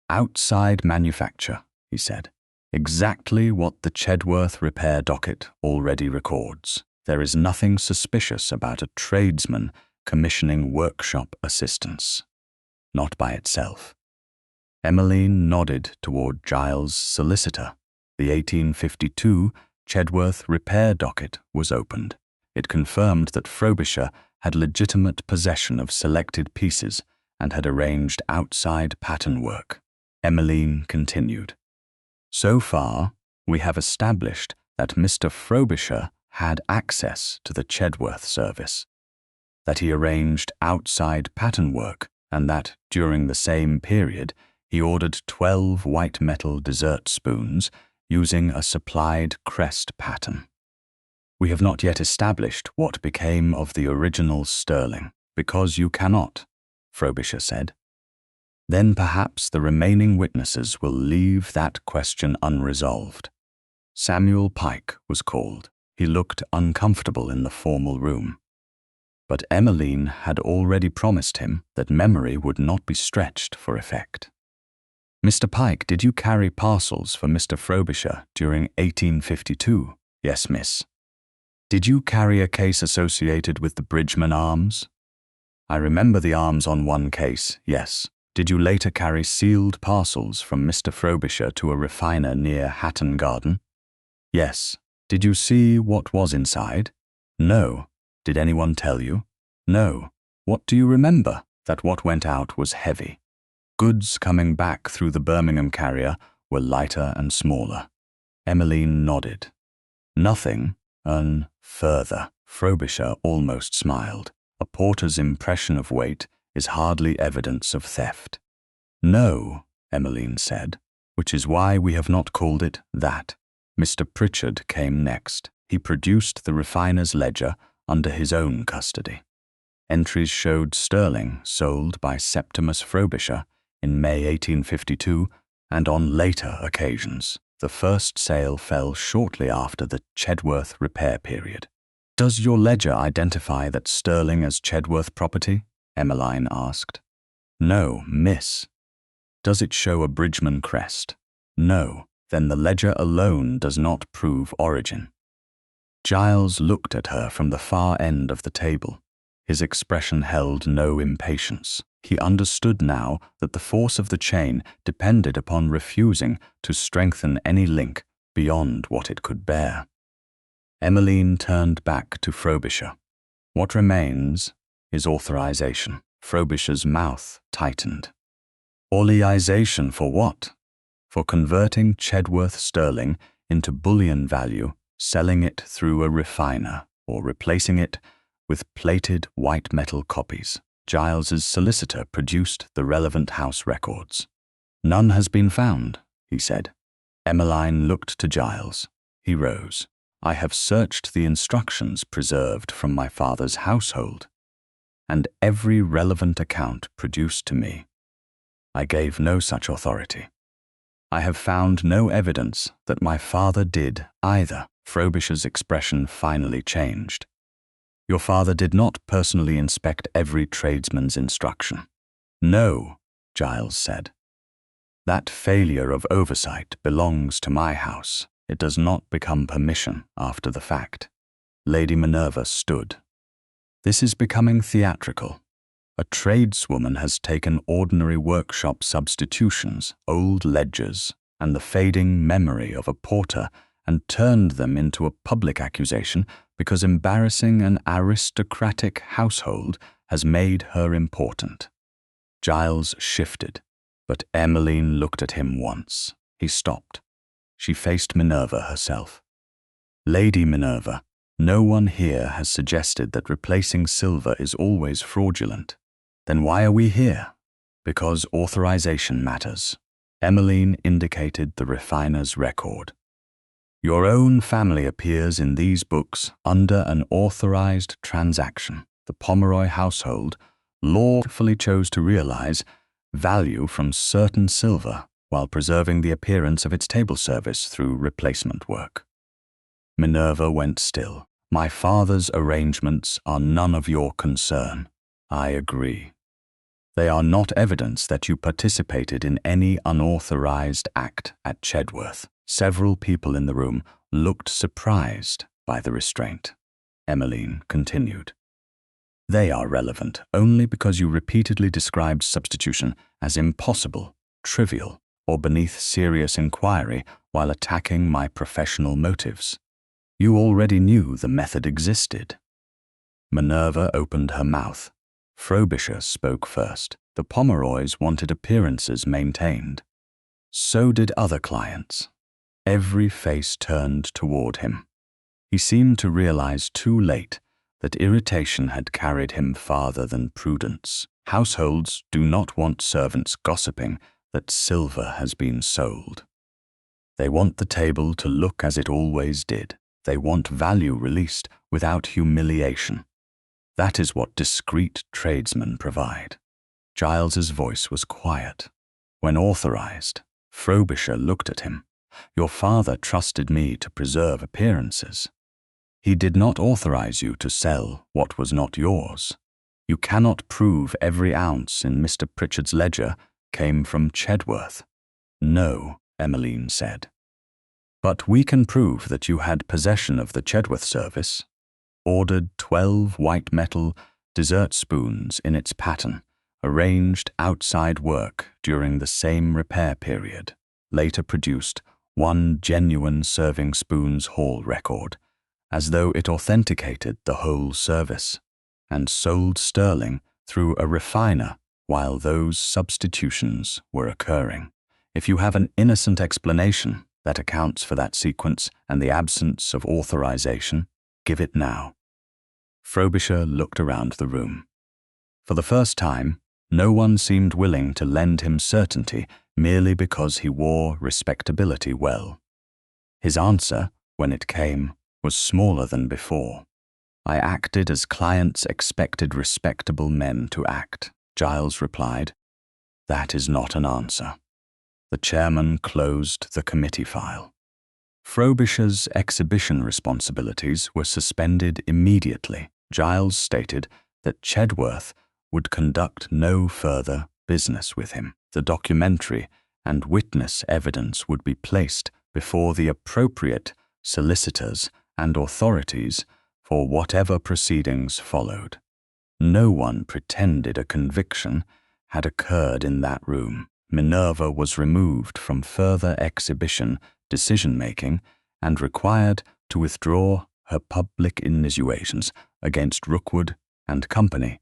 Outside manufacture, he said. Exactly what the Chedworth repair docket already records. There is nothing suspicious about a tradesman commissioning workshop assistance. Not by itself. Emmeline nodded toward Giles' solicitor. The 1852 Chedworth repair docket was opened. It confirmed that Frobisher had legitimate possession of selected pieces and had arranged outside pattern work. Emmeline continued. So far, we have established that Mr. Frobisher had access to the Chedworth service, that he arranged outside pattern work, and that, during the same period, he ordered 12 white metal dessert spoons using a supplied crest pattern. We have not yet established what became of the original sterling, because you cannot, Frobisher said. Then perhaps the remaining witnesses will leave that question unresolved. Samuel Pike was called. He looked uncomfortable in the formal room. But Emmeline had already promised him that memory would not be stretched for effect. Mr. Pike, did you carry parcels for Mr. Frobisher during 1852? Yes, miss. Did you carry a case associated with the Bridgeman arms? I remember the arms on one case, yes. Did you later carry sealed parcels from Mr. Frobisher to a refiner near Hatton Garden? Yes. Did you see what was inside? No. Did anyone tell you? No. What do you remember? That what went out was heavy. Goods coming back through the Birmingham carrier were lighter and smaller. Emmeline nodded. Nothing, further. Frobisher almost smiled. A porter's impression of weight is hardly evidence of theft. No, Emmeline said, which is why we have not called it that. Mr. Pritchard came next. He produced the refiner's ledger under his own custody. Entries showed sterling sold by Septimus Frobisher in May 1852 and on later occasions. The first sale fell shortly after the Chedworth repair period. Does your ledger identify that sterling as Chedworth property? Emmeline asked. No, miss. Does it show a Bridgeman crest? No. Then the ledger alone does not prove origin. Giles looked at her from the far end of the table. His expression held no impatience. He understood now that the force of the chain depended upon refusing to strengthen any link beyond what it could bear. Emmeline turned back to Frobisher. What remains is authorization. Frobisher's mouth tightened. Authorization for what? For converting Chedworth sterling into bullion value, selling it through a refiner, or replacing it with plated white metal copies. Giles's solicitor produced the relevant house records. None has been found, he said. Emmeline looked to Giles. He rose. I have searched the instructions preserved from my father's household, and every relevant account produced to me. I gave no such authority. I have found no evidence that my father did either. Frobisher's expression finally changed. Your father did not personally inspect every tradesman's instruction. No, Giles said. That failure of oversight belongs to my house. It does not become permission after the fact. Lady Minerva stood. This is becoming theatrical. A tradeswoman has taken ordinary workshop substitutions, old ledgers, and the fading memory of a porter and turned them into a public accusation because embarrassing an aristocratic household has made her important. Giles shifted, but Emmeline looked at him once. He stopped. She faced Minerva herself. Lady Minerva, no one here has suggested that replacing silver is always fraudulent. Then why are we here? Because authorization matters. Emmeline indicated the refiner's record. Your own family appears in these books under an authorized transaction. The Pomeroy household lawfully chose to realize value from certain silver while preserving the appearance of its table service through replacement work. Minerva went still. My father's arrangements are none of your concern. I agree. They are not evidence that you participated in any unauthorized act at Chedworth. Several people in the room looked surprised by the restraint. Emmeline continued. They are relevant only because you repeatedly described substitution as impossible, trivial, or beneath serious inquiry while attacking my professional motives. You already knew the method existed. Minerva opened her mouth. Frobisher spoke first. The Pomeroys wanted appearances maintained. So did other clients. Every face turned toward him. He seemed to realize too late that irritation had carried him farther than prudence. Households do not want servants gossiping that silver has been sold. They want the table to look as it always did. They want value released without humiliation. That is what discreet tradesmen provide. Giles's voice was quiet. When authorized, Frobisher looked at him. Your father trusted me to preserve appearances. He did not authorize you to sell what was not yours. You cannot prove every ounce in Mr. Pritchard's ledger came from Chedworth. No, Emmeline said. But we can prove that you had possession of the Chedworth service, ordered 12 white metal dessert spoons in its pattern, arranged outside work during the same repair period, later produced one genuine serving spoons hall record, as though it authenticated the whole service, and sold sterling through a refiner while those substitutions were occurring. If you have an innocent explanation that accounts for that sequence and the absence of authorization, give it now. Frobisher looked around the room. For the first time, no one seemed willing to lend him certainty merely because he wore respectability well. His answer, when it came, was smaller than before. I acted as clients expected respectable men to act, Giles replied. That is not an answer. The chairman closed the committee file. Frobisher's exhibition responsibilities were suspended immediately. Giles stated that Chedworth would conduct no further business with him. The documentary and witness evidence would be placed before the appropriate solicitors and authorities for whatever proceedings followed. No one pretended a conviction had occurred in that room. Minerva was removed from further exhibition decision-making and required to withdraw her public insinuations against Rookwood and Company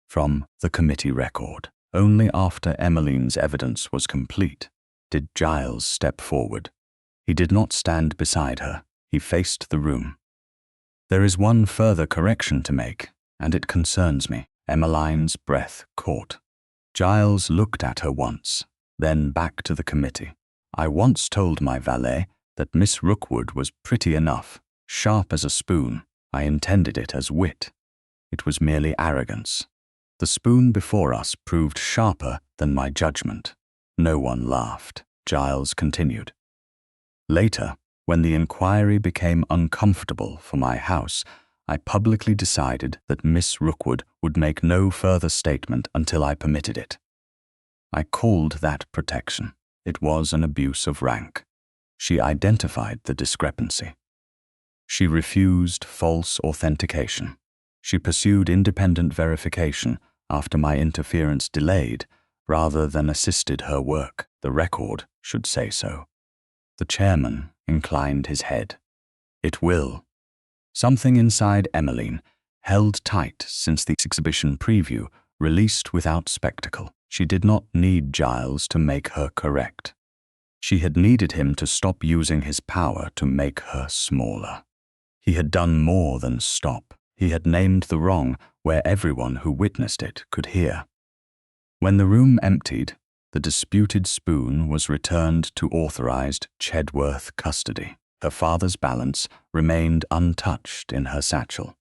from the committee record. Only after Emmeline's evidence was complete did Giles step forward. He did not stand beside her. He faced the room. There is one further correction to make, and it concerns me. Emmeline's breath caught. Giles looked at her once, then back to the committee. I once told my valet that Miss Rookwood was pretty enough, sharp as a spoon. I intended it as wit. It was merely arrogance. The spoon before us proved sharper than my judgment. No one laughed. Giles continued. Later, when the inquiry became uncomfortable for my house, I publicly decided that Miss Rookwood would make no further statement until I permitted it. I called that protection. It was an abuse of rank. She identified the discrepancy. She refused false authentication. She pursued independent verification after my interference delayed rather than assisted her work. The record should say so. The chairman inclined his head. It will. Something inside Emmeline, held tight since the exhibition preview, released without spectacle. She did not need Giles to make her correct. She had needed him to stop using his power to make her smaller. He had done more than stop. He had named the wrong where everyone who witnessed it could hear. When the room emptied, the disputed spoon was returned to authorized Chedworth custody. Her father's balance remained untouched in her satchel.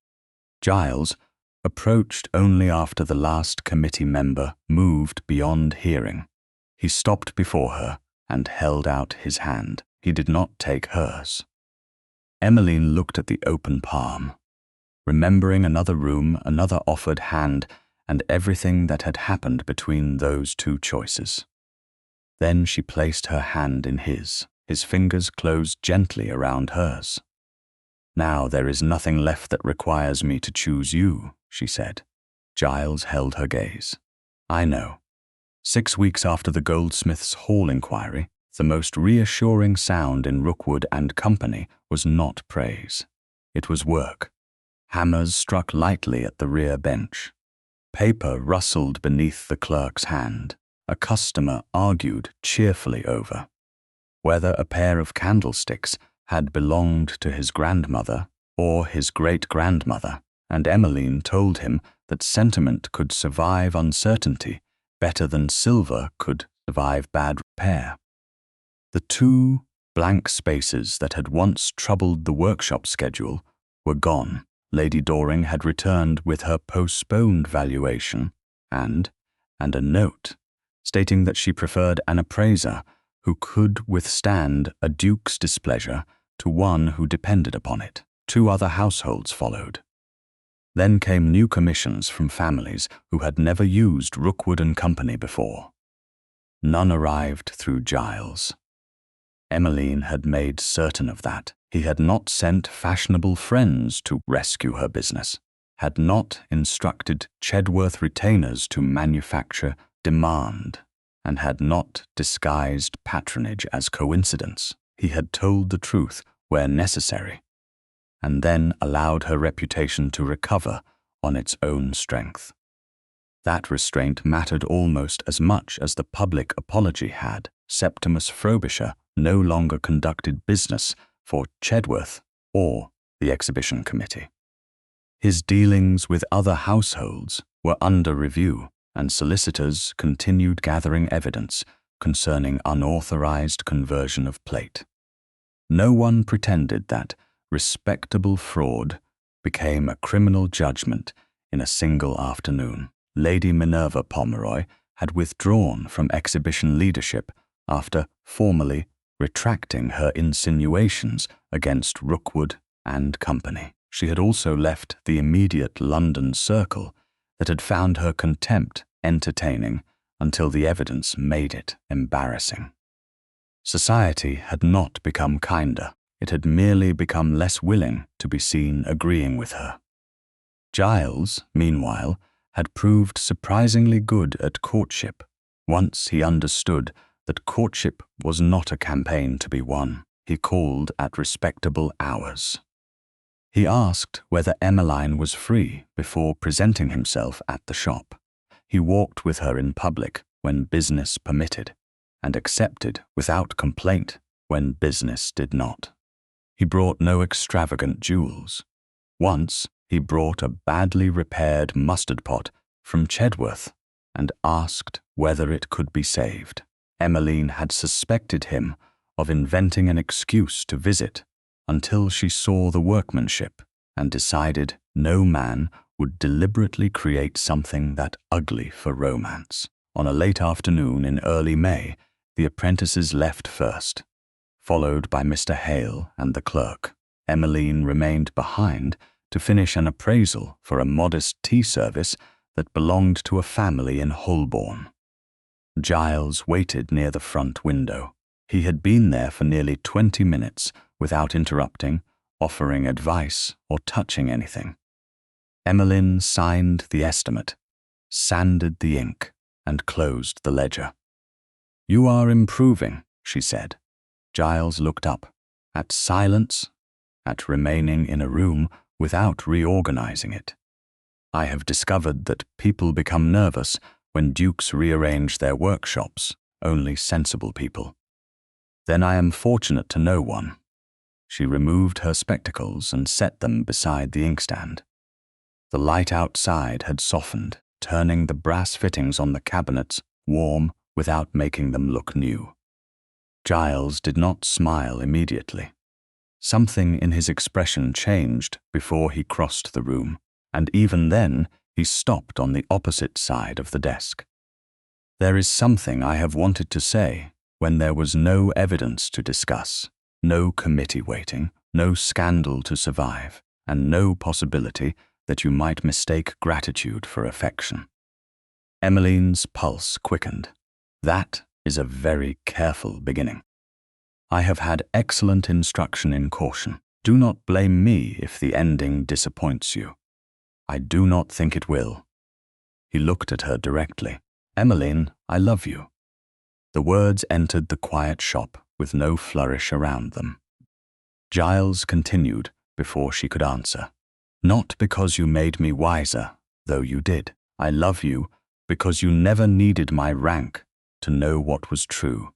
Giles, approached only after the last committee member moved beyond hearing. He stopped before her and held out his hand. He did not take hers. Emmeline looked at the open palm, remembering another room, another offered hand, and everything that had happened between those two choices. Then she placed her hand in his. His fingers closed gently around hers. Now there is nothing left that requires me to choose you, she said. Giles held her gaze. I know. 6 weeks after the Goldsmiths' Hall inquiry, the most reassuring sound in Rookwood and Company was not praise. It was work. Hammers struck lightly at the rear bench. Paper rustled beneath the clerk's hand. A customer argued cheerfully over whether a pair of candlesticks had belonged to his grandmother or his great-grandmother, and Emmeline told him that sentiment could survive uncertainty better than silver could survive bad repair. The 2 blank spaces that had once troubled the workshop schedule were gone. Lady Doring had returned with her postponed valuation and a note stating that she preferred an appraiser who could withstand a duke's displeasure to one who depended upon it. 2 other households followed. Then came new commissions from families who had never used Rookwood and Company before. None arrived through Giles. Emmeline had made certain of that. He had not sent fashionable friends to rescue her business, had not instructed Chedworth retainers to manufacture demand, and had not disguised patronage as coincidence. He had told the truth where necessary, and then allowed her reputation to recover on its own strength. That restraint mattered almost as much as the public apology had. Septimus Frobisher no longer conducted business for Chedworth or the exhibition committee. His dealings with other households were under review, and solicitors continued gathering evidence concerning unauthorized conversion of plate. No one pretended that respectable fraud became a criminal judgment in a single afternoon. Lady Minerva Pomeroy had withdrawn from exhibition leadership after formally retracting her insinuations against Rookwood and Company. She had also left the immediate London circle that had found her contempt entertaining until the evidence made it embarrassing. Society had not become kinder. It had merely become less willing to be seen agreeing with her. Giles, meanwhile, had proved surprisingly good at courtship. Once he understood that courtship was not a campaign to be won, he called at respectable hours. He asked whether Emmeline was free before presenting himself at the shop. He walked with her in public when business permitted, and accepted without complaint when business did not. He brought no extravagant jewels. Once he brought a badly repaired mustard pot from Chedworth and asked whether it could be saved. Emmeline had suspected him of inventing an excuse to visit until she saw the workmanship and decided no man would deliberately create something that ugly for romance. On a late afternoon in early May, the apprentices left first, followed by Mr. Hale and the clerk. Emmeline remained behind to finish an appraisal for a modest tea service that belonged to a family in Holborn. Giles waited near the front window. He had been there for nearly 20 minutes without interrupting, offering advice, or touching anything. Emmeline signed the estimate, sanded the ink, and closed the ledger. "You are improving," she said. Giles looked up, at silence, at remaining in a room without reorganizing it. "I have discovered that people become nervous when dukes rearrange their workshops, only sensible people. Then I am fortunate to know one." She removed her spectacles and set them beside the inkstand. The light outside had softened, turning the brass fittings on the cabinets warm without making them look new. Giles did not smile immediately. Something in his expression changed before he crossed the room, and even then he stopped on the opposite side of the desk. "There is something I have wanted to say when there was no evidence to discuss, no committee waiting, no scandal to survive, and no possibility that you might mistake gratitude for affection." Emmeline's pulse quickened. "That is a very careful beginning. I have had excellent instruction in caution. Do not blame me if the ending disappoints you. I do not think it will." He looked at her directly. "Emmeline, I love you." The words entered the quiet shop with no flourish around them. Giles continued before she could answer. "Not because you made me wiser, though you did. I love you because you never needed my rank to know what was true,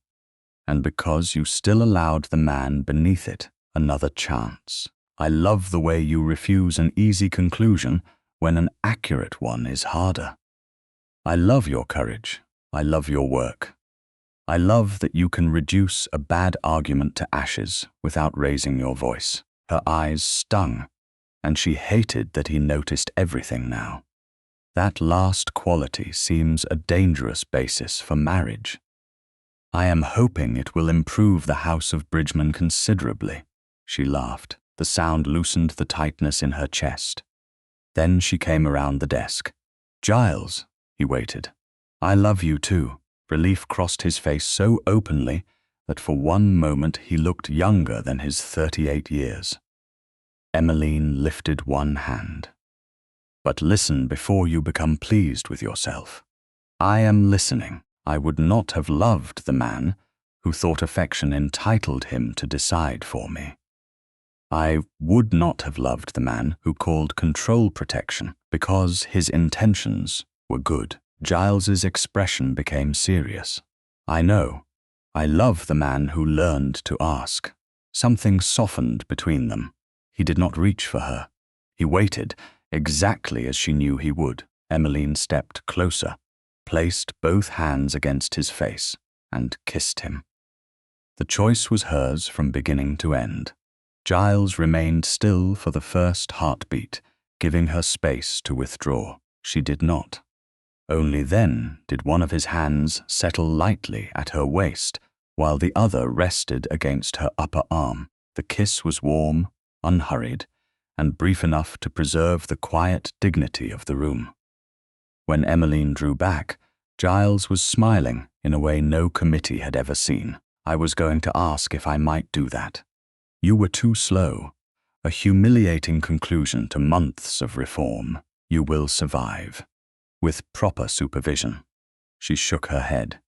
and because you still allowed the man beneath it another chance. I love the way you refuse an easy conclusion when an accurate one is harder. I love your courage. I love your work. I love that you can reduce a bad argument to ashes without raising your voice." Her eyes stung, and she hated that he noticed everything now. That last quality seems a dangerous basis for marriage. "I am hoping it will improve the House of Bridgeman considerably." She laughed. The sound loosened the tightness in her chest. Then she came around the desk. "Giles," he waited. "I love you too." Relief crossed his face so openly that for one moment he looked younger than his 38 years. Emmeline lifted one hand. "But listen before you become pleased with yourself." "I am listening. I would not have loved the man who thought affection entitled him to decide for me. I would not have loved the man who called control protection because his intentions were good." Giles's expression became serious. "I know. I love the man who learned to ask." Something softened between them. He did not reach for her. He waited, Exactly as she knew he would, Emmeline stepped closer, placed both hands against his face, and kissed him. The choice was hers from beginning to end. Giles remained still for the first heartbeat, giving her space to withdraw. She did not. Only then did one of his hands settle lightly at her waist, while the other rested against her upper arm. The kiss was warm, unhurried, and brief enough to preserve the quiet dignity of the room. When Emmeline drew back, Giles was smiling in a way no committee had ever seen. "I was going to ask if I might do that. You were too slow. A humiliating conclusion to months of reform. You will survive. With proper supervision." She shook her head.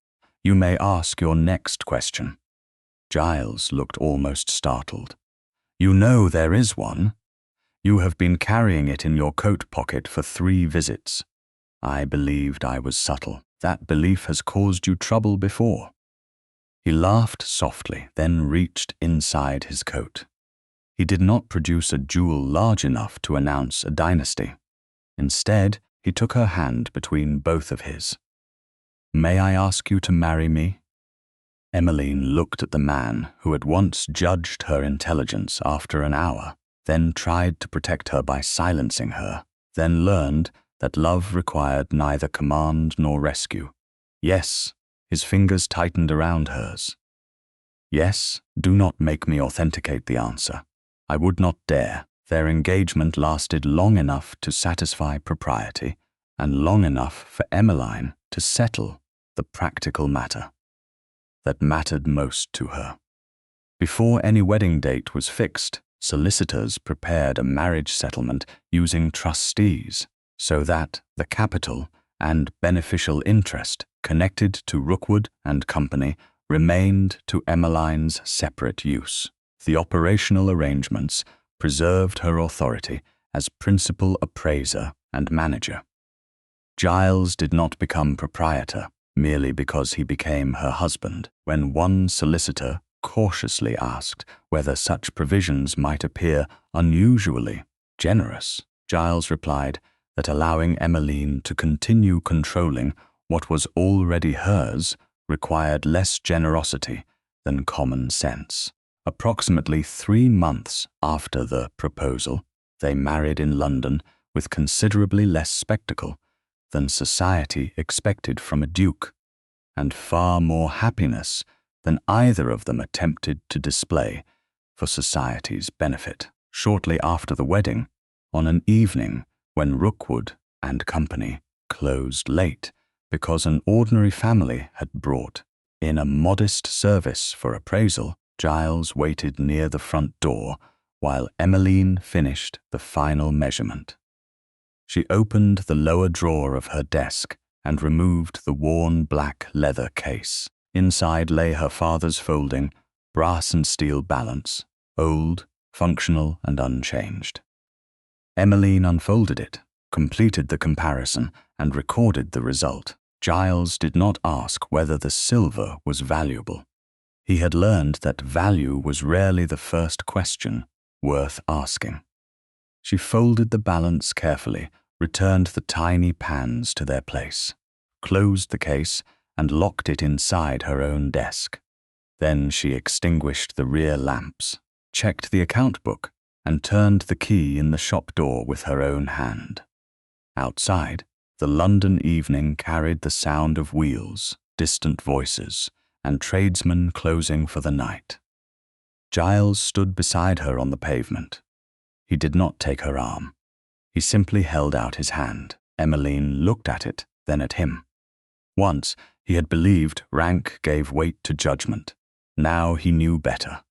"You may ask your next question." Giles looked almost startled. "You know there is one. You have been carrying it in your coat pocket for 3 visits. I believed I was subtle. That belief has caused you trouble before." He laughed softly, then reached inside his coat. He did not produce a jewel large enough to announce a dynasty. Instead, he took her hand between both of his. "May I ask you to marry me?" Emmeline looked at the man who had once judged her intelligence after an hour, then tried to protect her by silencing her, then learned that love required neither command nor rescue. "Yes." His fingers tightened around hers. "Yes, do not make me authenticate the answer. I would not dare." Their engagement lasted long enough to satisfy propriety, and long enough for Emmeline to settle the practical matter that mattered most to her. Before any wedding date was fixed, solicitors prepared a marriage settlement using trustees so that the capital and beneficial interest connected to Rookwood and Company remained to Emmeline's separate use. The operational arrangements preserved her authority as principal appraiser and manager. Giles did not become proprietor merely because he became her husband. When one solicitor cautiously asked whether such provisions might appear unusually generous, Giles replied that allowing Emmeline to continue controlling what was already hers required less generosity than common sense. Approximately 3 months after the proposal, they married in London with considerably less spectacle than society expected from a duke, and far more happiness than either of them attempted to display for society's benefit. Shortly after the wedding, on an evening when Rookwood and Company closed late because an ordinary family had brought in a modest service for appraisal, Giles waited near the front door while Emmeline finished the final measurement. She opened the lower drawer of her desk and removed the worn black leather case. Inside lay her father's folding, brass and steel balance, old, functional, and unchanged. Emmeline unfolded it, completed the comparison, and recorded the result. Giles did not ask whether the silver was valuable. He had learned that value was rarely the first question worth asking. She folded the balance carefully, returned the tiny pans to their place, closed the case, and locked it inside her own desk. Then she extinguished the rear lamps, checked the account book, and turned the key in the shop door with her own hand. Outside, the London evening carried the sound of wheels, distant voices, and tradesmen closing for the night. Giles stood beside her on the pavement. He did not take her arm. He simply held out his hand. Emmeline looked at it, then at him. Once, he had believed rank gave weight to judgment. Now he knew better.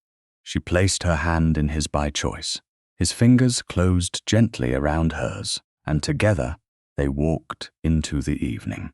She placed her hand in his by choice. His fingers closed gently around hers, and together they walked into the evening.